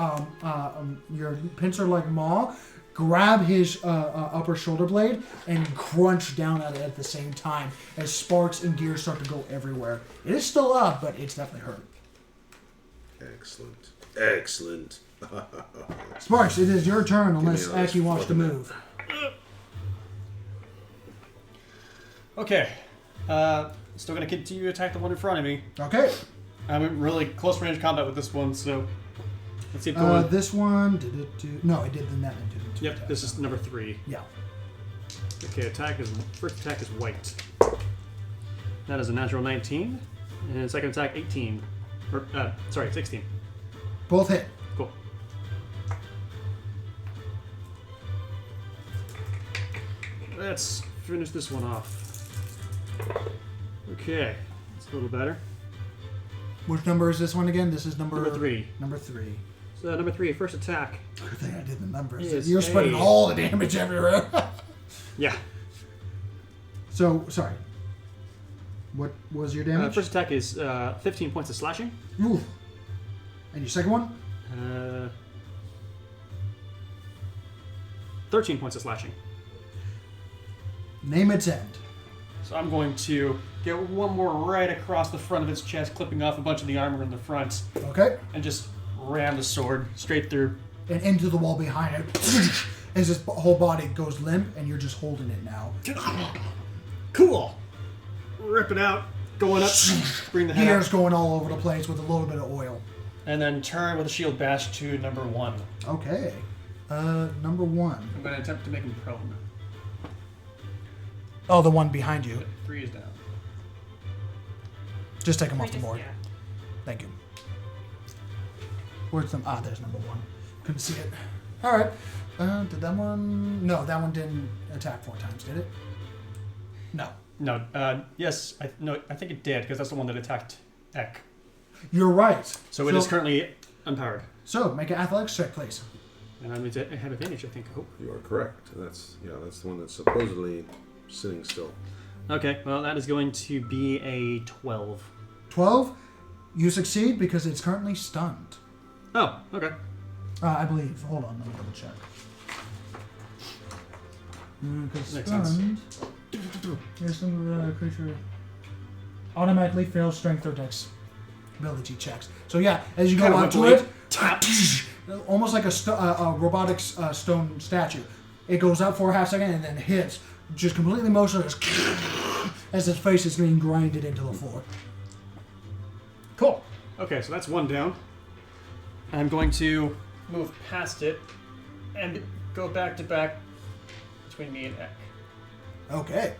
pincer-like maw, grab his upper shoulder blade, and crunch down at it at the same time as sparks and gears start to go everywhere. It is still up, but it's definitely hurt. Excellent. Excellent. Sparks, it is your turn unless me a nice Aki wants to fucking move. Okay. Still going to continue to attack the one in front of me. Okay. I'm in really close range combat with this one, so let's see it going. This one, did it do... No, it did the net. It didn't do Yep, attack. this is number 3. Yeah. Okay, first attack is white. That is a natural 19, and second attack 18. Or, 16. Both hit. Cool. Let's finish this one off. Okay, it's a little better. Which number is this one again? This is number 3. Number 3. So number 3, first attack. Good thing I did the numbers. Is You're spreading a- all the damage everywhere. Yeah. So, sorry. What was your damage? First attack is 15 points of slashing. Ooh. And your second one? 13 points of slashing. Name its end. So I'm going to get one more right across the front of its chest, clipping off a bunch of the armor in the front, Okay. and just ram the sword straight through. And into the wall behind it. As his whole body goes limp, and you're just holding it now. Cool. Rip it out, going up, bring the head Gears up, going all over the place with a little bit of oil. and then turn with a shield bash to number 1. Okay. Number 1. I'm going to attempt to make him prone. Oh, the one behind you. 3 is down. Just take him off the board. Yeah. Thank you. Where's them? Ah, there's number 1. Couldn't see it. All right. Did that one? No, that one didn't attack 4 times, did it? No. No, yes, I think it did, because that's the one that attacked Ek. You're right. So it is currently unpowered. So make an athletics check, please. And I have advantage, I think. Oh. You are correct. That's the one that's supposedly sitting still. Okay, well, that is going to be a 12. 12. You succeed because it's currently stunned. Oh, okay. I believe. Hold on, let me double check. Because Makes sense. stunned. Yes, some creature automatically fails strength or dex ability checks. So yeah, as you go Kind of onto went it, almost like a robotic stone statue. It goes up for a half second and then hits, just completely motionless, as his face is being grinded into the floor. Cool. Okay, so that's 1 down. I'm going to move past it and go back to back between me and Ek. Okay.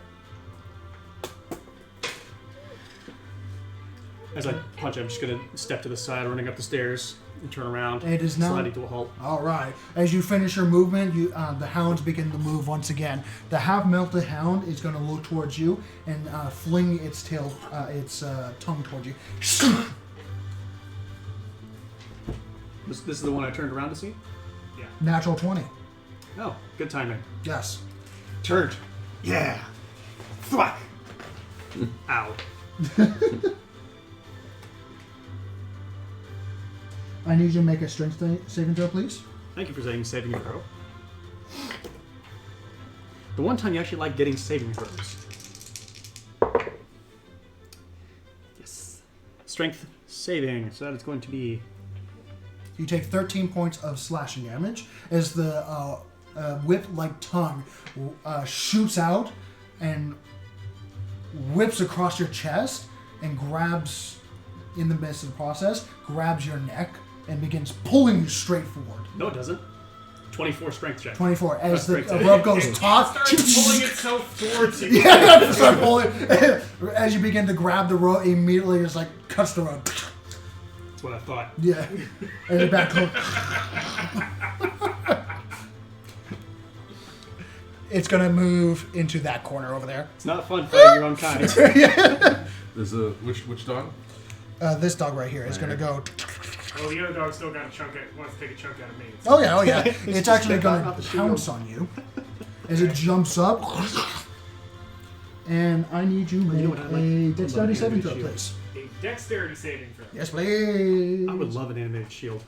As I punch, I'm just going to step to the side, running up the stairs, and turn around, It is now- sliding to a halt. All right. As you finish your movement, the hounds begin to move once again. The half-melted hound is going to look towards you and fling its tail, its tongue towards you. This is the one I turned around to see? Natural 20. Oh, good timing. Yes. Turned. Yeah. Thwack. Ow. I need you to make a strength saving throw, please. Thank you for saying saving throw. The one time you actually like getting saving throws. Yes. Strength saving. So that is going to be... You take 13 points of slashing damage as the whip-like tongue shoots out and whips across your chest and grabs, in the midst of the process, grabs your neck and begins pulling you straight forward. No, it doesn't. 24 strength check. 24. As the Strength rope goes It taut, starts pulling itself towards you. yeah, start pulling. As you begin to grab the rope, immediately just like cuts the rope. That's what I thought. Yeah, and the back hook. It's gonna move into that corner over there. It's not fun fighting your own kind. There's a which dog? This dog right here is gonna go Well, the other dog still got wants to take a chunk out of me. Oh yeah. It's actually just going out to the shield. pounce on you as it jumps up. And I need you to You know make what I like? a dexterity saving throw, Shield. please. A dexterity saving throw. Yes, please. I would love an animated shield.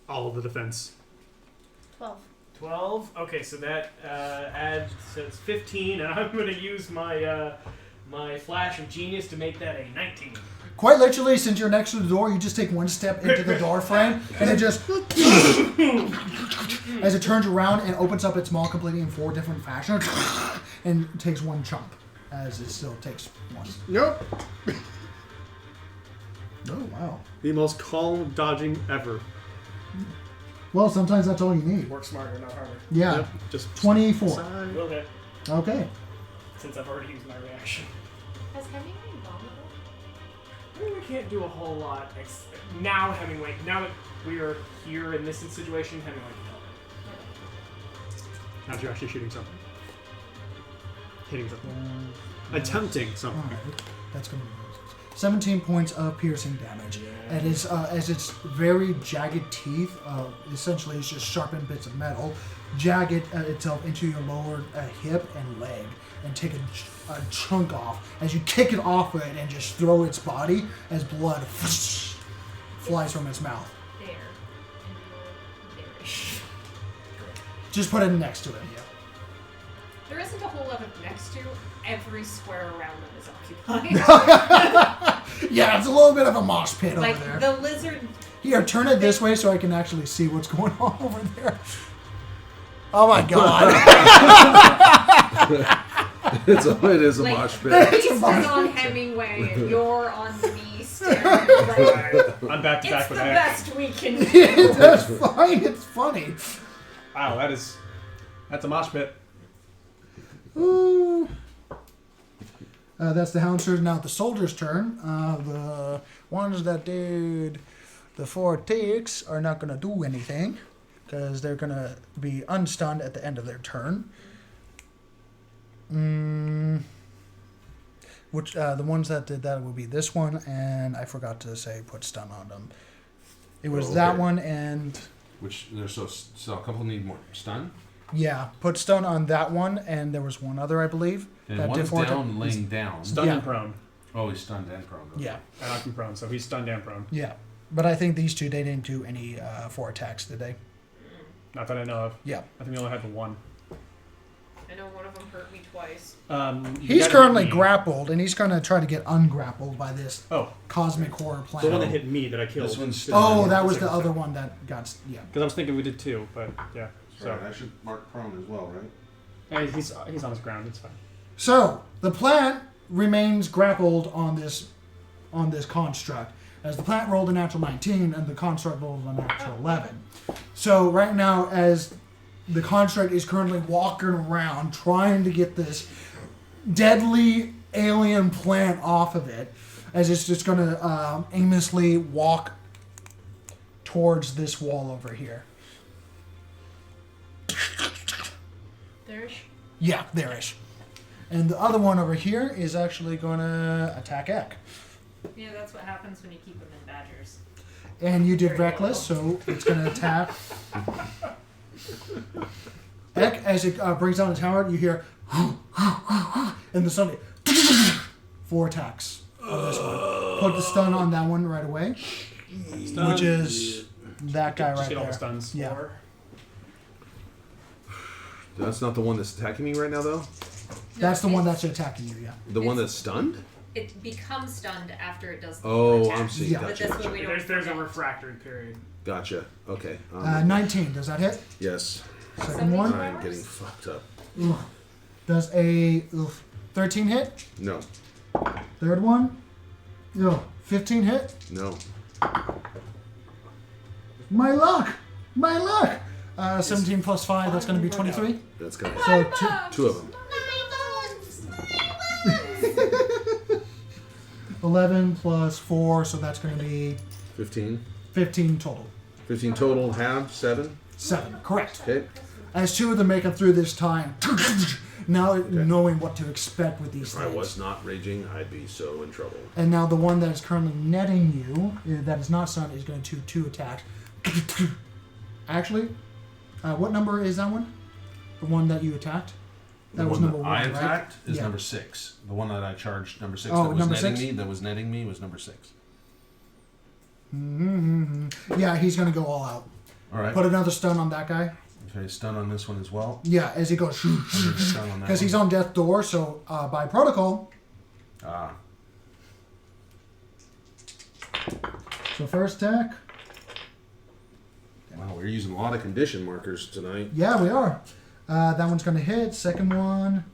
All of the defense. 12. 12. Okay, so that adds says 15, and I'm going to use my my flash of genius to make that a 19. Quite literally, since you're next to the door, you just take one step into the door frame, and it just as it turns around and opens up its maw completely in 4 different fashions, and takes one chunk, as it still takes one. Nope. Oh wow. The most calm dodging ever. Well, sometimes that's all you need. Work smarter, not harder. Yeah. Yep, just 24. side. Will hit, Okay. since I've already used my reaction. Has Hemingway vulnerable? I mean, we can't do a whole lot. Now Hemingway, now that we are here in this situation, Hemingway can help. Now that you're actually shooting something. Hitting something. Attempting something. Alright. That's going to be 17 points of piercing damage. And as its very jagged teeth, essentially it's just sharpened bits of metal, jag itself into your lower hip and leg, and take a chunk off as you kick it off of it and just throw its body as blood flies from its mouth. There. And there-ish. Just put it next to it. There isn't a whole lot of next to. Every square around them is occupied. Yeah, it's a little bit of a mosh pit Like, over there. the lizard. Here, turn it this way so I can actually see what's going on over there. Oh my god. It is a Like, mosh the pit. beast is on Hemingway, and you're on the beast. And like, I'm back to it's back the with X. best we can do. That's fine, it's funny. Wow, that's a mosh pit. Ooh. That's the hound's turn. Now the soldier's turn. The ones that did the 4 ticks are not going to do anything because they're going to be unstunned at the end of their turn. Which the ones that did that will be this one, and I forgot to say put stun on them. It was that one, and Which there's so a couple need more stun. yeah, put stun on that one, and there was one other I believe. And that one's did 4 down, laying down. Stunned Yeah. and prone. Oh, he's stunned and prone. Okay. Yeah. I knocked him prone, so he's stunned and prone. Yeah, but I think these two, they didn't do any 4 attacks, did they? Not that I know of. Yeah. I think we only had the one. I know one of them hurt me twice. You He's gotta currently hit me. grappled, and he's going to try to get ungrappled by this Oh, cosmic horror the one that planet. hit me that I killed. This one's Oh, stunned. that was the other one that got... Yeah. Because I was thinking we did 2, but yeah. So Right, I should mark prone as well, right? Hey, he's on his ground. It's fine. So, the plant remains grappled on this construct, as the plant rolled a natural 19, and the construct rolled a natural 11. So, right now, as the construct is currently walking around trying to get this deadly alien plant off of it, as it's just going to aimlessly walk towards this wall over here. There-ish. Yeah, there-ish. And the other one over here is actually going to attack Ek. Yeah, that's what happens when you keep them in badgers. And you did reckless, so it's going to attack. Ek, as it brings down the tower, you hear, and the suddenly 4 attacks on this one. Put the stun on that one right away, Stun. which is that guy Just right get all there. the stuns. Yeah. That's not the one that's attacking me right now, though? That's the one it's- that's attacking you, yeah. The one that's stunned? It becomes stunned after it does the Oh, attack. I'm seeing. Yeah. But Gotcha. this Gotcha. one we don't There's a forget. refractory period. Gotcha. Okay. 19, does that hit? Yes. Second one I'm getting fucked up. does a 13 hit. No. Third one, 15 hit. No. My luck! My luck! 17 plus 5, that's going to be 23. That's gonna So hit. 2 of them. 11 plus 4, so that's going to be 15. 15 total. 15 total. Half 7. 7, correct. Okay. As 2 of them make it through this time, Now knowing what to expect with these If I things. was not raging, I'd be so in trouble. And now the one that is currently netting you, that is not stunned, is going to 2 attacks. Actually, what number is that one? The one that you attacked? The That was one number that 1, I right? attacked is Yeah. number 6. The one that I charged, number 6, Oh, that was number netting 6? me, that was netting me, was number 6. Yeah, he's going to go all out. All right. Put another stun on that guy. Okay, stun on this one as well. Yeah, as he goes, Stun on that because he's one. on death door. So by protocol. Ah. So first attack. Wow, we're using a lot of condition markers tonight. Yeah, we are. That one's going to hit. Second one.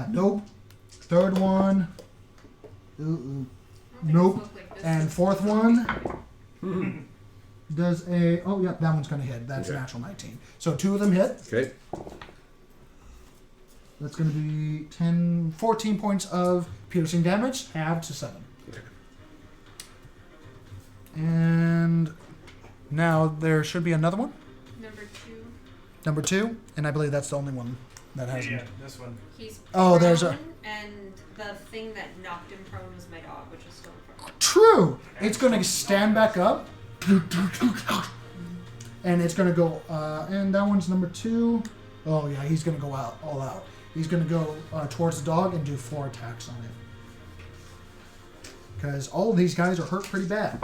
Nope. Third one. Nope. And fourth one does a... Oh, yeah, that one's going to hit. That's Okay. natural 19. So 2 of them hit. Okay. That's going to be 14 points of piercing damage, halved to 7. Okay. And now there should be another one. Number 2. Number 2, and I believe that's the only one that hasn't. Yeah, this one. He's Oh, there's a- prone, and the thing that knocked him prone was my dog, which is still prone. True. It's going to stand back up, and it's going to go. And that one's number 2. Oh yeah, he's going to go out all out. He's going to go towards the dog and do 4 attacks on it. Because all of these guys are hurt pretty bad.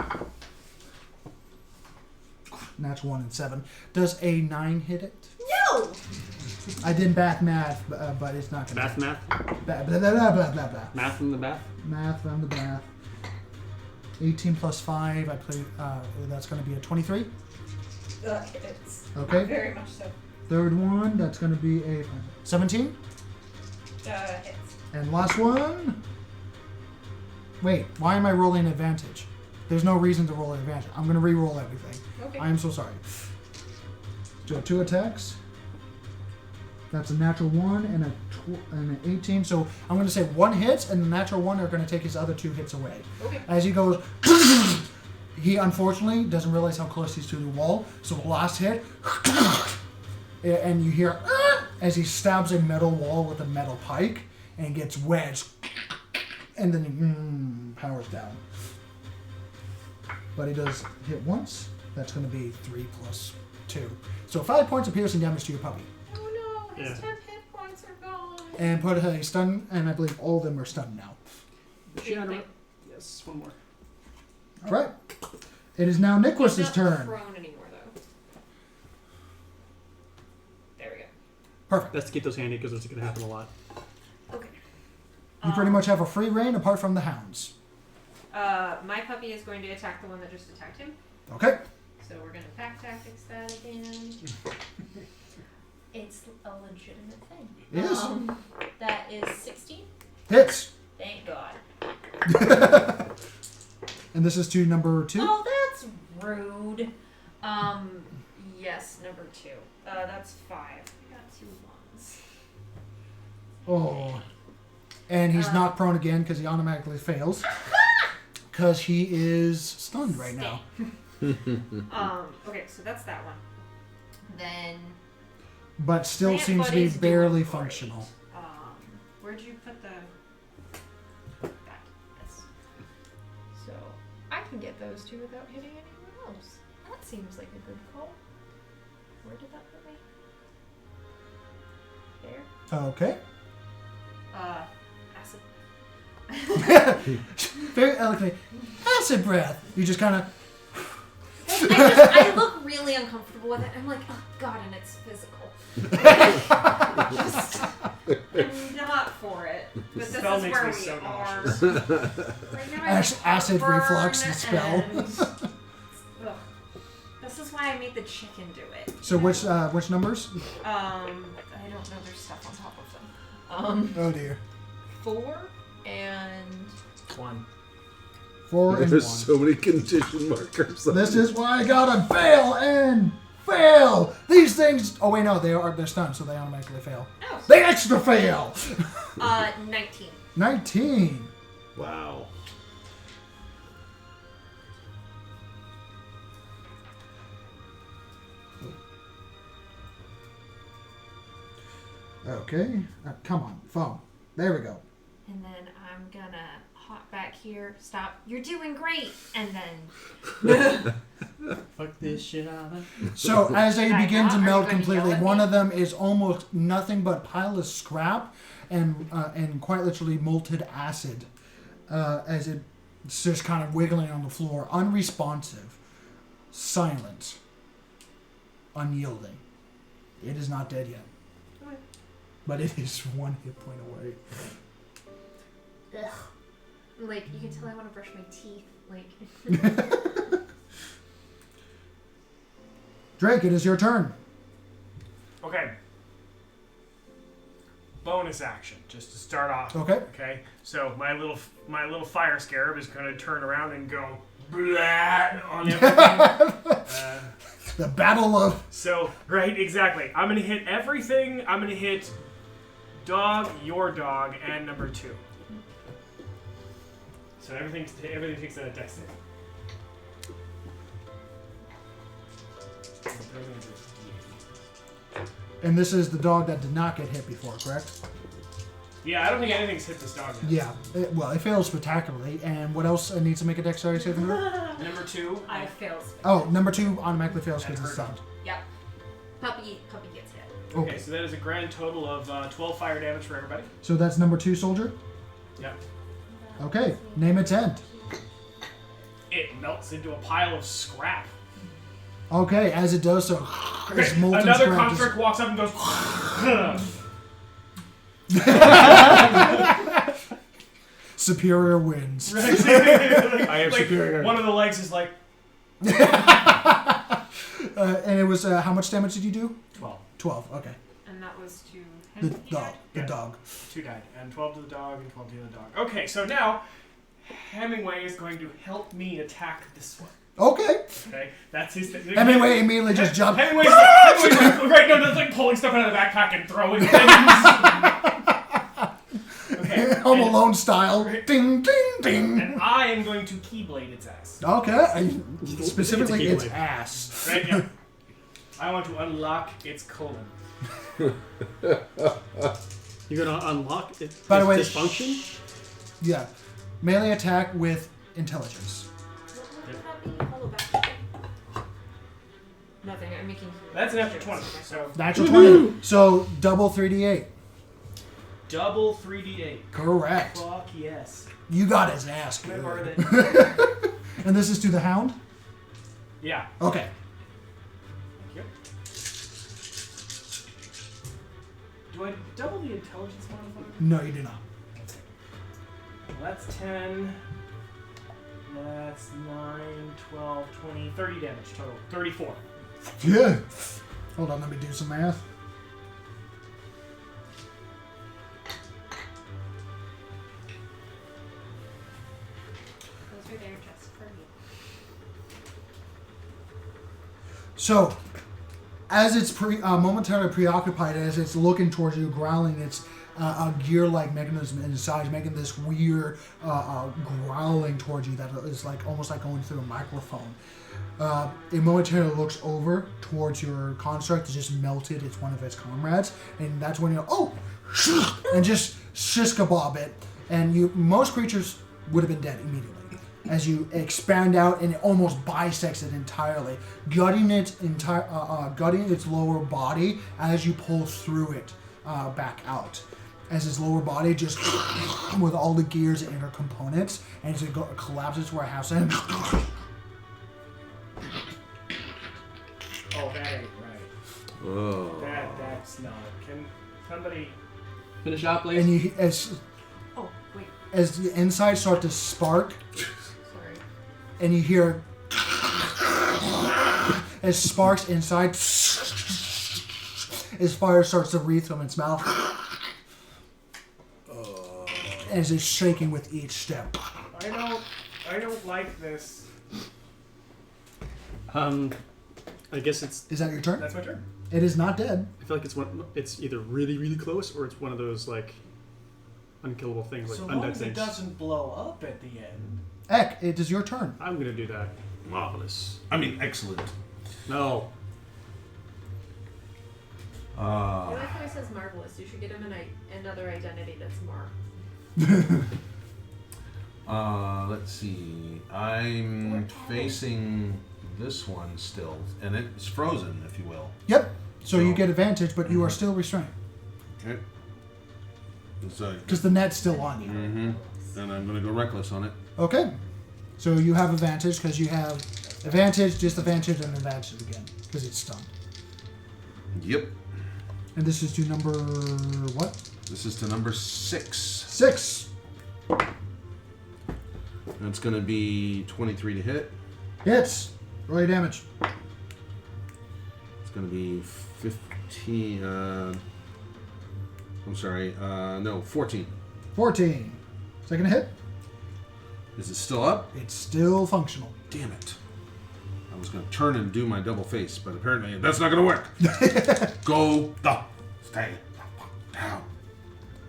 Natural 1 and 7. Does a 9 hit it? No! I did math, but it's not going to. Math? Blah, blah, blah, blah, blah, blah, blah. Math in the bath? Math from the bath. 18 plus 5. I play. That's going to be a 23. It's Okay. very much so. Third one. That's going to be a 17. Hits. And last one. Wait. Why am I rolling advantage? There's no reason to roll advantage. I'm going to re-roll everything. Okay. I am so sorry. So 2 attacks. That's a natural 1 and an 18. So I'm going to say 1 hits, and the natural 1 are going to take his other 2 hits away. Okay. As he goes, he unfortunately doesn't realize how close he's to the wall. So the last hit, and you hear as he stabs a metal wall with a metal pike and gets wedged, and then he powers down. But he does hit once. That's going to be 3 plus 2. So 5 points of piercing damage to your puppy. Oh no, his Yeah. 10 hit points are gone. And put a stun, and I believe all of them are stunned now. Yes, one more. All right. It is now Nicholas's He's not turn. prone anymore though. There we go. Perfect. That's to keep those handy because it's going to happen a lot. Okay. You pretty much have a free reign apart from the hounds. My puppy is going to attack the one that just attacked him. Okay. So we're going to pack tactics that again. It's a legitimate thing. It is. That is 16. Hits. Thank God. And this is to number 2. Oh, that's rude. Yes, number 2. That's 5. I got 2 ones. Oh. And he's not prone again because he automatically fails. Because he is stunned right now. Okay, so that's that one. Then But still Plant seems to be Buddy's barely doing great. functional. Where'd you put the back? Yes. So I can get those 2 without hitting anyone else. That seems like a good call. Where did that put me? There. Okay. Acid. Very eloquently. Acid breath. You just kind of... I look really uncomfortable with it. I'm like, oh god, and it's physical. I'm not for it. But this spell is makes where me we so are. nauseous. Right now I have Acid heartburn reflux, the spell. and- Ugh. This is why I made the chicken do it. So which numbers? I don't know. There's stuff on top of them. Oh dear. 4 and 1. 4 and 1. There's so many condition markers. This is why I gotta fail and fail. These things. Oh wait, no, they're stunned, so they automatically fail. oh, They extra fail. 19. 19. Wow. Okay. Come on, phone. There we go. And then I'm gonna hop back here. Stop. You're doing great. And then Fuck this shit out of it. So as they begin to Are you melt gonna completely, yell at one me? of them is almost nothing but a pile of scrap and quite literally molten acid, as it's just kind of wiggling on the floor, unresponsive, silent, unyielding. It is not dead yet, Okay. but it is 1 hit point away. Ugh. Like, you can tell I want to brush my teeth. Like, Drake, it is your turn. Okay. Bonus action, just to start off. Okay. Okay. So my little fire scarab is going to turn around and go blah on everything. The battle of... So right, exactly. I'm going to hit everything. I'm going to hit dog, your dog, and number 2. So everything takes a dex save. And this is the dog that did not get hit before, correct? Yeah, I don't think anything's hit this dog yet. Yeah. It fails spectacularly. And what else needs to make a dexterity saving throw? Number 2. I failed. Oh, number 2 automatically fails because it's stunned. Yep. Puppy gets hit. Okay, so that is a grand total of 12 fire damage for everybody. So that's number 2 soldier? Yep. Okay. Name its end. It melts into a pile of scrap. Okay, as it does so, this Okay, molten another scrap construct walks up and goes. superior wins. I am superior. One of the legs is like And it was, how much damage did you do? 12. 12, okay. And that was to The him. dog. The Yeah. dog. 2 died, and 12 to the dog, and 12 to the other dog. Okay, so now Hemingway is going to help me attack this one. Okay. Okay, that's his thing. Hemingway immediately just jumped. Hemingway's right, no, that's like pulling stuff out of the backpack and throwing things. Okay. Home and- Alone style. Ding, ding, ding. And I am going to Keyblade its ass. Okay. Specifically, It's a its Keyblade. ass. Right? Yeah. I want to unlock its colon. You're gonna unlock it. By the way, dysfunction. Yeah. Melee attack with intelligence. Nothing. I'm making. That's an extra 20. So Natural 20. So double 3d8. double 3d8. Correct. Fuck yes. You got his ass. Can I Good. borrow that? And this is to the hound? Yeah. Okay. Thank you. Do I double the intelligence modifier? No, you do not. Well, that's 10. That's 9, 12, 20, 30 damage total. 34. Yeah. Hold on, let me do some math. Those are there just for you. So, as it's momentarily preoccupied, as it's looking towards you, growling, it's a gear-like mechanism inside, making this weird growling towards you that is like almost like going through a microphone. It momentarily looks over towards your construct. It's just melted. It's one of its comrades, and that's when you're and just shish-kabob it. And most creatures would have been dead immediately. As you expand out and it almost bisects it entirely, gutting its lower body as you pull through it back out. As its lower body just with all the gears and inner components, and as it collapses where it has to. Oh, that ain't right. Oh. That's not. Can somebody... Finish out, please. And you, Oh, wait. as the insides start to spark, Sorry. and you hear as sparks inside, as fire starts to wreath from its mouth, as it's shaking with each step. I don't like this. I guess it's. Is that your turn? That's my turn. It is not dead. I feel like it's one. It's either really, really close, or it's one of those like unkillable things, like So long undead as it things. doesn't blow up at the end. Ek, it is your turn. I'm gonna do that. Marvelous. I mean, excellent. No. I like how he says marvelous. You should get him another identity that's more. Let's see. I'm facing this one still, and it's frozen, if you will. Yep. So you get advantage, but you are still restrained. Okay. Because the net's still on you. Mm-hmm. And I'm going to go reckless on it. Okay. So you have advantage because you have advantage, disadvantage, and advantage again because it's stunned. Yep. And this is to number what? This is to number 6. 6. That's going to be 23 to hit. Hits. Roll your damage. It's going to be 15. I'm sorry. No, 14. 14. Second hit. Is it still up? It's still functional. Damn it. I was going to turn and do my double face, but apparently that's not going to work. Go the stay down.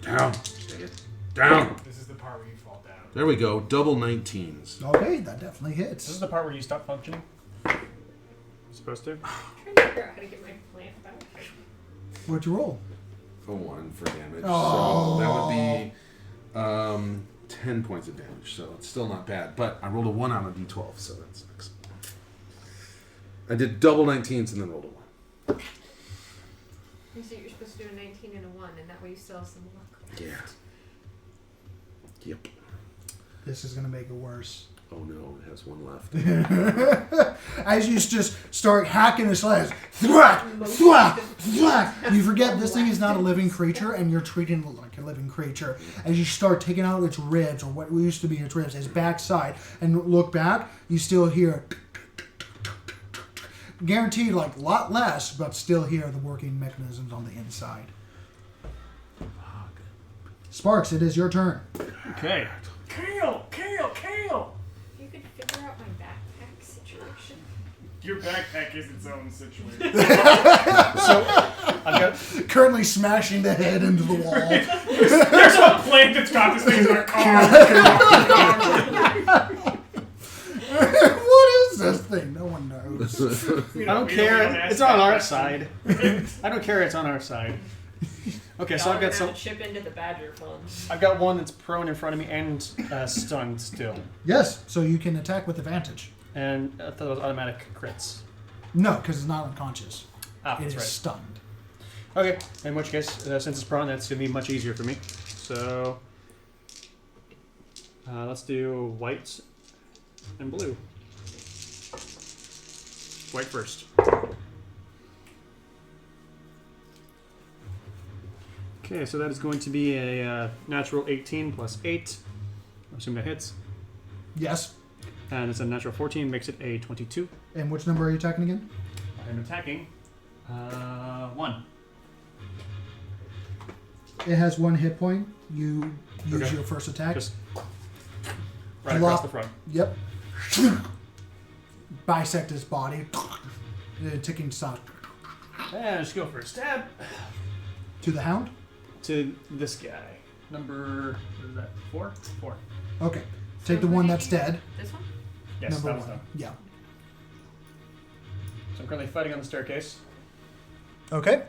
Down. Stay it down. This is the part where you fall down. There we go. Double 19s. Okay, that definitely This hits. is the part where you stop functioning. Supposed to. I'm trying to figure out how to get my plant back. What'd you roll? A 1 for damage. Oh. So that would be 10 points of damage. So it's still not bad. But I rolled a 1 on a d12, so that's excellent. I did double 19s and then rolled a 1. You said you're supposed to do a 19 and a 1, and that way you still have some luck. Yeah. Yep. This is going to make it worse. Oh no, it has 1 left. As you just start hacking the slash, thwack, thwack, thwack. You forget this thing is not a living creature, and you're treating it like a living creature. As you start taking out its ribs, or what used to be its ribs, its backside, and look back, you still hear, guaranteed like a lot less, but still hear the working mechanisms on the inside. Sparks, it is your turn. Okay. Kale! You could figure out my backpack situation. Your backpack is its own situation. So I've got Currently smashing the head into the wall. There's a plant that's got this thing in their car. What is this thing? No one knows. I don't care. It's on our side. I don't care. It's on our side. Okay, so I've got some. Chip into the Badger Fund. I've got one that's prone in front of me and stunned still, Yes, so you can attack with advantage. and I thought it was automatic crits. No, because it's not unconscious. Ah, It that's is right. stunned. Okay, in which case, since it's prone, that's gonna be much easier for me. So let's do white and blue. White first. Okay, so that is going to be a natural 18 plus 8. I assume that hits. Yes. And it's a natural 14, makes it a 22. And which number are you attacking again? I'm attacking 1. It has 1 hit point. You use Okay. your first attack. Just right across Flop. the front. Yep. Bisect his body. Ticking sound. And just go for a stab To the hound? to this guy. Number, what is that? 4? 4. Okay. Take the one that's dead. This one? Yes, Number that was 1. done. Yeah. So I'm currently fighting on the staircase. Okay.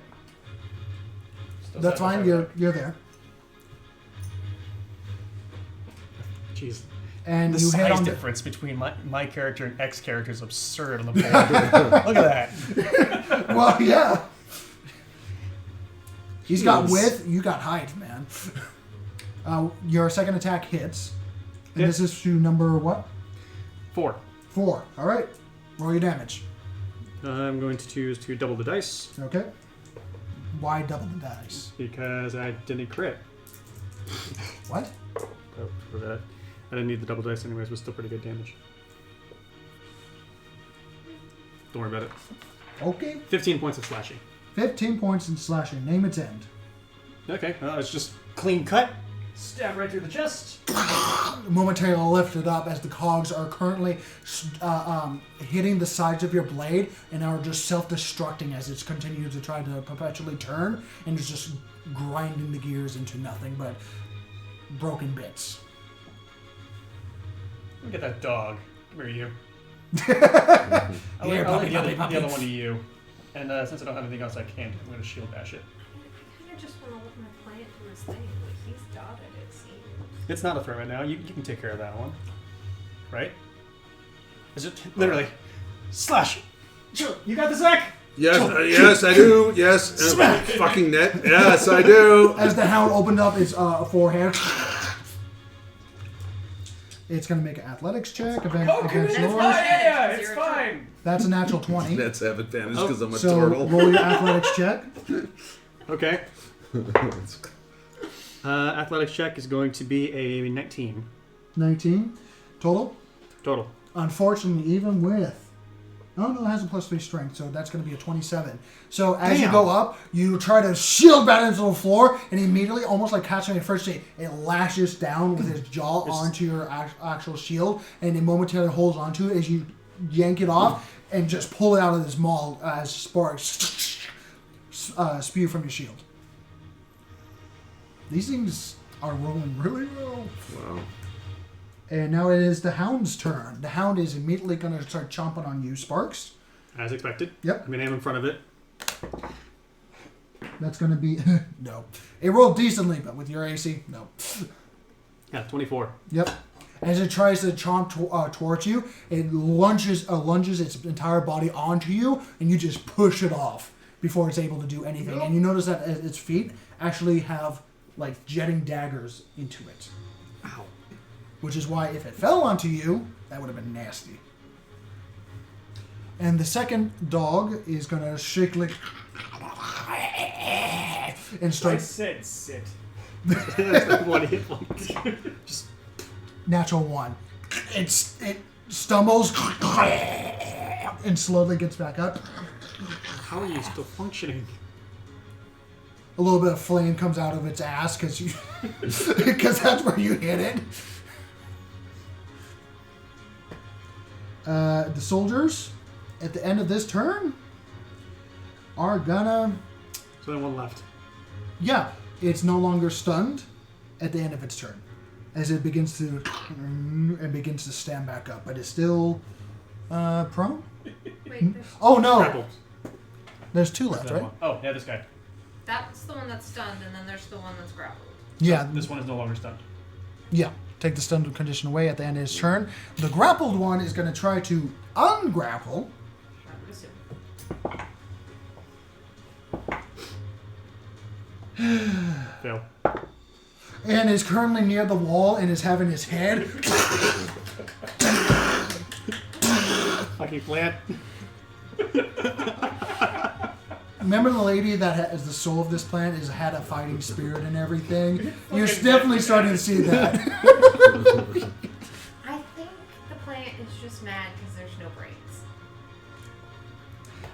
Still That's side by fine. side You're with you're there. that. Jeez. And The you hit size on the, difference between my character and X character is absurd on the board. Look at that. Well, yeah. He's got Jeez. width, you got height, man. Your second attack hits. And Yep. this is to number what? 4. 4. All right. Roll your damage. I'm going to choose to double the dice Okay. Why double the dice? because I didn't crit. What? Oh, for that. I didn't need the double dice anyways, but still pretty good damage. Don't worry about it. Okay. 15 points of slashing. 15 points in slashing. Name its end. Okay, well, it's just clean cut. Stab right through the chest. Momentarily lifted up as the cogs are currently hitting the sides of your blade and are just self-destructing as it's continued to try to perpetually turn and is just grinding the gears into nothing but broken bits. Look at that dog. Come here, you. Here, I'll puppy, leave the puppy, other one to you. And since I don't have anything else I can do, I'm going to shield bash it. I kind of just want to let my plant do his thing. Like, he's dotted it, see? It's not a threat right now. You can take care of that one. Right? Is it literally slash? Sure, you got the Zach? Yes, yes, I do. Yes, fucking net. Yes, I do. As the hound opened up its forehead, it's going to make an athletics check against yours. Yeah, it's fine. That's a natural 20. Nets have advantage because I'm a So turtle. roll your athletics check. Okay. Athletics check is going to be a 19 19 total. total. Unfortunately, even with... Oh, no, it has a +3 strength, so that's going to be a 27. So as you Damn. go up, you try to shield back into the floor, and immediately, almost like catching a first aid, it lashes down with its jaw onto your actual shield, and it momentarily holds onto it as you yank it off and just pull it out of this maul as sparks spew from your shield. These things are rolling really well. Wow. And now it is the Hound's turn. The Hound is immediately going to start chomping on you, Sparks. As expected. Yep. I'm going to aim in front of it. That's going to be... no. It rolled decently, but with your AC, no. Yeah, 24. Yep. As it tries to chomp towards you, it lunges its entire body onto you, and you just push it off before it's able to do anything. Nope. And you notice that its feet actually have, like, jetting daggers into it. Ow. Which is why if it fell onto you, that would have been nasty. And the second dog is going to shake like... and I start... said sit. One hit point. Just Natural 1. It stumbles and slowly gets back up. how are you still functioning? A little bit of flame comes out of its ass because that's where you hit it. The soldiers, at the end of this turn, are gonna... So then one left. Yeah, it's no longer stunned at the end of its turn, as it begins to stand back up, but it's still prone. Wait, Oh no, Grappled. there's 2 left, That right? one. Oh, yeah, this guy. that's the one that's stunned, and then there's the one that's grappled. Yeah, This one is no longer stunned. yeah. Take the stunned condition away at the end of his turn. The grappled one is going to try to ungrapple. I would assume. Fail. And is currently near the wall and is having his head. Fucking plant. Remember the lady that is the soul of this plant had a fighting spirit and everything? You're definitely starting to see that. I think the plant is just mad because there's no brains.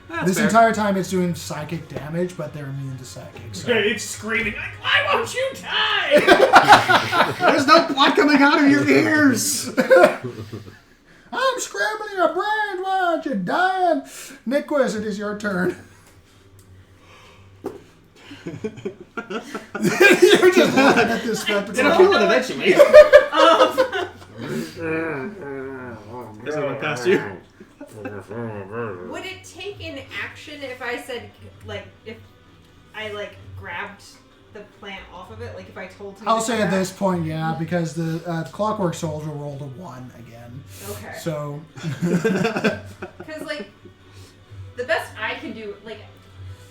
That's This fair. entire time it's doing psychic damage, but they're immune to psychic. So. It's screaming like, why won't you die? There's no blood coming out of your ears! I'm scrambling your brain, why aren't you dying? Nicholas, it is your turn. You're just looking at this spectacle. It'll kill it eventually. Is it past you? Would it take an action if I said, like, if I, like, grabbed the plant off of it? Like, if I told him I'll to say grab- at this point, yeah, because the Clockwork Soldier rolled a 1 again. Okay. So, Because, like, the best I can do, like,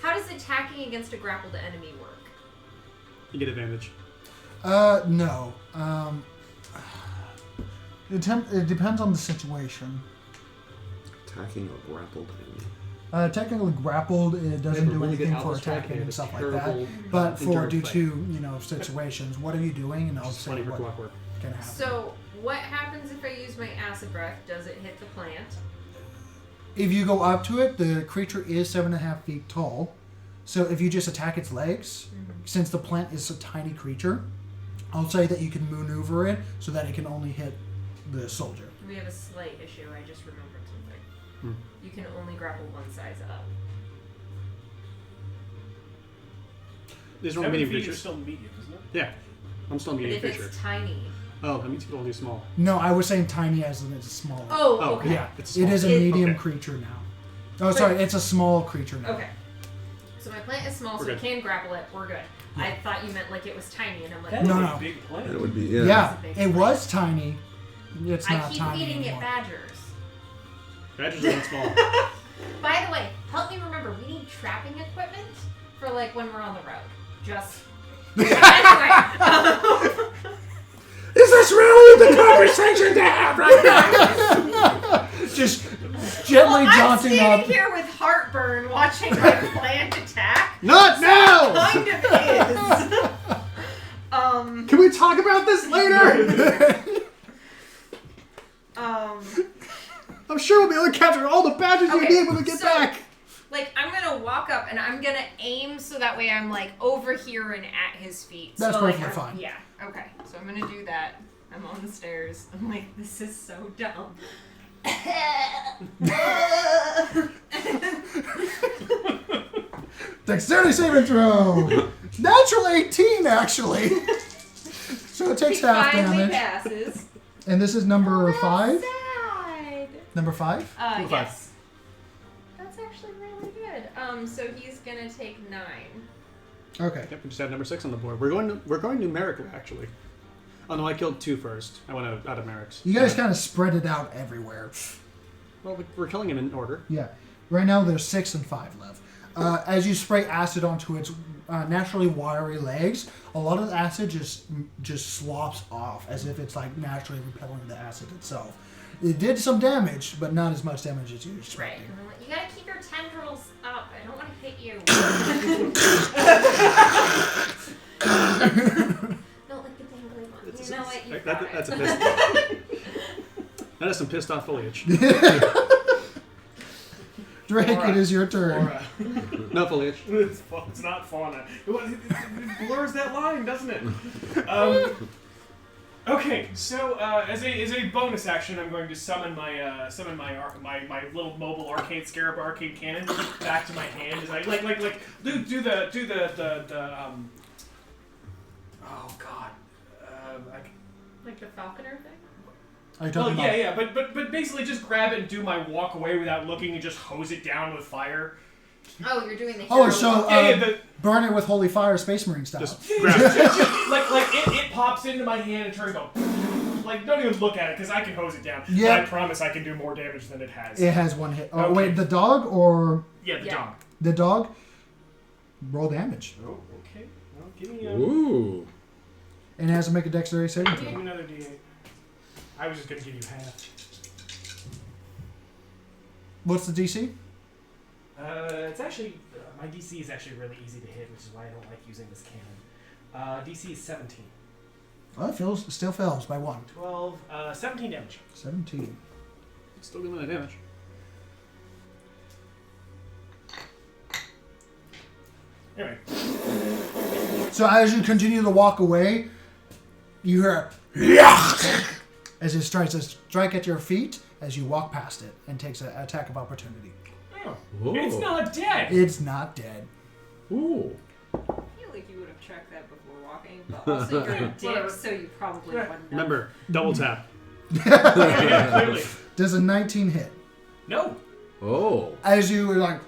how does attacking against a grappled enemy work? You get advantage. no. It depends on the situation. Attacking a grappled enemy. Technically grappled, it doesn't Yeah, but do when you get anything for Atlas Strike, attacking you and have stuff a like that. terrible But for endurance due fight. to situations, what are you doing? And I'll It's say funny for what Clockwork. can happen. So, what happens if I use my acid breath? Does it hit the plant? If you go up to it, the creature is 7.5 feet tall. So if you just attack its legs, since the plant is a tiny creature, I'll say that you can maneuver it so that it can only hit the soldier. We have a slight issue. I just remembered something. Hmm. You can only grapple one size up. These are 7 medium feet is creatures. still medium, isn't it? Yeah. I'm still a But medium if creature. it's tiny. Oh, that means you can only do small. No, I was saying tiny as in it's smaller. Oh, Oh, okay. Yeah, It's it is a small. medium Okay. creature now. Oh, sorry, it's a small creature now. Okay. So my plant is small, We're so good. we can grapple it. We're good. I thought you meant like it was tiny, and I'm like, That is No, a no. big plant. It would be, Yeah, It's a big it plant. was tiny. It's I not keep tiny eating anymore. it badgers. Badgers are not small. By the way, help me remember, we need trapping equipment for like when we're on the road. Just. Anyway. Is this really the conversation to have right now? Just gently Well, I'm jaunting standing up. here with heartburn watching my plant attack. Not now! Kind of is. Can we talk about this later? I'm sure we'll be able to capture all the badgers we Okay, need when we get so- back. Like, I'm gonna walk up and I'm gonna aim so that way I'm like over here and at his feet. That's so, like, perfectly I'm- fine. Yeah, okay. So I'm gonna do that. I'm on the stairs. I'm like, this is so dumb. Dexterity saving throw. Natural 18, actually. So it takes half Finally damage. passes. And this is number 5? Sad. Number 5? Number 5. Yes. That's actually really good. So he's gonna take 9. Okay. Yep, we just have number 6 on the board. We're going numerically, actually. Oh no, I killed 2 first. I went out of Merrick's. You guys kind of spread it out everywhere. Well, we're killing him in order. Yeah. Right now there's 6 and 5 left. As you spray acid onto its naturally wiry legs, a lot of the acid just slops off as if it's like naturally repelling the acid itself. It did some damage, but not as much damage as you were Right. expecting. And I'm like, you gotta keep your tendrils up. I don't want to hit you. Don't like the dangly one. You know what? You got That's a it. piss. That is some pissed off foliage. Drake, Alright. it is your turn. Or, No foliage. it's not fauna. It blurs that line, doesn't it? Okay, so as a bonus action, I'm going to summon my little mobile arcade scarab arcade cannon back to my hand as I do the oh god Like the falconer thing? Are you well talking about? yeah but basically just grab it and do my walk away without looking and just hose it down with fire. Oh, you're doing the Oh, hero so walk. burn it with holy fire, Space Marine style. Just grab it. like it pops into my hand and turns go like don't even look at it because I can hose it down. Yeah. I promise I can do more damage than it has. It has 1 hit. Oh Okay. wait, the dog or Yeah, the Yeah. dog. the dog? Roll damage, Oh, okay. Well, give me Ooh. and it has to make a dexterity saving give me throw. another D8. I was just gonna give you half. What's the DC? It's actually my DC is actually really easy to hit, which is why I don't like using this cannon. DC is 17. Oh, it still fails by 1. 12, 17 damage. 17. Still doing that damage. Anyway, So as you continue to walk away, you hear a "Yuck!" as it tries to strike at your feet as you walk past it and takes an attack of opportunity. oh, Ooh. it's not dead. It's not dead. Ooh. I feel like you would have checked that before walking, but also you're a dick, Whatever. so you probably wouldn't know. Remember, double tap. Yeah, clearly. Does a 19 hit? No. Oh. As you are like,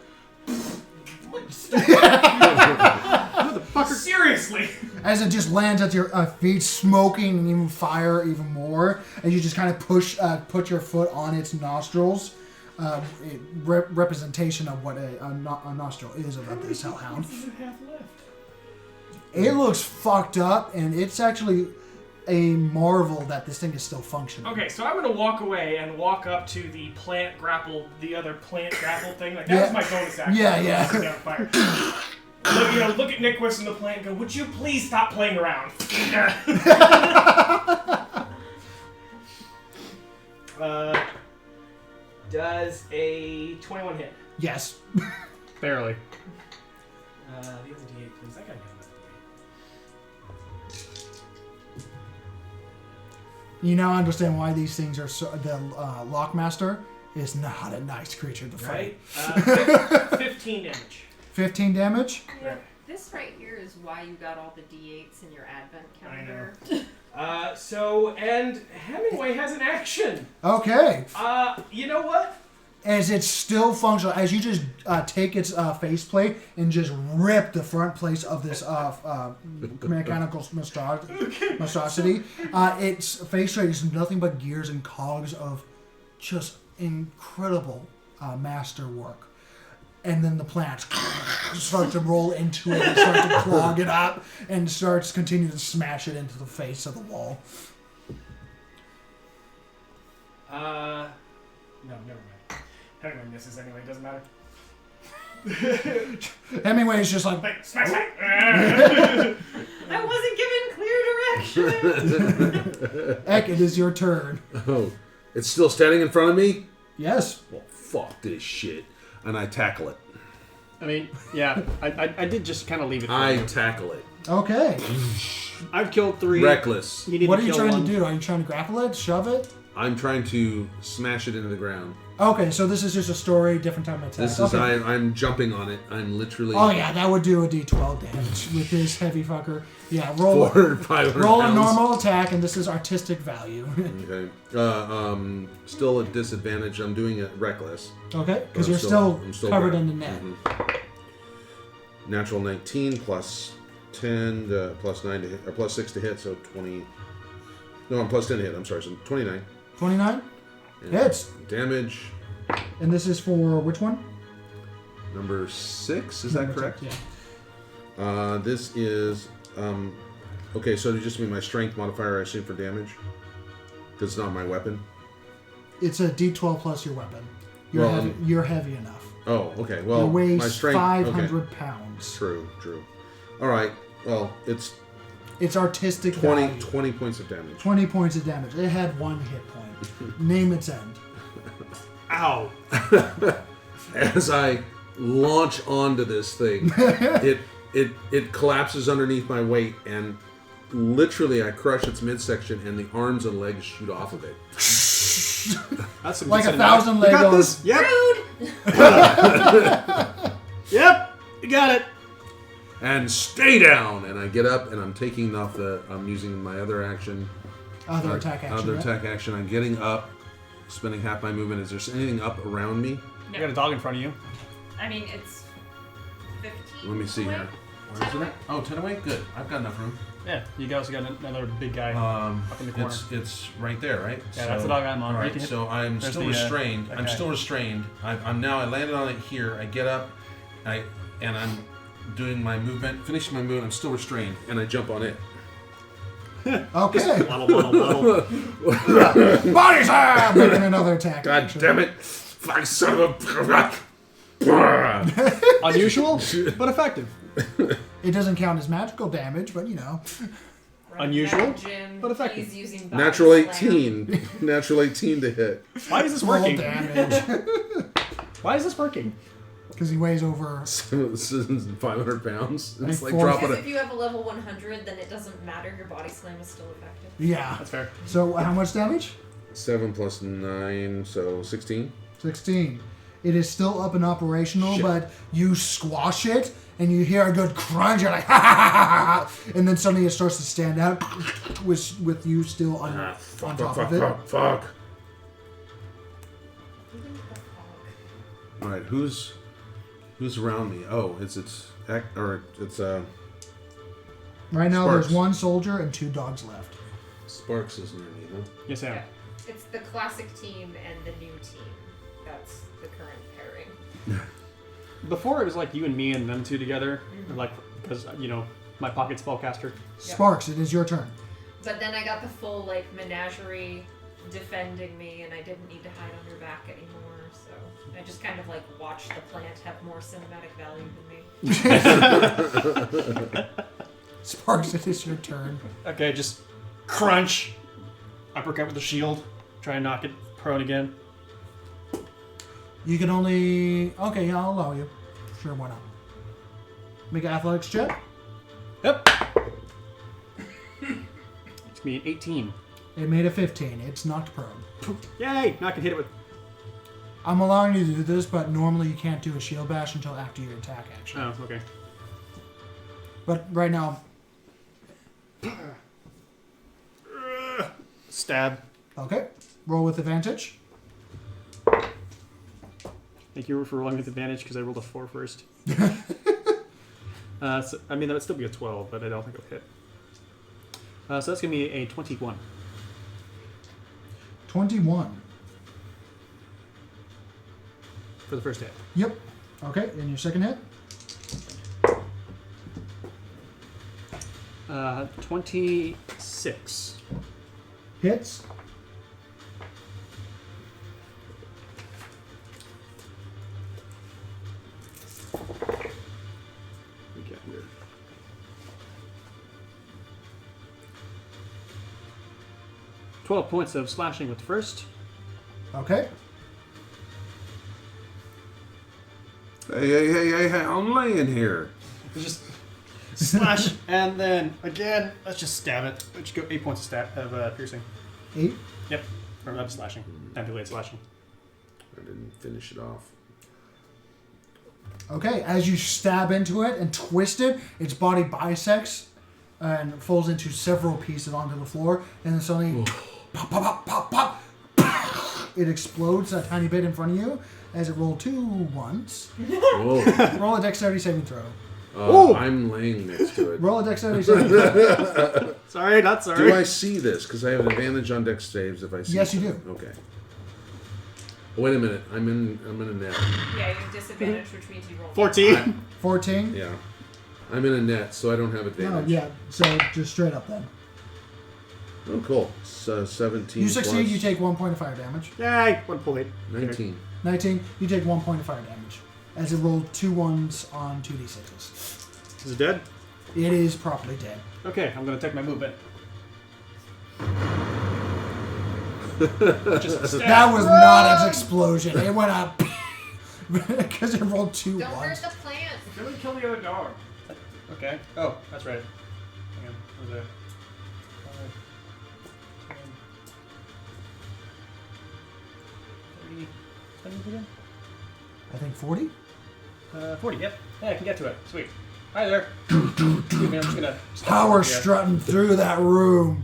Seriously. as it just lands at your feet, smoking and even fire even more, as you just kind of put your foot on its nostrils. Representation of what a nostril is of this hellhound. Half left. It looks fucked up, and it's actually a marvel that this thing is still functioning. Okay, so I'm gonna walk away and walk up to the the other plant grapple thing. Like that was my bonus action. Yeah. Sit down, fire. Look at Nicholas and the plant and go, would you please stop playing around? Does a 21 hit? Yes. Barely. The other D8, please. I gotta get another You now understand why these things are so. The Lockmaster is not a nice creature to D8. fight. Right? 15 damage. 15 damage. Yeah. This right here is why you got all the D8s in your advent calendar. And Hemingway has an action. Okay. You know what? as it's still functional, as you just take its faceplate and just rip the front place of this mechanical monstrosity, its faceplate is nothing but gears and cogs of just incredible masterwork. And then the plants start to roll into it and start to clog it up and starts continuing to smash it into the face of the wall. No, never mind. Hemingway misses anyway, it doesn't matter. Hemingway is just like, Smash it! I wasn't given clear directions. Ek, it is your turn. Oh, it's still standing in front of me? Yes. Well, fuck this shit. And I tackle it. I mean, yeah, I did just kind of leave it for I you. tackle it. Okay. I've killed 3. Reckless. You need What to are you kill trying one. to do? Are you trying to grapple it? Shove it? I'm trying to smash it into the ground. Okay, so this is just a story, different time of attack. This is okay. I'm jumping on it. I'm literally Oh yeah, that would do a d12 damage with this heavy fucker. Yeah, roll 500 roll a pounds. normal attack, and this is artistic value. Okay. Still at disadvantage. I'm doing it reckless. Okay, because I'm you're still I'm still covered gra- in the net. Mhm. Natural 19 plus 10 plus 9 to hit, or plus 6 to hit, so 20. No, I'm plus 10 to hit. I'm sorry, so 29. 29, And hits, damage and this is for which one? number 6. Is that Number correct? six, Yeah. This is okay. So it just mean my strength modifier, I assume, for damage, because it's not my weapon. It's a d12 plus your weapon. You're Well, heavy, you're heavy enough. Oh, okay. It Well, weighs my strength. 500 Okay. pounds. True. All right. Well, it's It's artistic 20, value. 20 points of damage. 20 points of damage. It had 1 hit point. Name its end. Ow. As I launch onto this thing, it collapses underneath my weight, and literally I crush its midsection, and the arms and legs shoot off of it. That's some Like good 1,000 You got Legos. this? Yep. Rude. Yep. You got it. And stay down, and I get up, and I'm taking off I'm using my other action. Other attack action. Other yeah. attack action. I'm getting up, spending half my movement. Is there anything up around me? You got a dog in front of you. I mean, it's 15. Let me see away. here. Where is it at? Oh, 10 away? Good. I've got enough room. Yeah. You also got another big guy up in the corner. It's right there, right? Yeah, that's the dog I'm on. All You right, can hit- so I'm there's still the, restrained. that I'm guy. still restrained. I landed on it here. I get up, and I'm doing my movement. Finishing my movement. I'm still restrained, and I jump on it. Okay. Waddle. Body slam! Making another attack. God action. damn it! Fuck son of a... Unusual, but effective. It doesn't count as magical damage, but you know. Run Unusual, back, Jim. but effective. He's using body Natural slam. 18. Natural 18 to hit. Why is this Roll working? damage. Why is this working? Because he weighs over. This is 500 pounds. It's Like like four- dropping Because a... if you have a level 100, then it doesn't matter. Your body slam is still effective. Yeah. That's fair. So how much damage? 7 plus 9, so 16. 16. It is still up and operational, Shit. but you squash it, and you hear a good crunch. You're like, ha ha ha ha ha, and then suddenly it starts to stand out, with you still on Fuck, top fuck, of it. fuck, fuck. Even the fog. All right, who's around me? Oh, it's Right now, Sparks. there's 1 soldier and 2 dogs left. Sparks is near me, huh? Yes, I am. Yeah. It's the classic team and the new team. That's the current pairing. Before it was like you and me and them two together, and like because my pocket spellcaster. Sparks, it is your turn. But then I got the full menagerie defending me, and I didn't need to hide on your back anymore. So I just kind of watched the plant have more cinematic value than me. Sparks, it is your turn. Okay, just crunch, uppercut with the shield, try and knock it prone again. You can only... Okay, yeah, I'll allow you. Sure, why not? Make an athletics check. Yep. It's me at 18. It made a 15. It's knocked prone. Yay! Now I can hit it with. I'm allowing you to do this, but normally you can't do a shield bash until after your attack action. Oh, okay. But right now... Stab. Okay. Roll with advantage. Thank you for rolling with advantage because I rolled a 4 first. So, I mean, that would still be a 12, but I don't think it'll hit. So that's going to be a 21. 21. For the first hit. Yep. Okay, and your second hit? 26. Hits. We get here. $12 points of slashing with the first. Okay. Hey, I'm laying here. Just slash, and then again, let's just stab it. Let's go 8 points of piercing. 8. Yep. Or that's slashing. And delayed slashing. I didn't finish it off. Okay, as you stab into it and twist it, its body bisects and falls into several pieces onto the floor, and then suddenly pop, pop, pop, pop, pop. It explodes a tiny bit in front of you as it rolled 2 once. Whoa. Roll a dexterity saving throw. I'm laying next to it. Roll a dexterity saving throw. Sorry, not sorry. Do I see this? Because I have an advantage on dex saves if I see Yes, you do. Okay. Wait a minute. I'm in a net. Yeah, you have disadvantage, which means you roll. 14. 14. Yeah. I'm in a net, so I don't have advantage. Oh, yeah, so just straight up then. Oh, cool. So 17 You succeed, plus you take 1 point of fire damage. Yay, 1 point. 19. 19, you take 1 point of fire damage. As it rolled 2 ones on 2d6s. Is it dead? It is properly dead. Okay, I'm going to take my movement. Just stab. That was not an explosion. It went up because it rolled 2 Don't hurt ones. the plants. Kill the other dog. Okay. Oh, that's right. Hang on. Where's that? 5, 10, 30. How do you do that? I think 40. 40, yep. Yeah, I can get to it. Sweet. Hi there. Excuse me, I'm just gonna... Power Yeah. strutting through that room.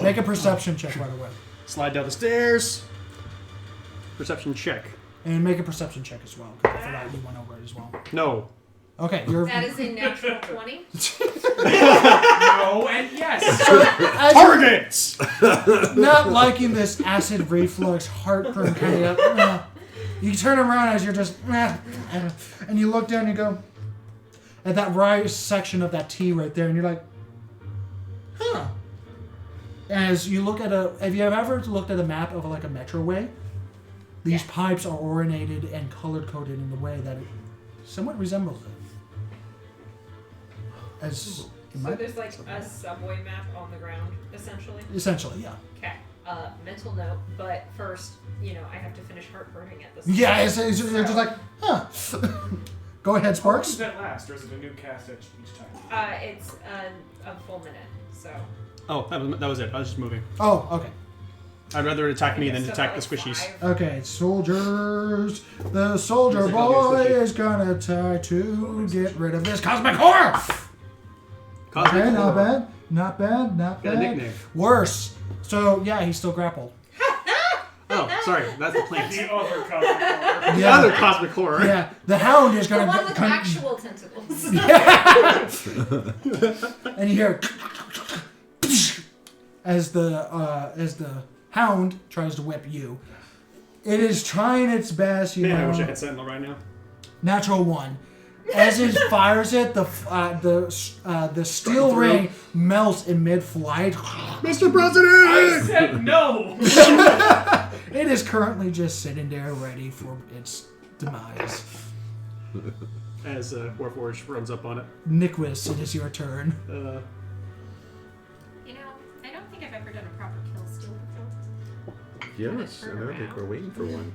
Make a perception check right away. Slide down the stairs. Perception check. And make a perception check as well. 'Cause I forgot you went over it as well. No. Okay, you're... That is a natural 20. No and yes. as Targets! you're not liking this acid reflux, heartburn kind of... you turn around as you're just... and you look down and you go... At that right section of that T right there, and you're like... Huh. As you look at a... Have you ever looked at a map of like a metroway? These Yeah. pipes are ornated and color-coded in the way that it somewhat resembles it. As So it might, there's like a subway map on the ground, essentially. essentially, yeah. Okay. Mental note, but first, I have to finish heartburning at this. Yeah, it's just like, huh. Go ahead, How long does Sparks. that last, or is it a new cast each time? It's a full minute, so. Oh, that was it. I was just moving. Oh, okay. I'd rather it attack me I than guess attack the about, like, squishies. 5. Okay, soldiers. The soldier Looks like I'll boy get a squishy. is gonna try to get rid of this cosmic horror. Cosmic Okay, not horror. bad. Not bad. Not Got a bad. nickname. Worse. So yeah, he's still grappled. Oh, sorry. That's the plant. The other cosmic horror. The other cosmic horror. Yeah, the hound is The gonna. one with actual tentacles. And you hear as the hound tries to whip you. It is trying its best, you Man, I know. wish I had Sentinel right now. Natural 1. As it fires it, the steel ring melts in mid-flight. Mr. President! I said no. It is currently just sitting there, ready for its demise. As Warforged runs up on it. Niquis, it is your turn. Uh, I don't think I've ever done a proper kill steal before. Yes, and I think we're waiting for one.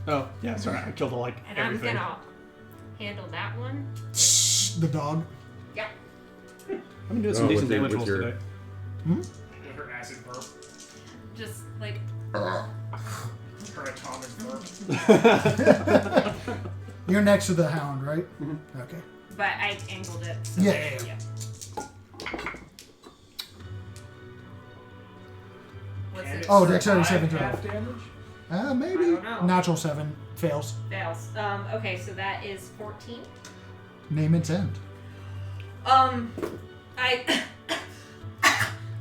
oh, yeah, sorry. I killed like And everything. I'm gonna handle that one. The dog. Yeah. I've been doing some Oh, decent with damage rolls your- today. With her acid burp. Just like Her atomic burp. You're next to the hound, right? Mm-hmm. Okay. but I angled it. So Yeah. What's And it? Oh, it's dexterity saving survive throw. half damage? Maybe. I don't know. Natural 7 fails. Fails. Okay, so that is 14. Name its end. I.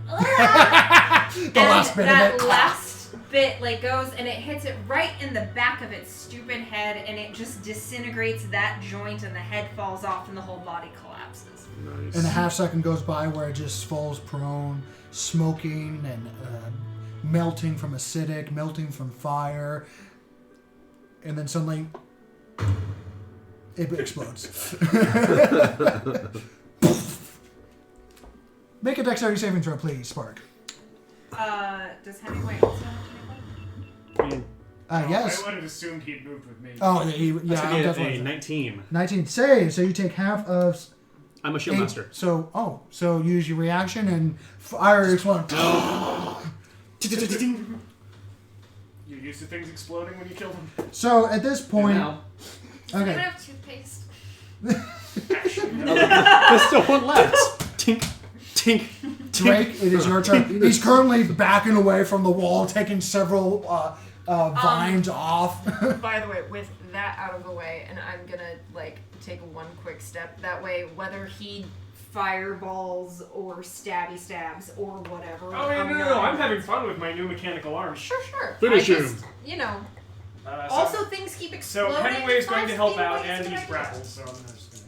The last bit that of it. last bit like goes and it hits it right in the back of its stupid head, and it just disintegrates that joint, and the head falls off, and the whole body collapses. Nice. And a half second goes by where it just falls prone, smoking and melting from acidic, melting from fire, and then suddenly it explodes. Make a dexterity saving throw, please, Spark. Does Hemingway also have to make one? Yes. I would have assumed he'd moved with me. Oh, That's yeah, gonna I'm be a definitely. 19. 19 save, so you take half of. I'm a shield master. So use your reaction and fire explodes. You're used to things exploding when you kill them. So at this point, I don't okay, have toothpaste. There's still one left. Tink, tink, tink. Drake, it is your turn. He's currently backing away from the wall, taking several vines off. By the way, with that out of the way, and I'm gonna take one quick step. That way, whether he fireballs or stabby stabs or whatever. Oh, yeah, no. I'm having fun with my new mechanical arm. Sure. Finish I him. just, So- also things keep So exploding. Hemingway is going to help 5 out, speed and ways he's to grappled, so I'm just gonna...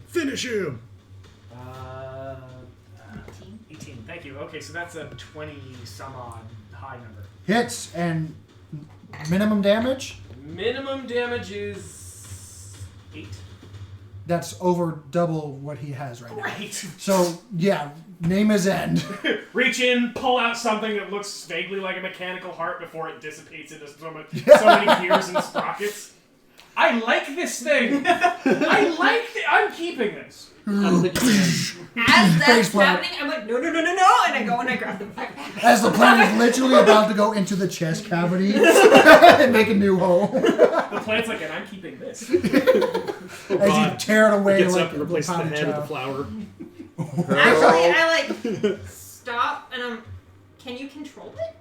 Finish him. 18. Thank you. Okay, so that's a 20-some-odd high number. Hits and minimum damage. Minimum damage is 8. That's over double what he has right now. Great. So yeah, name his end. Reach in, pull out something that looks vaguely like a mechanical heart before it dissipates into so many gears and sprockets. I like this thing. I'm keeping this. As Face that's plant. happening, I'm like, no, and I go and I grab the backpack. As the plant is literally about to go into the chest cavity and make a new hole. The plant's like, and I'm keeping this. As you tear it away Gets like up and replaces the pound head with the chow. flower. Actually, I stop and can you control it?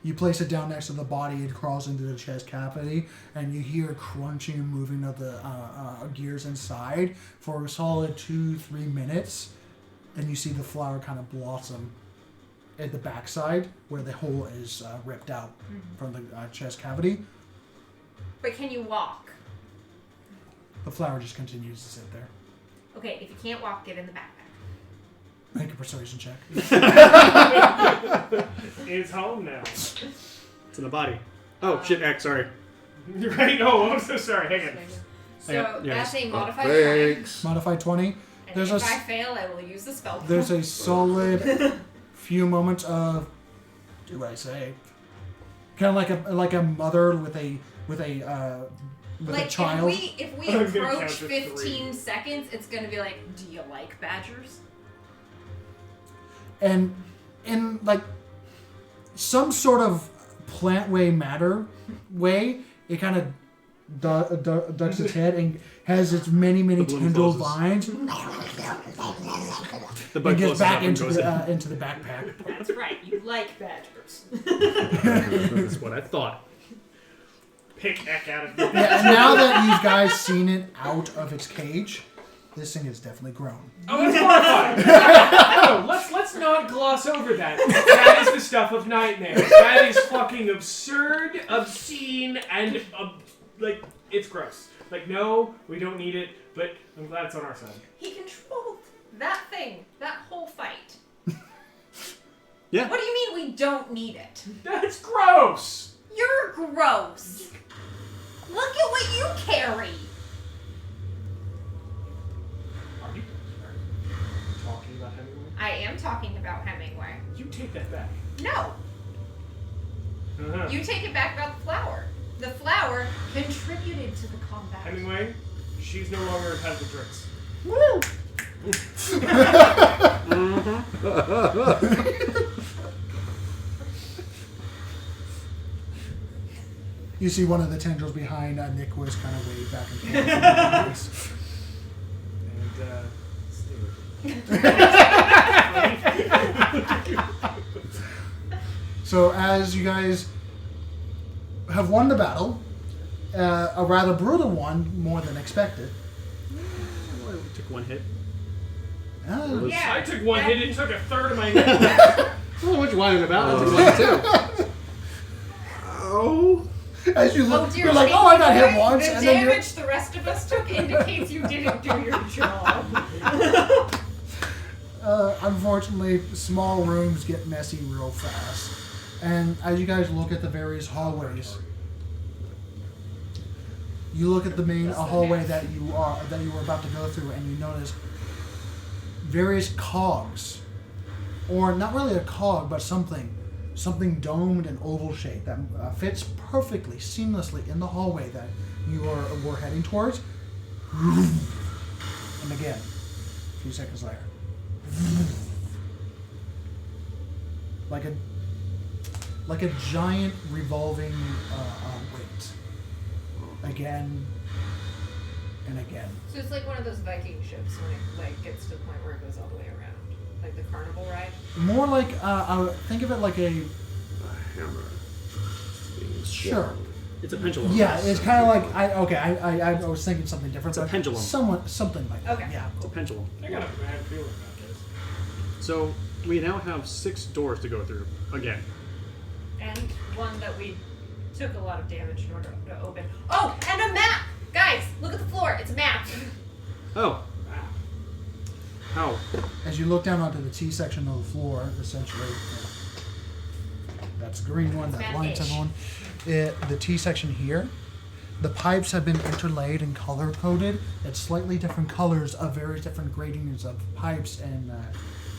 You place it down next to the body, it crawls into the chest cavity, and you hear crunching and moving of the gears inside for a solid 2-3 minutes. And you see the flower kind of blossom at the backside where the hole is ripped out from the chest cavity. But can you walk? The flower just continues to sit there. Okay, if you can't walk, get in the backpack. Make a persuasion check. It's home now. It's in the body. Oh, shit, X, sorry. You're right? Oh, I'm so sorry. Hang on. So Yeah, that's a modified Thanks. Modified 20. and There's if a- I fail, I will use the spell. There's a solid few moments of, do I say, kind of like a mother with a child. If we I'm gonna approach count to 3. 15 seconds, it's gonna be like, do you like badgers? And in like some sort of plant matter way, it kind of ducks its head and has its many The bloom tendril closes. vines The and bug gets closes back up and into goes into the backpack. That's right, you like badgers. in. That's what I thought. Pick Eck out of Yeah, and now that you guys seen it out of its cage, this thing has definitely grown. Oh, it's horrifying. No, let's not gloss over that. That is the stuff of nightmares. That is fucking absurd, obscene, and it's gross. No, we don't need it, but I'm glad it's on our side. He controlled that thing, that whole fight. Yeah. What do you mean we don't need it? That's gross. You're gross. Look at what you carry. Are you talking about Hemingway? I am talking about Hemingway. You take that back. No, you take it back about the flower. The flower contributed to the combat. Hemingway, she's no longer entitled to drinks. Woo! You see one of the tendrils behind Nick was kind of wave back and forth. So as you guys have won the battle. A rather brutal one, more than expected. Well, we took one hit. Yeah, I took one hit. It took a third of my hit. Well, what you whining about? I took one too. Oh. As you look, dear you're like, oh, I got hit Lord, once, the and then you're... damage the rest of us took indicates you didn't do your job. Unfortunately, small rooms get messy real fast. And as you guys look at the various hallways, you look at the main hallway that you were about to go through, and you notice various cogs, or not really a cog, but something domed and oval shaped that fits perfectly, seamlessly in the hallway that you were heading towards. And again, a few seconds later, like a giant revolving weight. Again and again. So it's like one of those Viking ships when it like gets to the point where it goes all the way around, like the carnival ride. More like I would think of it like a Hammer. Being sure. swung. It's a pendulum. Yeah, it's kind of like I was thinking something different. It's a but pendulum. Something like that. Okay. Yeah. It's a pendulum. I got a bad feeling about this. So we now have 6 doors to go through again. And one that we took a lot of damage in order to open. Oh, and a map! Guys, look at the floor. It's a map. Oh. How? As you look down onto the T section of the floor, essentially, that's the green one, that blinds Map-ish. everyone. The T section here, the pipes have been interlaid and color coded. It's slightly different colors of various different gradings of pipes and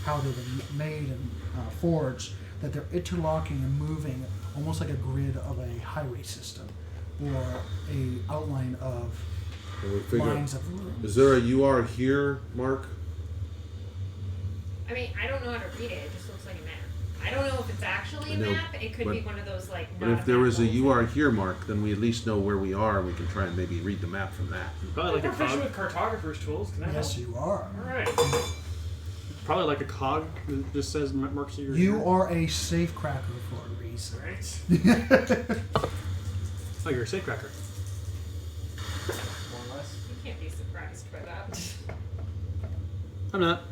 how they've been made and forged, that they're interlocking and moving almost like a grid of a highway system or a outline of And we figure, lines of rooms. is there a UR here, Mark? I mean, I don't know how to read it. It just looks like a map. I don't know if it's actually a I know, map. It could but- be one of those like. But not if there map is a ones. UR here, Mark, then we at least know where we are. We can try and maybe read the map from that. Probably like I'm a proficient cog. with cartographer's tools. Can that Yes, help? you are. All right. Probably like a cog that just says marks your. You are a safe cracker for a reason. Right. Oh, you're a safe cracker. More or less. You can't be surprised by that. I'm not.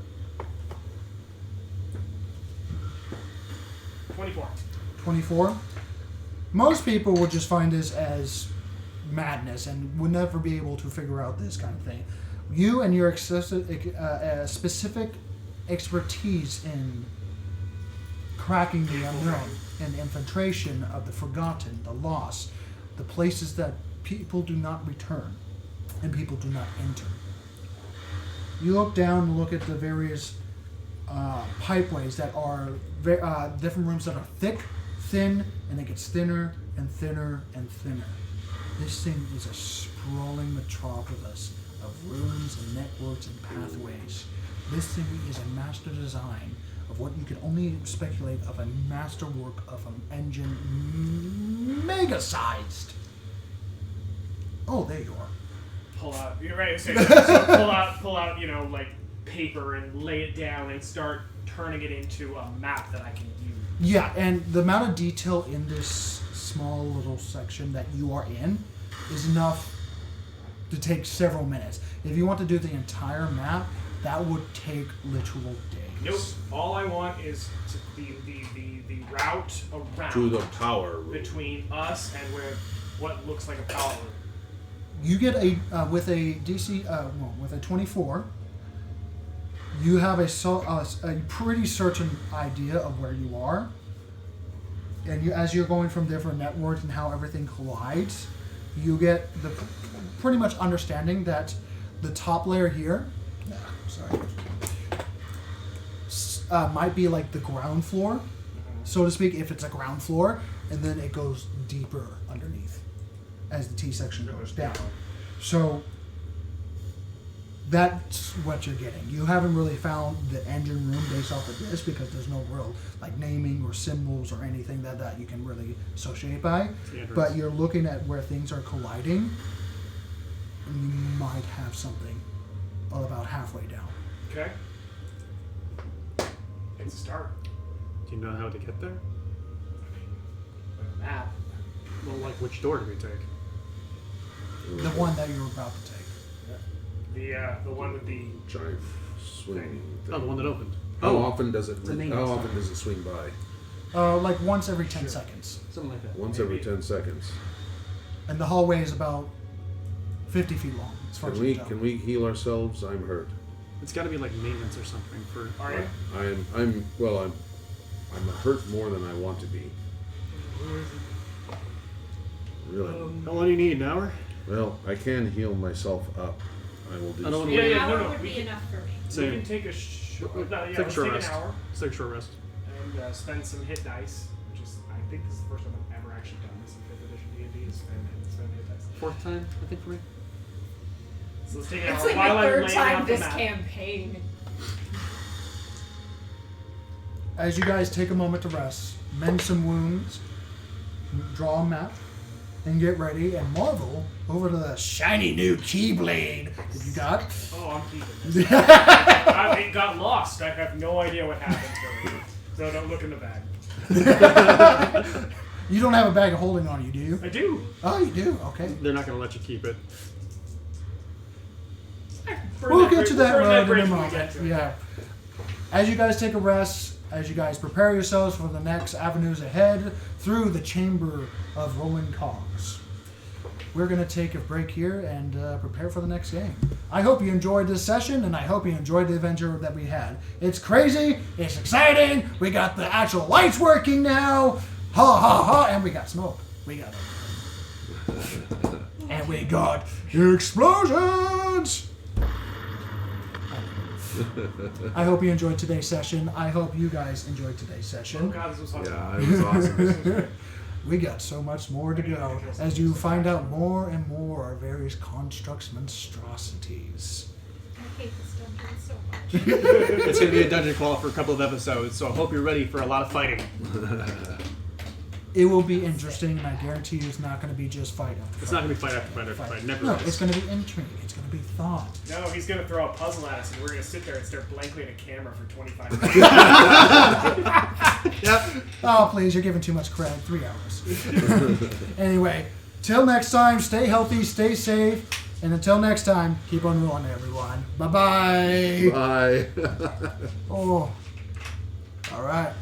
24. 24. Most people would just find this as madness and would never be able to figure out this kind of thing. You and your specific expertise in cracking the unknown and infiltration of the forgotten, the lost, the places that people do not return and people do not enter. You look down and look at the various pipeways that are different rooms that are thick, thin, and it gets thinner and thinner and thinner. This thing is a sprawling metropolis of rooms and networks and pathways. This thing is a master design of what you can only speculate of a masterwork of an engine mega-sized. Oh, there you are. Pull out. You're right. So pull out. You know, like paper and lay it down and start turning it into a map that I can use. Yeah, and the amount of detail in this small little section that you are in is enough to take several minutes. If you want to do the entire map, that would take literal days. Nope. All I want is the route around To the power room. between us and where what looks like a power room. You get a with a DC with a 24. You have a pretty certain idea of where you are, and you, as you're going from different networks and how everything collides, you get the pretty much understanding that the top layer here, might be like the ground floor, so to speak, if it's a ground floor, and then it goes deeper underneath as the T section goes down. So that's what you're getting. You haven't really found the engine room based off of this because there's no real like naming or symbols or anything that you can really associate by. But you're looking at where things are colliding, and you might have something about halfway down. Okay. It's a start. Do you know how to get there? With a map. Well, like, which door did we take? The one that you were about to take. The one with the Giant swing. Oh, the one that opened. How often does it? It's a main How one. often does it swing by? Like once every 10 seconds. Something like that. Once every 10 seconds. And the hallway is about 50 feet long. As far as you Can we heal ourselves? I'm hurt. It's got to be like maintenance or something for. Are you? I'm hurt more than I want to be. Really? How long do you need? An hour? Well, I can heal myself up. I will do. I don't so. wanna Yeah, wait. yeah, An no, hour no. would be enough for me. We Same. can take a short. No, yeah, Take a let's short take rest. an hour Let's take a short rest. and spend some hit dice, which is I think this is the first time I've ever actually done this in 5th edition D&D. Is spend hit dice. Fourth time, I think, for me. So let's take an It's hour like while my I'm third laying time out the this map. campaign. As you guys take a moment to rest, mend some wounds, draw a map, and get ready and marvel over to the shiny new Keyblade that you got. Oh, I'm keeping this. It got lost. I have no idea what happened to it. So don't look in the bag. You don't have a bag of holding on you, do you? I do. Oh, you do? Okay. They're not going to let you keep it. We'll get to that Burn road in bridge a when we get moment. to it. Yeah. As you guys take a rest, as you guys prepare yourselves for the next avenues ahead through the Chamber of Rolling Cogs, we're going to take a break here and prepare for the next game. I hope you enjoyed this session, and I hope you enjoyed the adventure that we had. It's crazy. It's exciting. We got the actual lights working now. Ha, ha, ha. And we got smoke. We got it. And we got explosions. I hope you enjoyed today's session. I hope you guys enjoyed today's Oh session. god, this was fun. Yeah, it was awesome. We got so much more to go as you find out more and more of various constructs, monstrosities. I hate this dungeon so much. It's going to be a dungeon crawl for a couple of episodes, so I hope you're ready for a lot of fighting. It will be interesting, and I guarantee you it's not going to be just fight after It's fight. not going to be fight after fight after fight. Never No, is. it's going to be intrigue. It's going to be thought. No, he's gonna throw a puzzle at us, and we're gonna sit there and stare blankly at a camera for 25 minutes. Yep. Oh, please, you're giving too much credit. 3 hours. Anyway, till next time, stay healthy, stay safe, and until next time, keep on rolling, everyone. Bye-bye. Bye. Oh. All right.